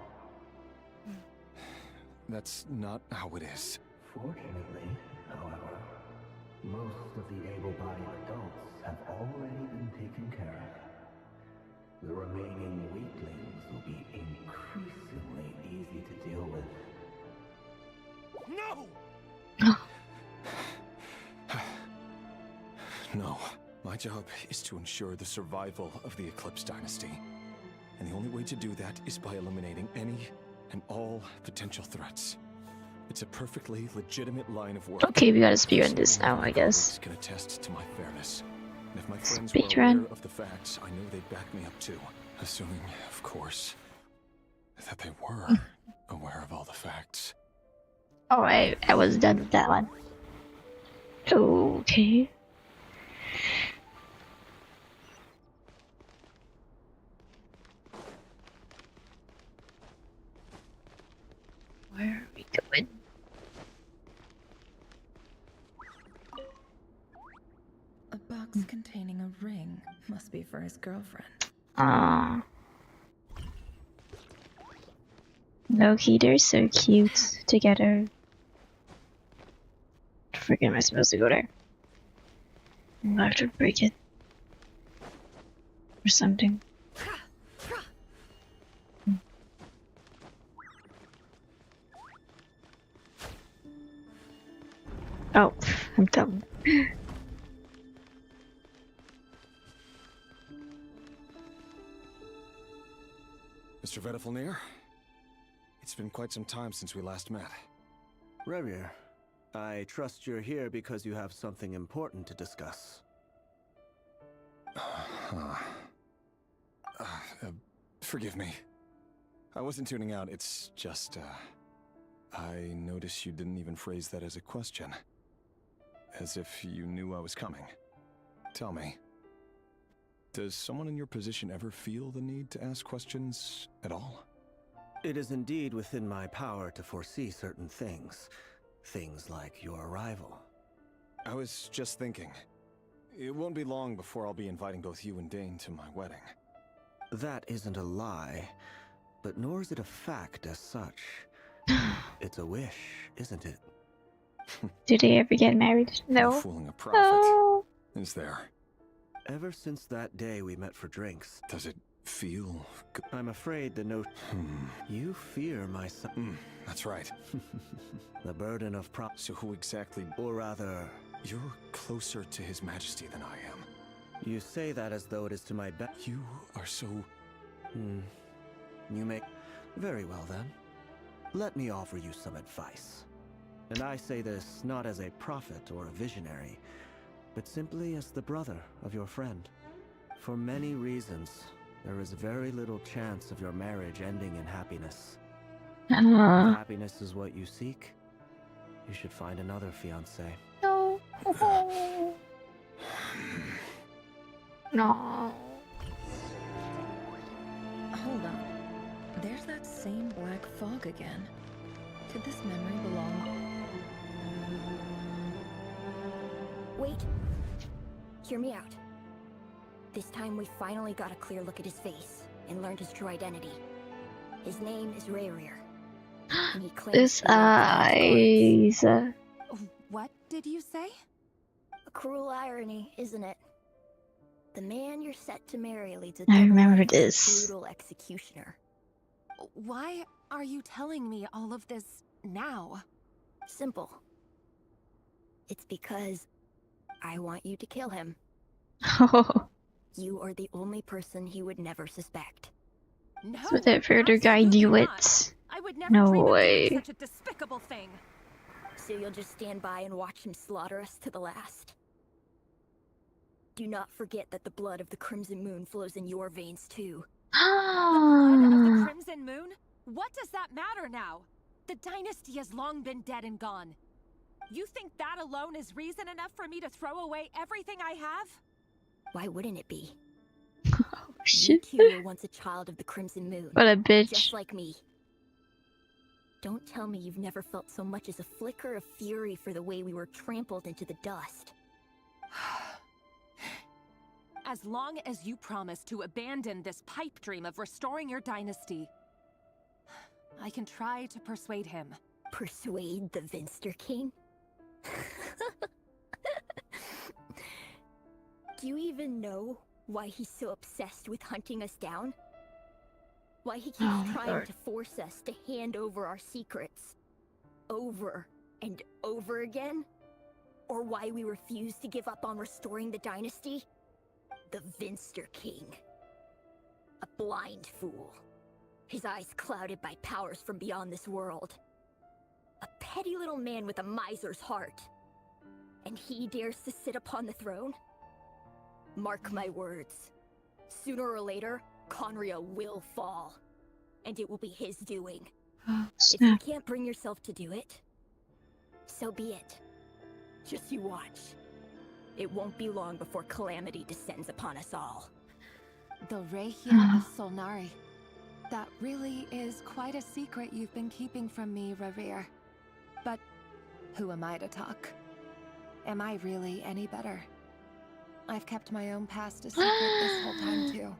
S21: That's not how it is.
S2: Fortunately, however, most of the able-bodied adults have already been taken care of. The remaining weaklings will be increasingly easy to deal with.
S21: No! No. My job is to ensure the survival of the Eclipse Dynasty. And the only way to do that is by eliminating any and all potential threats. It's a perfectly legitimate line of work.
S1: Okay, we gotta speedrun this now, I guess.
S21: Can attest to my fairness. And if my friends
S1: Speedrun.
S21: were aware of the facts, I know they'd back me up too. Assuming, of course, that they were aware of all the facts.
S1: Alright, I was done with that one. Okay. Where are we going?
S19: A box containing a ring must be for his girlfriend.
S1: Loki, they're so cute together. Freaking am I supposed to go there? I'm gonna have to break it. Or something. Oh, I'm dumb.
S21: Mr. Vedafelnir, it's been quite some time since we last met.
S2: Rerir, I trust you're here because you have something important to discuss.
S21: Forgive me. I wasn't tuning out, it's just, I noticed you didn't even phrase that as a question. As if you knew I was coming. Tell me, does someone in your position ever feel the need to ask questions at all?
S2: It is indeed within my power to foresee certain things. Things like your arrival.
S21: I was just thinking. It won't be long before I'll be inviting both you and Dane to my wedding.
S2: That isn't a lie, but nor is it a fact as such. It's a wish, isn't it?
S1: Do they ever get married? No.
S21: Fooling a prophet.
S1: No.
S21: Is there?
S2: Ever since that day we met for drinks.
S21: Does it feel good?
S2: I'm afraid the note. You fear my son.
S21: That's right.
S2: The burden of
S21: So who exactly?
S2: Or rather,
S21: you're closer to His Majesty than I am.
S2: You say that as though it is to my
S21: You are so...
S2: You make... Very well then. Let me offer you some advice. And I say this not as a prophet or a visionary, but simply as the brother of your friend. For many reasons, there is very little chance of your marriage ending in happiness. If happiness is what you seek, you should find another fiancé.
S1: No. No.
S19: Hold on. There's that same black fog again. Could this memory belong?
S3: Wait. Hear me out. This time we finally got a clear look at his face and learned his true identity. His name is Rerir. And he claims
S1: His eyes.
S4: What did you say?
S3: A cruel irony, isn't it?
S11: The man you're set to marry leads a
S1: I
S11: double
S1: remember
S11: life as a
S1: this.
S11: brutal executioner.
S22: Why are you telling me all of this now?
S11: Simple. It's because I want you to kill him. You are the only person he would never suspect.
S22: No,
S1: So that further guide you it.
S22: I would never
S1: No
S22: dream of
S1: way.
S22: doing such a despicable thing.
S11: So you'll just stand by and watch him slaughter us to the last. Do not forget that the blood of the Crimson Moon flows in your veins too.
S22: The blood of the Crimson Moon? What does that matter now? The dynasty has long been dead and gone. You think that alone is reason enough for me to throw away everything I have?
S11: Why wouldn't it be?
S1: Oh shit.
S11: You were once a child of the Crimson Moon.
S1: What a bitch.
S11: Just like me. Don't tell me you've never felt so much as a flicker of fury for the way we were trampled into the dust.
S22: As long as you promise to abandon this pipe dream of restoring your dynasty, I can try to persuade him.
S11: Persuade the Vinster King? Do you even know why he's so obsessed with hunting us down? Why he keeps trying to force us to hand over our secrets over and over again? Or why we refuse to give up on restoring the dynasty? The Vinster King. A blind fool. His eyes clouded by powers from beyond this world. A petty little man with a miser's heart. And he dares to sit upon the throne? Mark my words. Sooner or later, Conria will fall. And it will be his doing. If you can't bring yourself to do it, so be it. Just you watch. It won't be long before calamity descends upon us all.
S22: The Heya of Solnari. That really is quite a secret you've been keeping from me, Rerir. But who am I to talk? Am I really any better? I've kept my own past a secret this whole time too.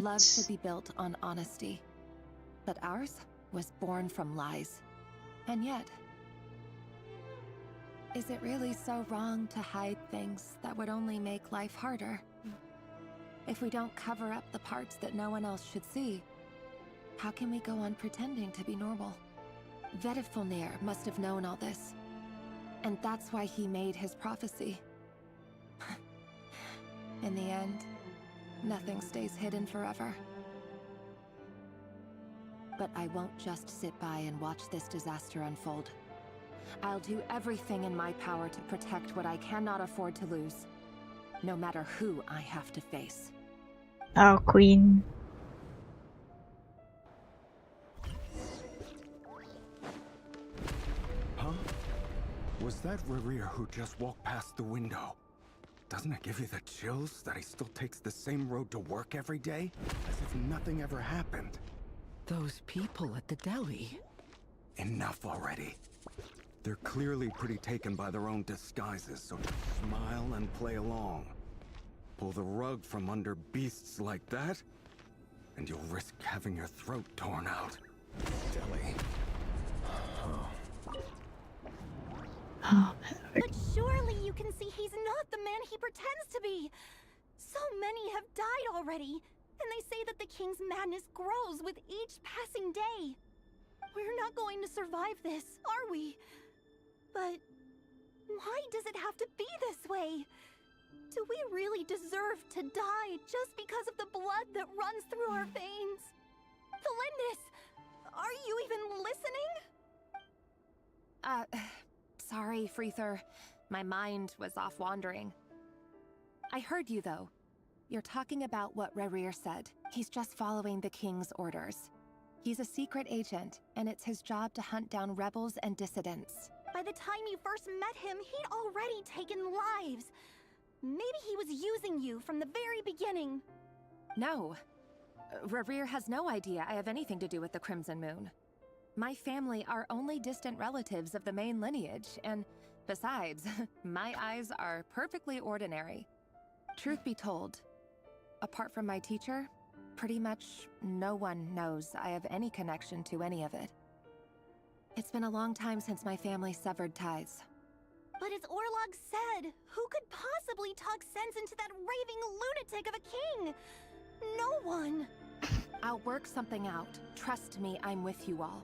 S22: Love should be built on honesty. But ours was born from lies. And yet, is it really so wrong to hide things that would only make life harder? If we don't cover up the parts that no one else should see, how can we go on pretending to be normal? Vtuber must have known all this. And that's why he made his prophecy. In the end, nothing stays hidden forever. But I won't just sit by and watch this disaster unfold. I'll do everything in my power to protect what I cannot afford to lose, no matter who I have to face.
S1: Oh, Queen.
S21: Huh? Was that Rerir who just walked past the window? Doesn't it give you the chills that he still takes the same road to work every day? As if nothing ever happened.
S23: Those people at the deli.
S21: Enough already. They're clearly pretty taken by their own disguises, so just smile and play along. Pull the rug from under beasts like that, and you'll risk having your throat torn out. Deli.
S3: But surely you can see he's not the man he pretends to be. So many have died already, and they say that the king's madness grows with each passing day. We're not going to survive this, are we? But why does it have to be this way? Do we really deserve to die just because of the blood that runs through our veins? Felindis, are you even listening?
S22: Sorry, Freether. My mind was off wandering. I heard you, though. You're talking about what Rerir said. He's just following the king's orders. He's a secret agent, and it's his job to hunt down rebels and dissidents.
S3: By the time you first met him, he'd already taken lives. Maybe he was using you from the very beginning.
S22: No. Rerir has no idea I have anything to do with the Crimson Moon. My family are only distant relatives of the main lineage, and besides, my eyes are perfectly ordinary. Truth be told, apart from my teacher, pretty much no one knows I have any connection to any of it. It's been a long time since my family severed ties.
S8: But as Orlog said, who could possibly talk sense into that raving lunatic of a king? No one.
S22: I'll work something out. Trust me, I'm with you all.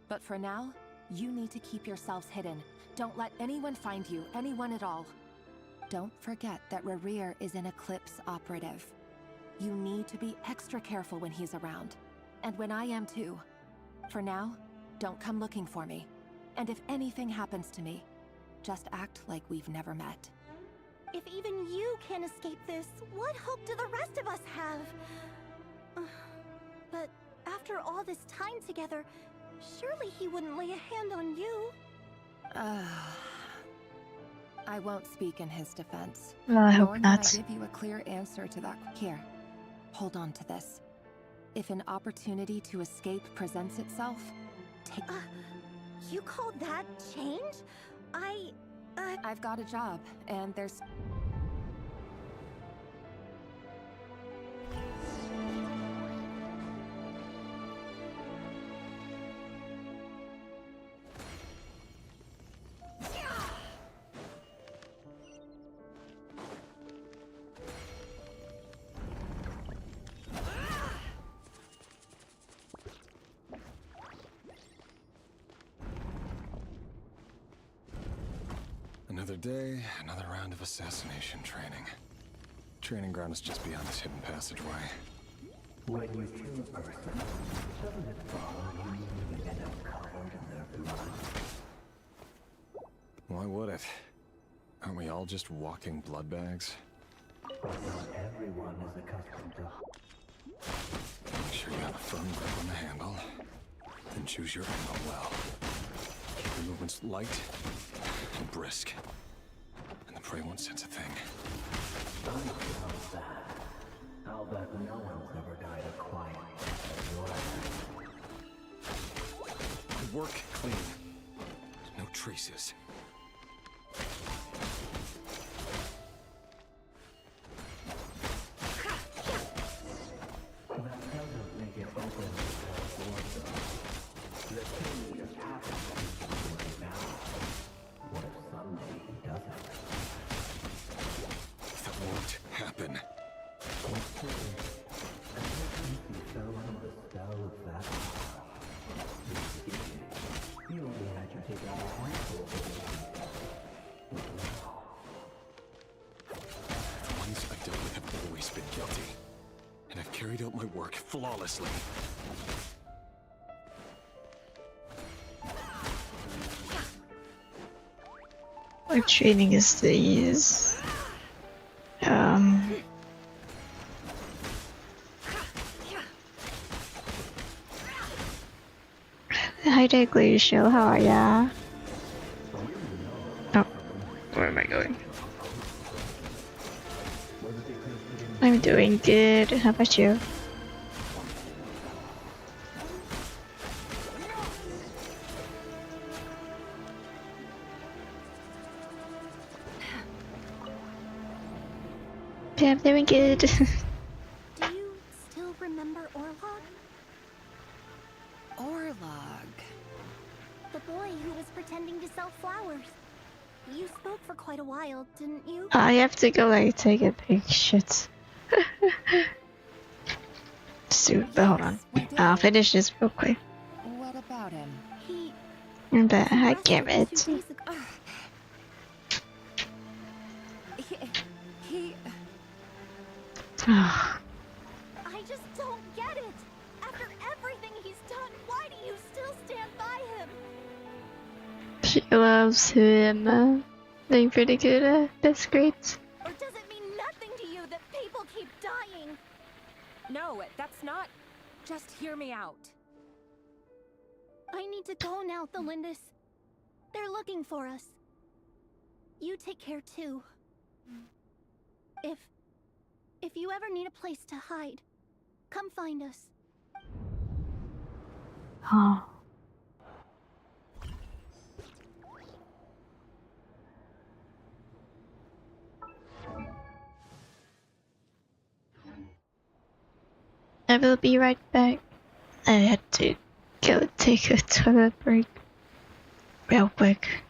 S22: But for now, you need to keep yourselves hidden. Don't let anyone find you, anyone at all. Don't forget that Rerir is an Eclipse operative. You need to be extra careful when he's around. And when I am too. For now, don't come looking for me. And if anything happens to me, just act like we've never met.
S8: If even you can't escape this, what hope do the rest of us have? But after all this time together, surely he wouldn't lay a hand on you.
S22: I won't speak in his defense.
S1: Well, I hope
S22: Nor can
S1: not.
S22: I give you a clear answer to that. Here, hold on to this. If an opportunity to escape presents itself, take...
S8: You call that change?
S22: I've got a job, and there's...
S21: Another day, another round of assassination training. Training ground is just beyond this hidden passageway.
S13: When you kill a person, doesn't it follow you end up covered in their blood?
S21: Why would it? Aren't we all just walking blood bags?
S13: But not everyone is accustomed to...
S21: Make sure you have a firm grip on the handle. Then choose your angle well. Keep your movements light and brisk. And the prey won't sense a thing.
S13: How's that? I'll bet no one's ever died a quiet death as yours.
S21: The work clean. No traces.
S13: That doesn't make it open to the the thing just happens right now. What if someday he doesn't?
S21: That won't happen.
S13: What's this? I think he fell under the spell of that. You only had to take out a handful of it.
S21: The ones I've dealt with have always been guilty. And I've carried out my work flawlessly.
S1: What training is these? Hi there, Glacial. How are ya? Oh, where am I going? I'm doing good. How about you? Yeah, I'm doing good.
S8: Do you still remember Orlog?
S22: Orlog?
S8: The boy who was pretending to sell flowers. You spoke for quite a while, didn't you?
S1: I have to go like take a big shit. But hold on. I'll finish this real quick.
S22: What about him?
S1: But I can't it.
S22: He...
S8: I just don't get it. After everything he's done, why do you still stand by him?
S1: She loves him. Doing pretty good. That's great.
S8: Or does it mean nothing to you that people keep dying?
S22: No, that's not... Just hear me out.
S8: I need to go now, Thelindis. They're looking for us. You take care too. If you ever need a place to hide, come find us.
S1: Oh. I will be right back. I had to go take a toilet break real quick.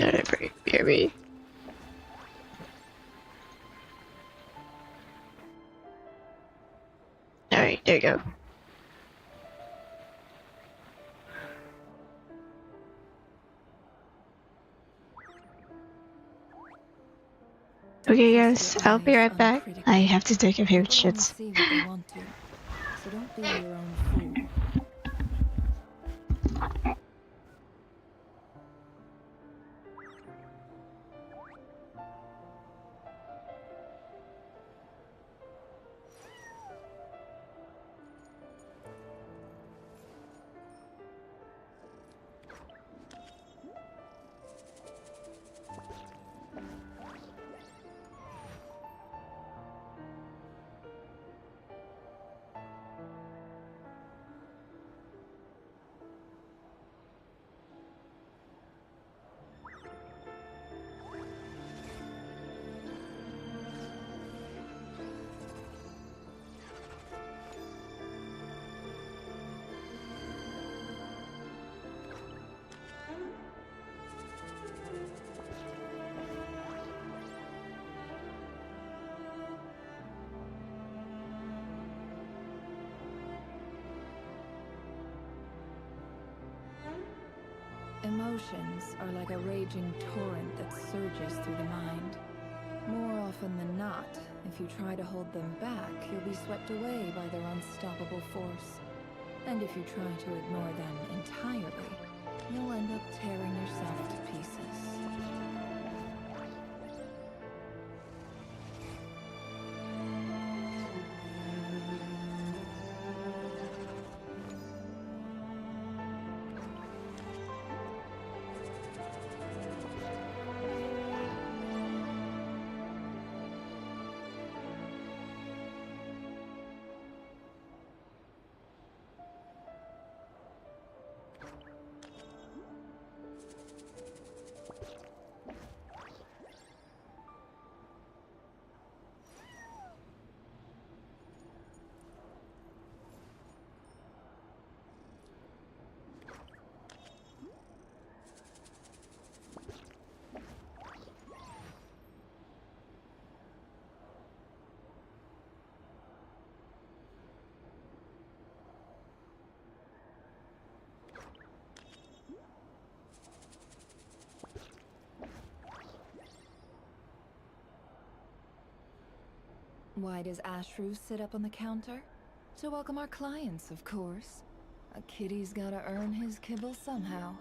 S1: Alright, baby. Alright, there you go. Okay guys, I'll be right back. I have to take a few shits.
S19: See what they want to, so don't be your own fool. Emotions are like a raging torrent that surges through the mind. More often than not, if you try to hold them back, you'll be swept away by their unstoppable force. And if you try to ignore them entirely, you'll end up tearing yourself to pieces. Why does Ashru sit up on the counter? To welcome our clients, of course. A kitty's gotta earn his kibble somehow.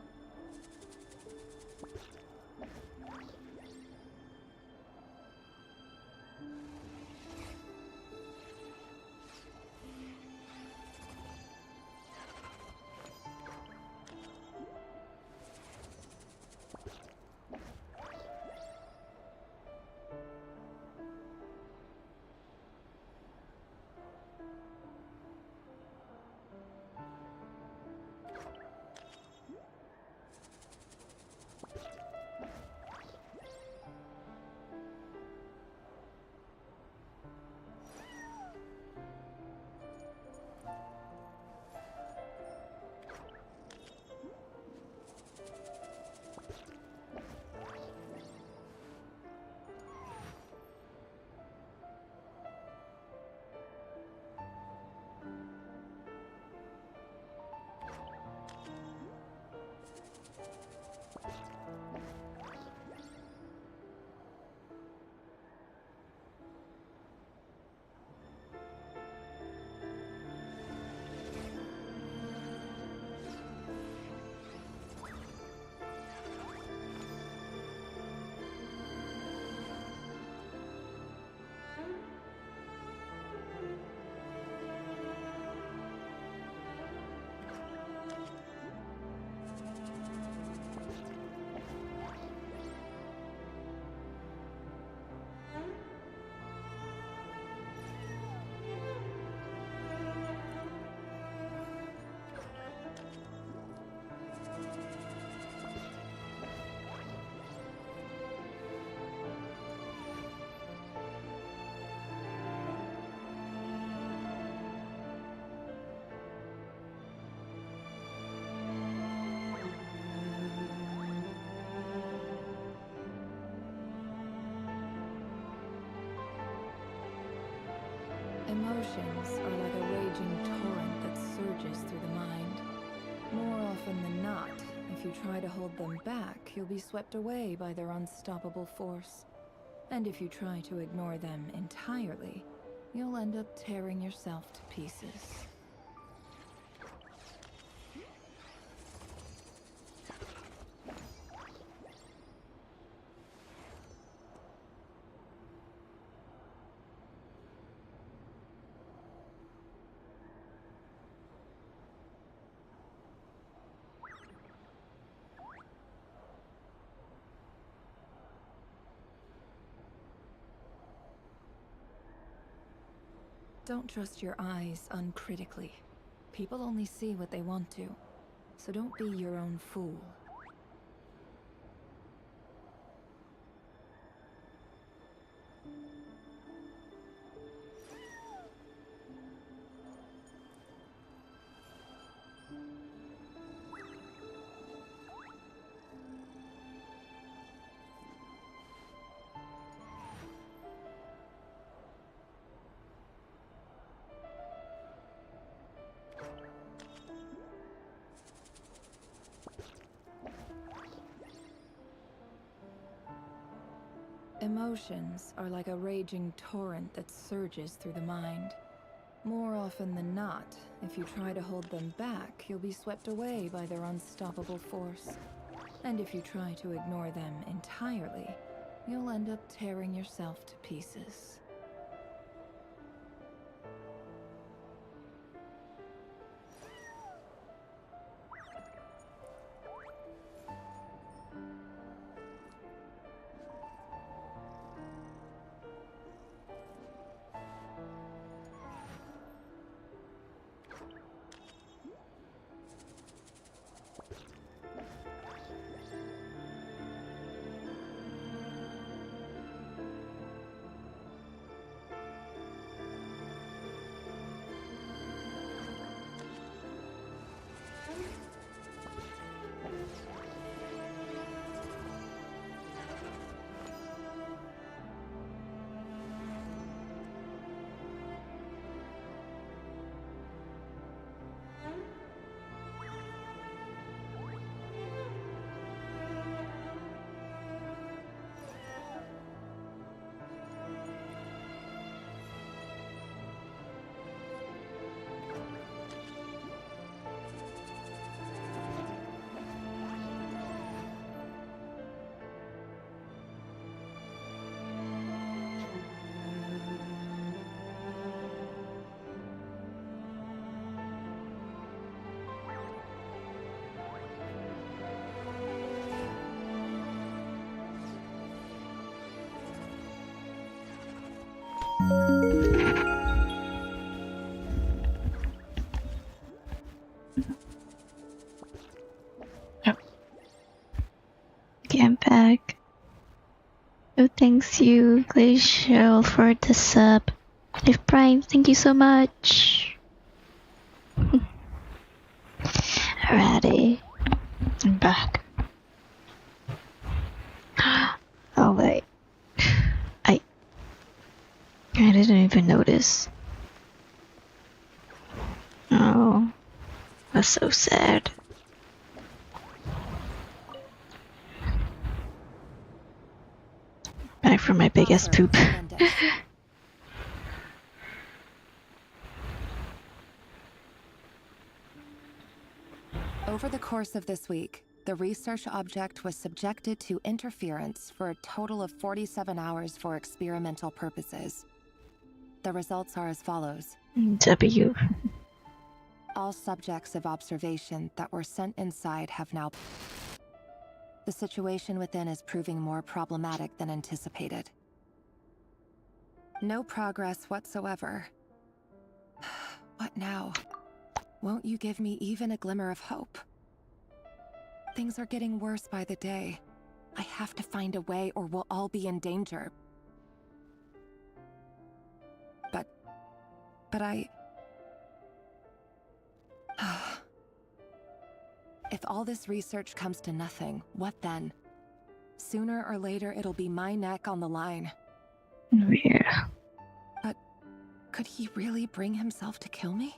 S19: Emotions are like a raging torrent that surges through the mind. More often than not, if you try to hold them back, you'll be swept away by their unstoppable force. And if you try to ignore them entirely, you'll end up tearing yourself to pieces. Don't trust your eyes uncritically. People only see what they want to, so don't be your own fool. Emotions are like a raging torrent that surges through the mind. More often than not, if you try to hold them back, you'll be swept away by their unstoppable force. And if you try to ignore them entirely, you'll end up tearing yourself to pieces.
S1: Okay, I'm back. Oh, thanks you, Glacial, for the sub. Live Prime, thank you so much. Alrighty, I'm back. Oh wait, I didn't even notice. Oh, that's so sad. Back from my biggest poop.
S22: Over the course of this week, the research object was subjected to interference for a total of 47 hours for experimental purposes. The results are as follows.
S1: W.
S22: All subjects of observation that were sent inside have now... The situation within is proving more problematic than anticipated. No progress whatsoever. What now? Won't you give me even a glimmer of hope? Things are getting worse by the day. I have to find a way or we'll all be in danger. But I... If all this research comes to nothing, what then? Sooner or later, it'll be my neck on the line.
S1: Yeah.
S22: But
S19: Could he really bring himself to kill me?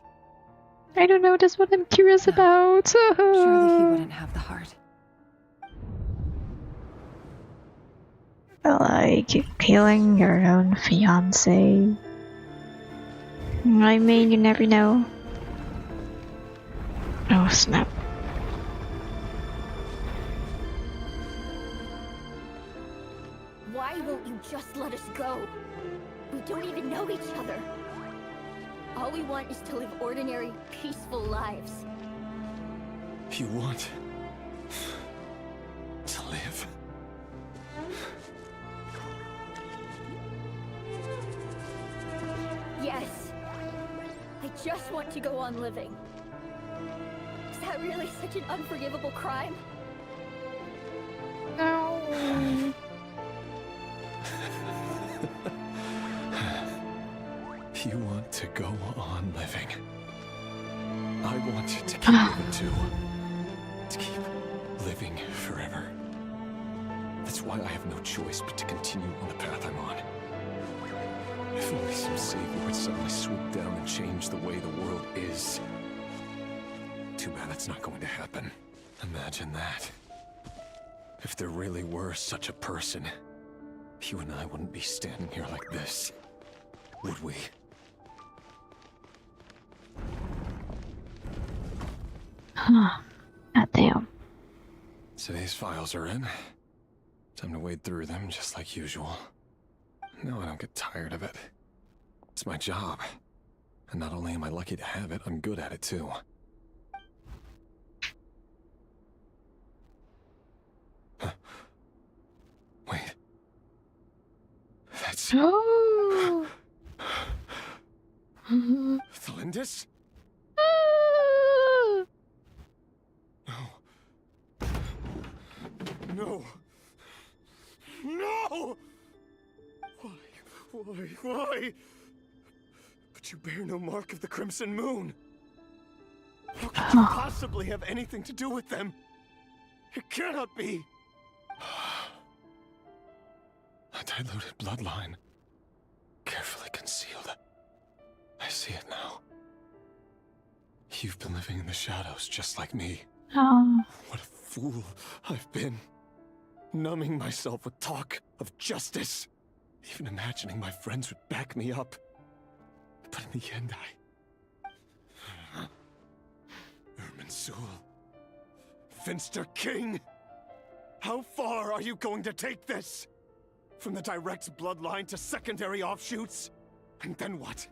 S1: I don't know, that's what I'm curious about.
S19: Surely he wouldn't have the heart.
S1: Like, killing your own fiancé. I mean, you never know. Oh, snap.
S11: Why won't you just let us go? We don't even know each other. All we want is to live ordinary, peaceful lives.
S14: You want to live?
S11: Yes. I just want to go on living. Is that really such an unforgivable crime?
S1: No.
S14: You want to go on living. I want you to keep living too. To keep living forever. That's why I have no choice but to continue on the path I'm on. If only some savior would suddenly swoop down and change the way the world is. Too bad that's not going to happen. Imagine that. If there really were such a person, you and I wouldn't be standing here like this, would we?
S1: Huh. Goddamn.
S14: Today's files are in. Time to wade through them just like usual. No, I don't get tired of it. It's my job. And not only am I lucky to have it, I'm good at it too. Huh. Wait. That's...
S1: Oh.
S14: Thalindis? No. No! Why? But you bear no mark of the Crimson Moon. How could you possibly have anything to do with them? It cannot be. A diluted bloodline. Carefully concealed. I see it now. You've been living in the shadows just like me.
S1: Oh.
S14: What a fool I've been. Numbing myself with talk of justice. Even imagining my friends would back me up. But in the end, Irminsul. Finster King! How far are you going to take this? From the direct bloodline to secondary offshoots? And then what?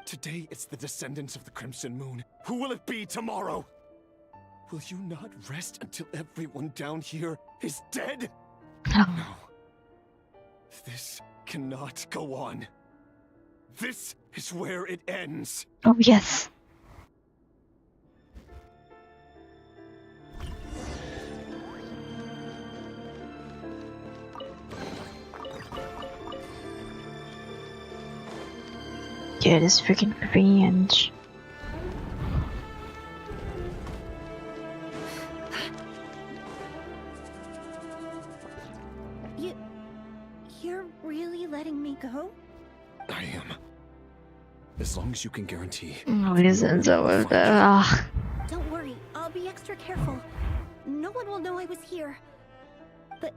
S14: Today it's the descendants of the Crimson Moon. Who will it be tomorrow? Will you not rest until everyone down here is dead? No. This cannot go on. This is where it ends.
S1: Oh, yes. Yeah, this freaking revenge.
S11: You're really letting me go?
S14: I am. As long as you can guarantee.
S1: Oh, it isn't so bad.
S11: Don't worry, I'll be extra careful. No one will know I was here. But...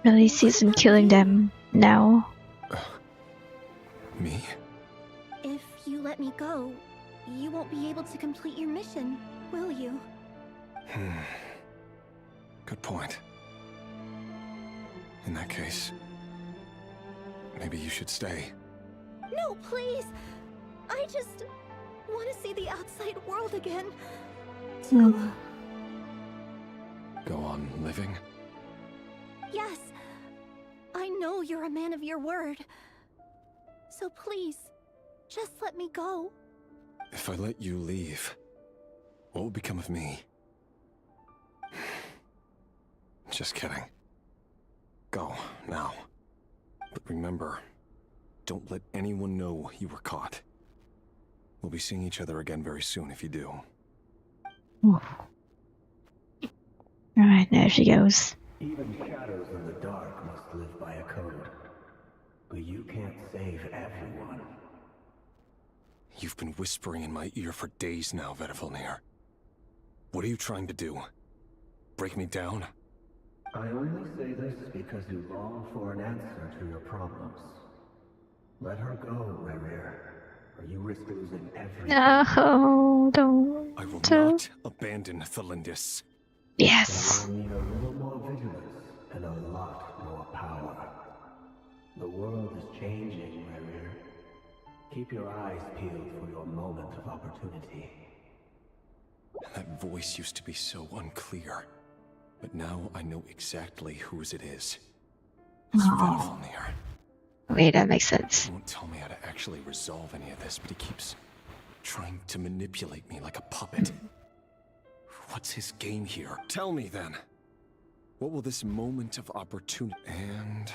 S1: Really sees him killing them now.
S14: Me?
S11: If you let me go, you won't be able to complete your mission, will you?
S14: Good point. In that case, maybe you should stay.
S11: No, please! I just want to see the outside world again.
S14: Go on living?
S11: Yes. I know you're a man of your word. So please, just let me go.
S14: If I let you leave, what will become of me? Just kidding. Go, now. But remember, don't let anyone know you were caught. We'll be seeing each other again very soon if you do.
S1: Alright, there she goes.
S13: Even shadows in the dark must live by a code. But you can't save everyone.
S21: You've been whispering in my ear for days now, Vedavelnir. What are you trying to do? Break me down?
S13: I only say this because you long for an answer to your problems. Let her go, Rerir, or you risk losing everything.
S1: No, don't.
S21: I will not abandon Thelindis.
S1: Yes.
S13: Then you'll need a little more vigilance and a lot more power. The world is changing, Rerir. Keep your eyes peeled for your moment of opportunity.
S21: That voice used to be so unclear, but now I know exactly whose it is. It's Vedavelnir.
S1: Wait, that makes sense.
S21: He won't tell me how to actually resolve any of this, but he keeps trying to manipulate me like a puppet. What's his game here? Tell me then. What will this moment of opportunity... And...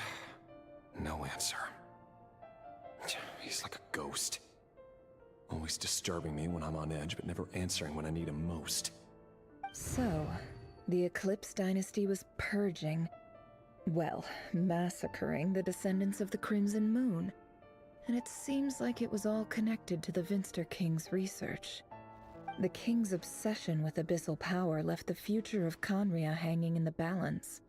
S21: no answer. He's like a ghost. Always disturbing me when I'm on edge, but never answering when I need him most.
S19: So, the Eclipse Dynasty was purging, well, massacring the descendants of the Crimson Moon. And it seems like it was all connected to the Vinster King's research. The King's obsession with abyssal power left the future of Conria hanging in the balance.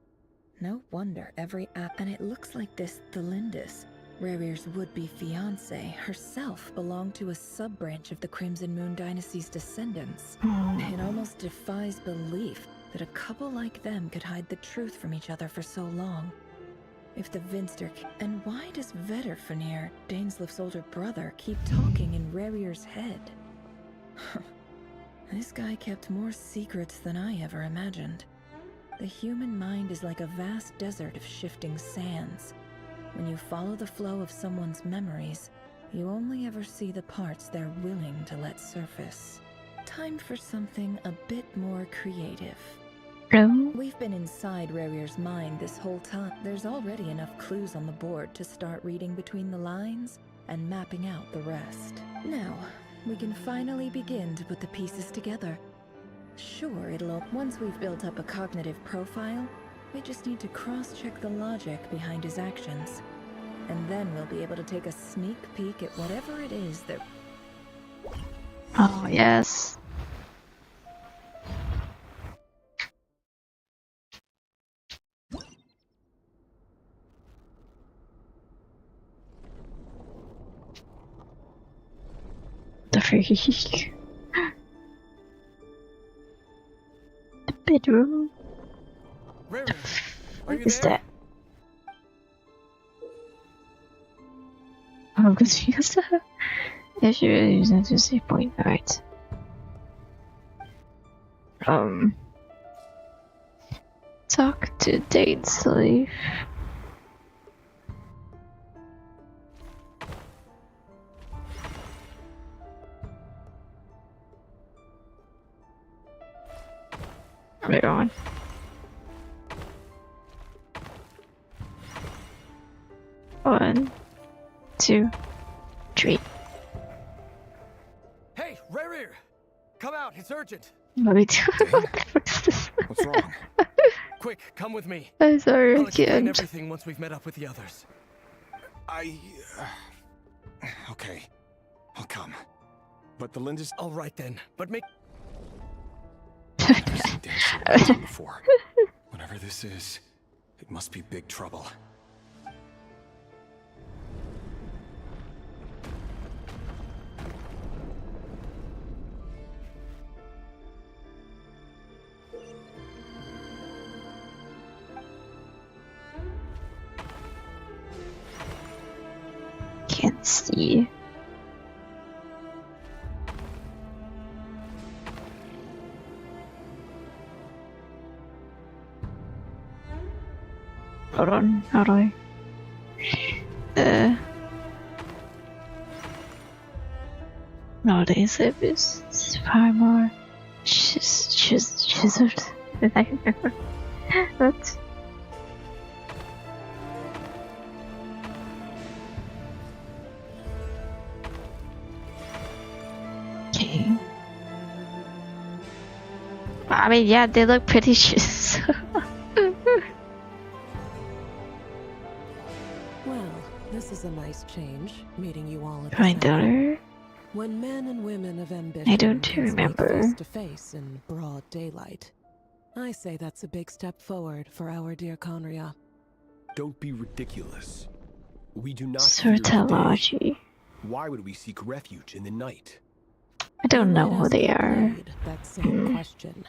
S19: No wonder every and it looks like this Thelindis, Rerir's would-be fiancée, herself belonged to a sub-branch of the Crimson Moon Dynasty's descendants. It almost defies belief that a couple like them could hide the truth from each other for so long. If the Vinster... And why does Vedavelnir, Daneslif's older brother, keep talking in Rerir's head? This guy kept more secrets than I ever imagined. The human mind is like a vast desert of shifting sands. When you follow the flow of someone's memories, you only ever see the parts they're willing to let surface. Time for something a bit more creative. We've been inside Rerir's mind this whole time. There's already enough clues on the board to start reading between the lines and mapping out the rest. Now, we can finally begin to put the pieces together. Sure, once we've built up a cognitive profile, we just need to cross-check the logic behind his actions. And then we'll be able to take a sneak peek at whatever it is that...
S1: Oh, yes. The freak. The bedroom. What is that? I'm confused. Yeah, she really isn't to say point. Alright. Talk to Daneslif. Right on. One, 2, 3.
S14: Hey, Rerir! Come out, it's urgent!
S1: What are we doing?
S14: What's wrong? Quick, come with me.
S1: I'm sorry,
S14: I'll
S1: I
S14: explain
S1: can't.
S14: everything once we've met up with the others.
S21: Okay. I'll come. But the Lindis...
S14: All right then, but make...
S21: I've never seen Dan so raging before. Whatever this is, it must be big trouble.
S1: Can't see. Hold on, how do I? No, the insect is far more chiseled than I remember. What? Okay. I mean, yeah, they look pretty chiseled.
S7: Well, this is a nice change, meeting you all at the
S1: My
S7: same
S1: daughter?
S7: When men and women of ambition
S1: I don't
S7: can speak
S1: remember.
S7: face to face in broad daylight, I say that's a big step forward for our dear Conria.
S15: Don't be ridiculous. We do not fear the day.
S1: Sortology.
S15: Why would we seek refuge in the night?
S1: I don't know
S7: might
S1: who
S7: ask
S1: they
S7: your
S1: are.
S7: blade that same question.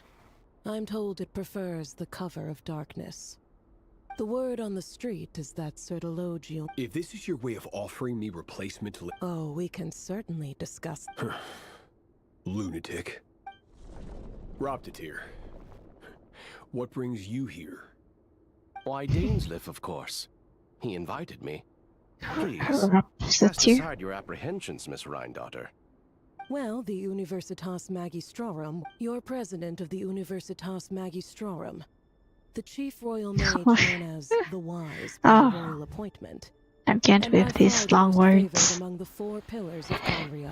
S7: I'm told it prefers the cover of darkness. The word on the street is that Certologium.
S15: If this is your way of offering me replacement...
S7: Oh, we can certainly discuss...
S15: Lunatic. Roptatir. What brings you here?
S16: Why, Dainsleif, of course. He invited me. Please, cast
S1: Roptatir?
S16: aside your apprehensions, Miss Rhindaughter.
S7: Well, the Universitas Magistrorum, you're president of the Universitas Magistrorum, the chief royal mage known as the Wise by royal appointment.
S1: I can't with these long words.
S7: Among the four pillars of Conria.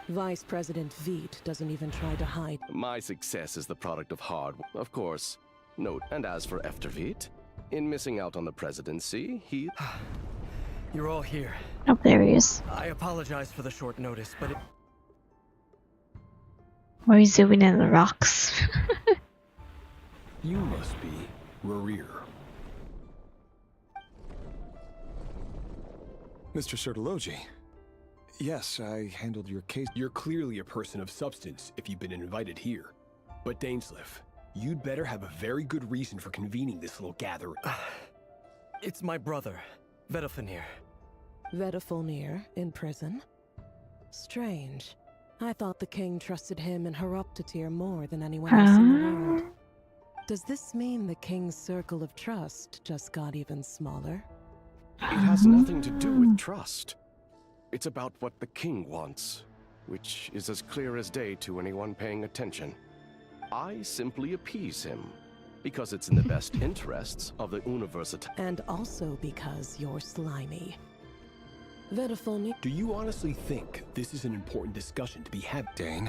S7: Vice President Veit doesn't even try to hide.
S16: My success is the product of hard work, of course. Note, and as for Veit, in missing out on the presidency, he...
S14: You're all here.
S1: Oh, there he is.
S14: I apologize for the short notice, but it...
S1: What are you doing in the rocks?
S15: You must be Rarir. Mr. Certologi. Yes, I handled your case. You're clearly a person of substance if you've been invited here. But Dainsleif, you'd better have a very good reason for convening this little gathering.
S14: It's my brother, Vedafenir.
S7: Vedafenir in prison? Strange. I thought the king trusted him and Heroptatir more than anyone else in the world. Does this mean the king's circle of trust just got even smaller?
S16: It has nothing to do with trust. It's about what the king wants, which is as clear as day to anyone paying attention. I simply appease him, because it's in the best interests of the Universitas.
S7: And also because you're slimy. Vedafenir.
S15: Do you honestly think this is an important discussion to be had? Dane,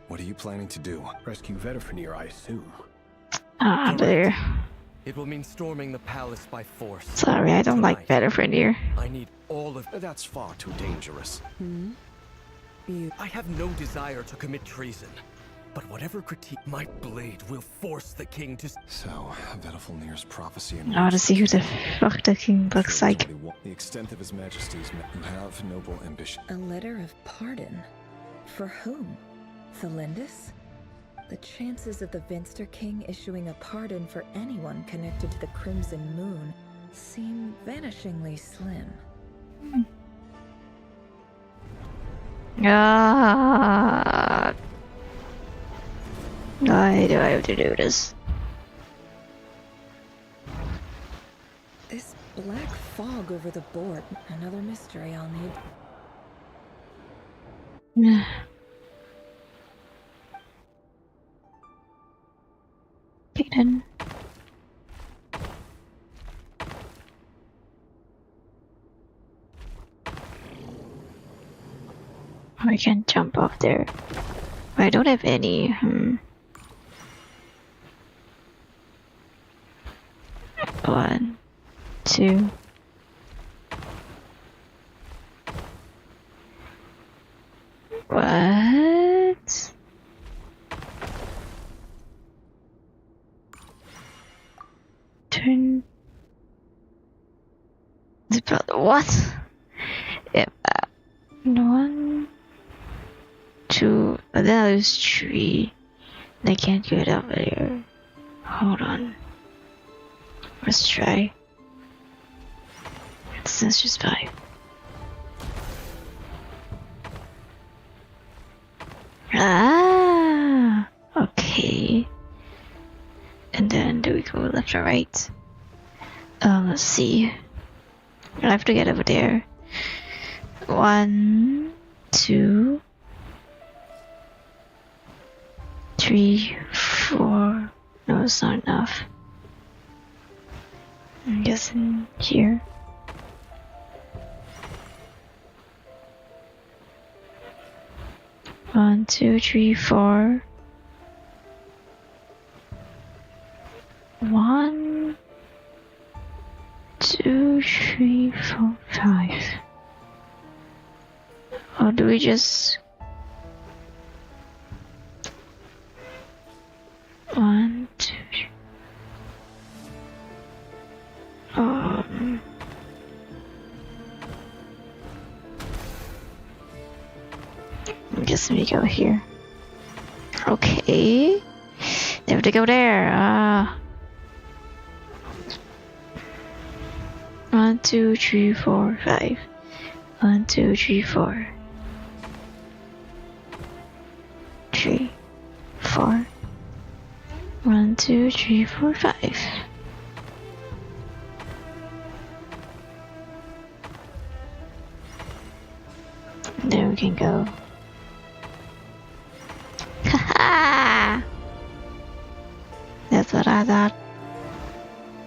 S15: what are you planning to do? Rescue Vedafenir, I assume.
S1: Ah, there.
S14: It will mean storming the palace by force.
S1: Sorry, I don't like Vedafenir.
S14: I need all of...
S16: That's far too dangerous.
S14: I have no desire to commit treason. But whatever critique my blade will force the king to...
S21: So, Vedafenir's prophecy and...
S1: I want to see who the fuck the king looks like.
S21: The extent of his majesty's who have noble ambition.
S24: A letter of pardon? For whom? Thelindis? The chances of the Vinster King issuing a pardon for anyone connected to the Crimson Moon seem vanishingly slim.
S1: Why do I have to do this?
S24: This black fog over the board, another mystery I'll need.
S1: Okay then. I can't jump off there. I don't have any. 1, 2. What? Turn. What? Yep. 1, 2. But then there's 3. I can't get over there. Hold on. Let's try. Let's just 5. Ah, okay. And then do we go left or right? Let's see. I have to get over there. 1, 2, 3, 4. No, it's not enough. I'm guessing here. One, 2, 3, 4. 1, 2, 3, 4, 5. Or do we just... One, two... I guess we go here. Okay. They have to go there. 1, 2, 3, 4, 5. 1, 2, 3, 4. 3, 4. 1, 2, 3, 4, 5. There we can go. Haha! That's what I thought.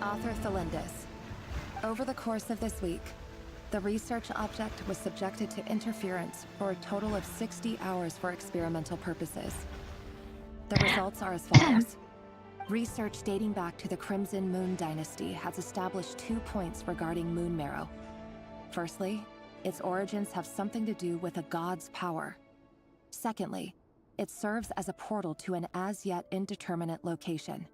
S22: Author Thelindis. Over the course of this week, the research object was subjected to interference for a total of 60 hours for experimental purposes. The results are as follows. Research dating back to the Crimson Moon Dynasty has established 2 points regarding moon marrow. Firstly, its origins have something to do with a god's power. Secondly, it serves as a portal to an as-yet indeterminate location.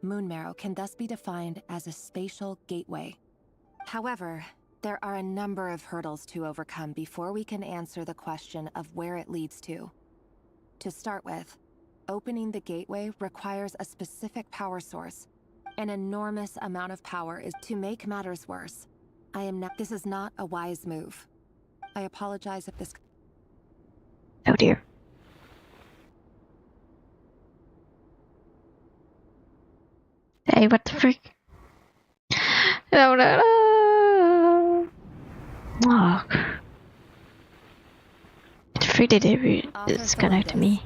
S22: Moon marrow can thus be defined as a spatial gateway. However, there are a number of hurdles to overcome before we can answer the question of where it leads to. To start with, opening the gateway requires a specific power source. An enormous amount of power is to make matters worse. This is not a wise move. I apologize if this...
S1: Oh dear. Hey, what the frick? No, no, no. Oh. The frick did it disconnect me.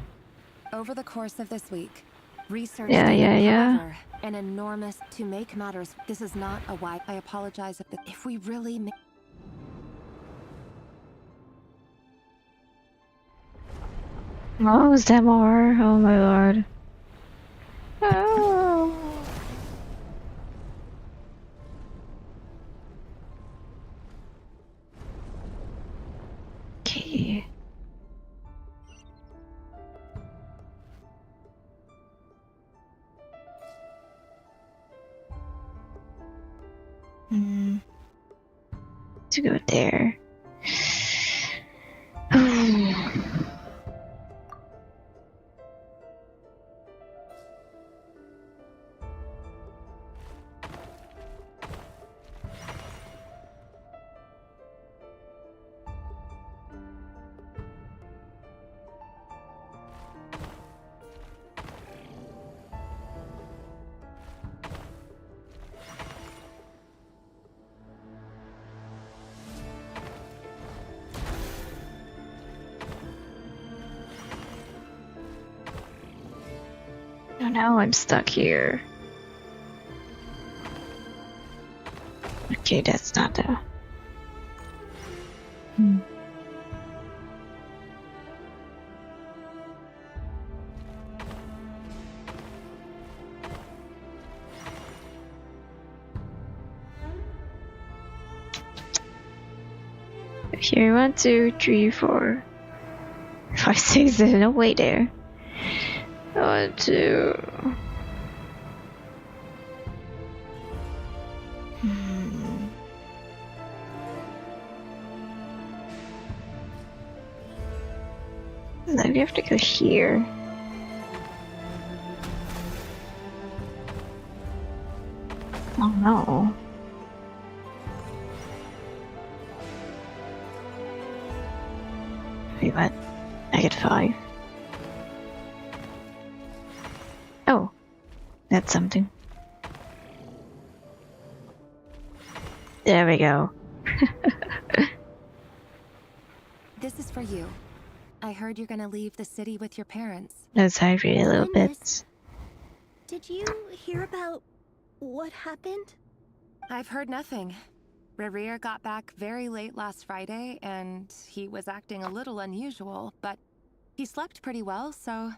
S22: Over the course of this week, research...
S1: Yeah.
S22: An enormous... To make matters... This is not a wise... I apologize if we really...
S1: Oh, is that more? Oh my lord. Oh. Okay. To go there. Oh no, I'm stuck here. Okay, that's not the... Here, 1, 2, 3, 4, 5, 6, there's no way there. 1, 2. Now we have to go here. Oh no. Wait, what? I get 5. Oh, that's something. There we go.
S22: This is for you. I heard you're gonna leave the city with your parents.
S1: Let's hydrate a little bit.
S11: Did you hear about what happened?
S22: I've heard nothing. Rerir got back very late last Friday, and he was acting a little unusual, but he slept pretty well, so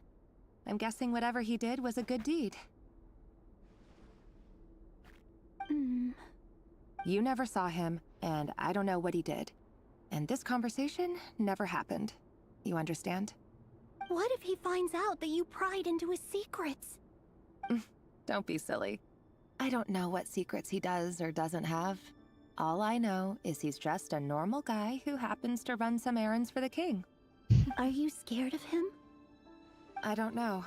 S22: I'm guessing whatever he did was a good deed. You never saw him, and I don't know what he did. And this conversation never happened. You understand?
S8: What if he finds out that you pried into his secrets?
S22: Don't be silly. I don't know what secrets he does or doesn't have. All I know is he's just a normal guy who happens to run some errands for the king.
S8: Are you scared of him?
S22: I don't know.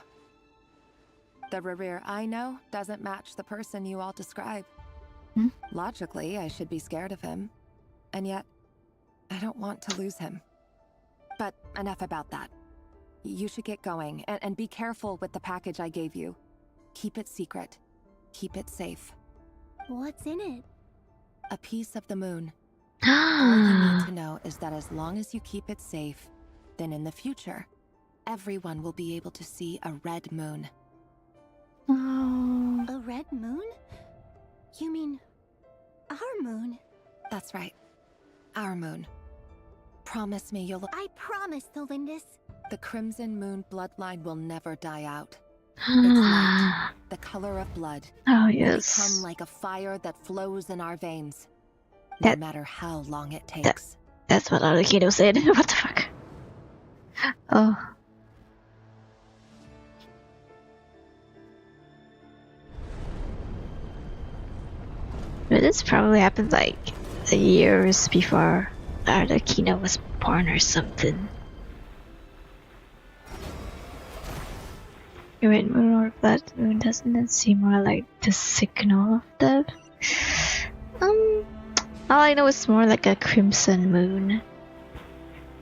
S22: The Rerir I know doesn't match the person you all describe. Logically, I should be scared of him. And yet, I don't want to lose him. But enough about that. You should get going, and be careful with the package I gave you. Keep it secret. Keep it safe.
S8: What's in it?
S22: A piece of the moon. All you need to know is that as long as you keep it safe, then in the future, everyone will be able to see a red moon.
S8: A red moon? You mean our moon?
S22: That's right. Our moon. Promise me you'll...
S8: I promise, Thelindis.
S22: The Crimson Moon bloodline will never die out. Its light, the color of blood,
S1: Oh,
S22: will
S1: yes.
S22: become like a fire that flows in our veins, no matter how long it takes.
S1: That's what Arukido said. What the fuck? Oh. But this probably happened like years before Arlecchino was born or something. Red moon or blood moon, doesn't it seem more like the signal of death? All I know is more like a crimson moon.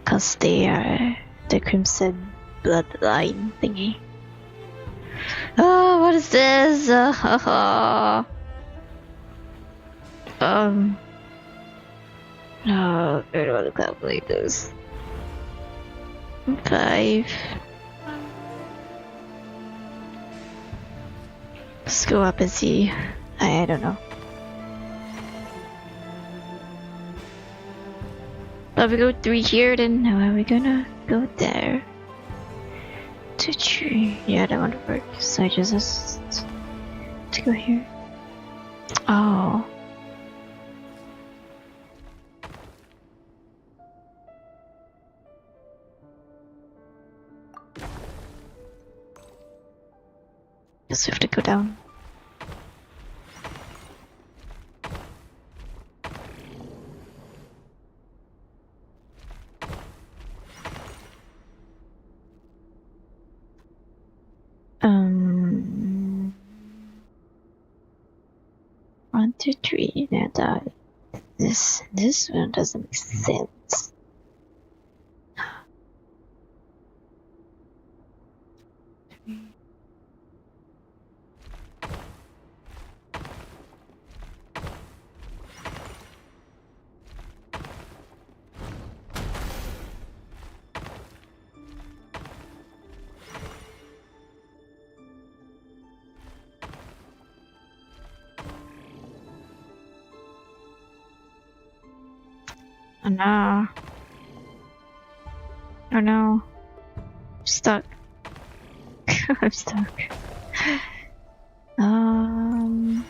S1: Cause they are the crimson bloodline thingy. Oh, what is this? No, I don't calculate this. 5. Let's go up and see. I don't know. If we go 3 here, then how are we gonna go there? 2, 3. Yeah, that won't work. So I just have to go here. Oh. Guess we have to go down. One, 2, 3. Now die. This one doesn't make sense. Oh no. Oh no. I'm stuck. I'm stuck. 1,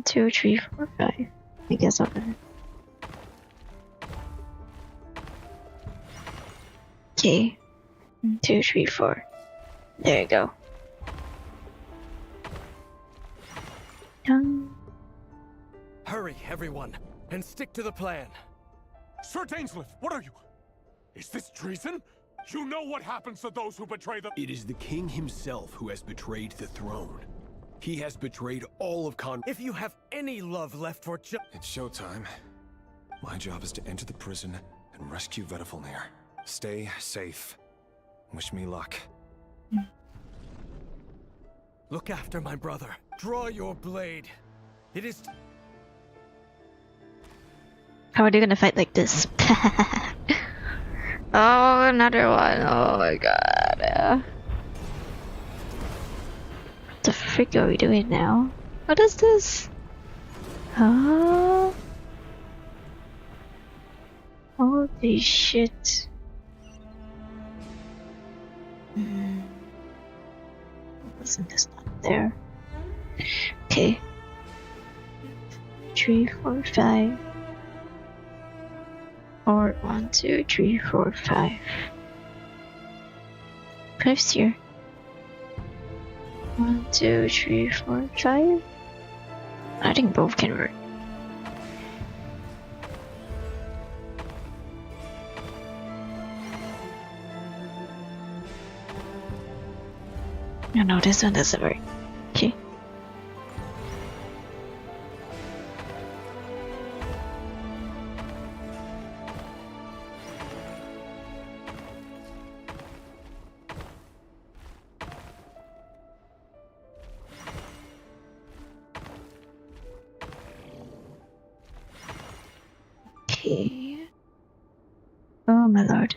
S1: 2, 3, 4, 5. I guess I'll do it. Okay. 1, 2, 3, 4. There you go. Done.
S6: Hurry, everyone, and stick to the plan.
S17: Sir Dainsleif, what are you? Is this treason? You know what happens to those who betray the—
S15: It is the king himself who has betrayed the throne. He has betrayed all of
S6: If you have any love left for
S21: It's showtime. My job is to enter the prison and rescue Vtuber. Stay safe. Wish me luck.
S6: Look after my brother. Draw your blade. It is...
S1: How are they gonna fight like this? Oh, another one. Oh my god. What the frick are we doing now? What is this? Oh. Holy shit. Wasn't this not there? Okay. 3, 4, 5. Or 1, 2, 3, 4, 5. 5's here. 1, 2, 3, 4, 5. I think both can work. No, this one doesn't work. Okay. Okay. Oh my lord.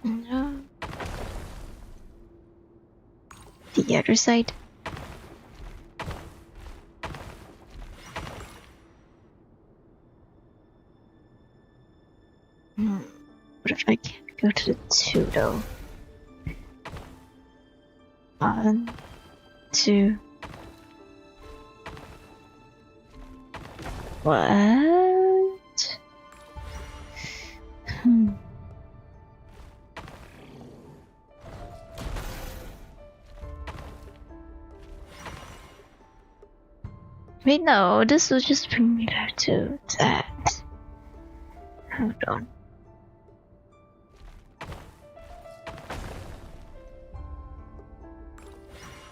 S1: No. The other side. What if I can't go to the 2 though? 1, 2. What? Wait, no, this will just bring me back to that. Hold on.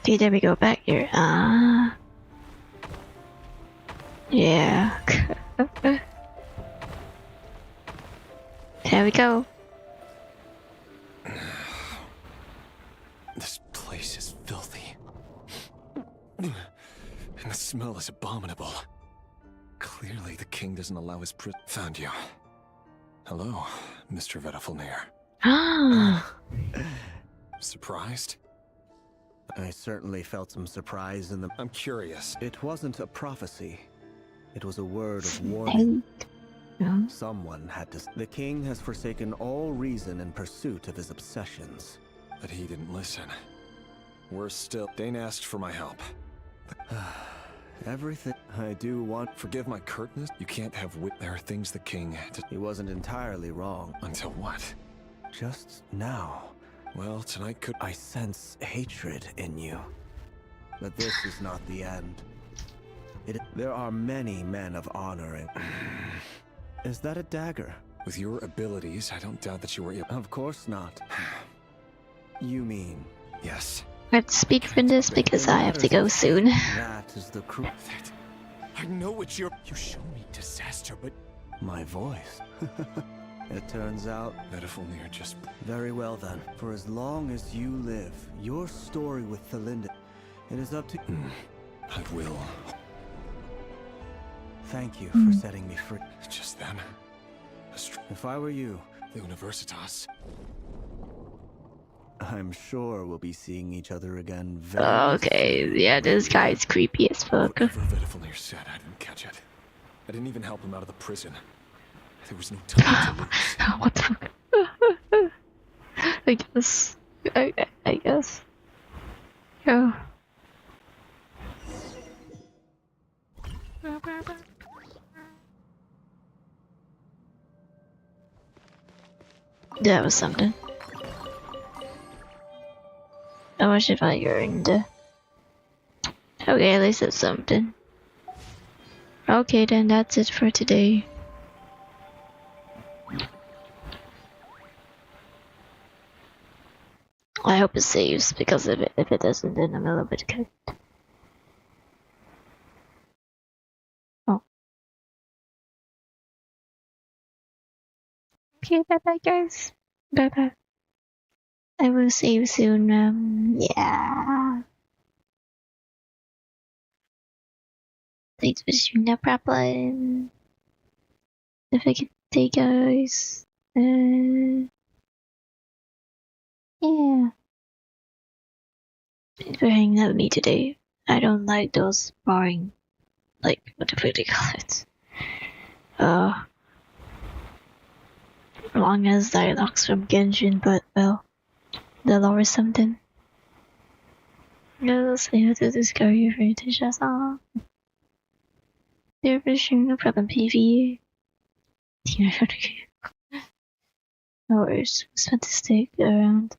S1: Okay, there we go, back here. Yeah. There we go.
S15: This place is filthy. And the smell is abominable. Clearly the king doesn't allow his Found you. Hello, Mr. Vtuber. Surprised?
S2: I certainly felt some surprise in the...
S15: I'm curious.
S2: It wasn't a prophecy. It was a word of warning.
S1: No.
S2: Someone had to... The king has forsaken all reason in pursuit of his obsessions.
S15: But he didn't listen. Worse still, Dane asked for my help.
S2: Everything I do want...
S15: Forgive my curtness. You can't have wit. There are things the king...
S2: He wasn't entirely wrong.
S15: Until what?
S2: Just now.
S15: Well, tonight could...
S2: I sense hatred in you. But this is not the end. There are many men of honor and... Is that a dagger?
S15: With your abilities, I don't doubt that you were able...
S2: Of course not. You mean...
S15: Yes.
S1: I have to speak for this because I have to go soon.
S2: That is the cruel...
S15: I know it's your... You show me disaster, but...
S2: My voice. It turns out...
S15: Vtuber just...
S2: Very well then. For as long as you live, your story with Thelinda... It is up to...
S15: I will.
S2: Thank you for setting me free.
S15: Just then...
S2: If I were you...
S15: The Universitas...
S2: I'm sure we'll be seeing each other again very
S1: Okay, yeah, this guy's creepy as fuck.
S15: Whatever Vtuber said, I didn't catch it. I didn't even help him out of the prison. There was no time to lose.
S1: What the fuck? I guess. I guess. Yeah. That was something. I wish if I earned the... Okay, at least it's something. Okay, then that's it for today. I hope it saves, because if it doesn't, then I'm a little bit cooked. Oh. Okay, bye bye guys. Bye bye. I will see you soon. Yeah. Thanks for streaming, no problem. If I could say, guys. Yeah. for hanging out with me today. I don't like those boring, like, what the fuck they call it? Long as dialogues from Genshin, but well, the lore is something. Yes, I have to discover your heritage as all. They're pushing no problem, PV. No worries, it's fun to stick around.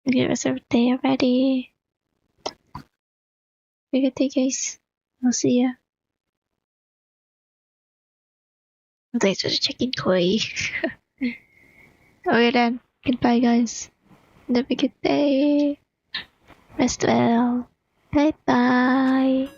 S1: Get us our day already. Have a good day, guys. I'll see ya. Thanks for checking, Koi. Okay then, goodbye, guys. Have a good day. Rest well. Bye bye.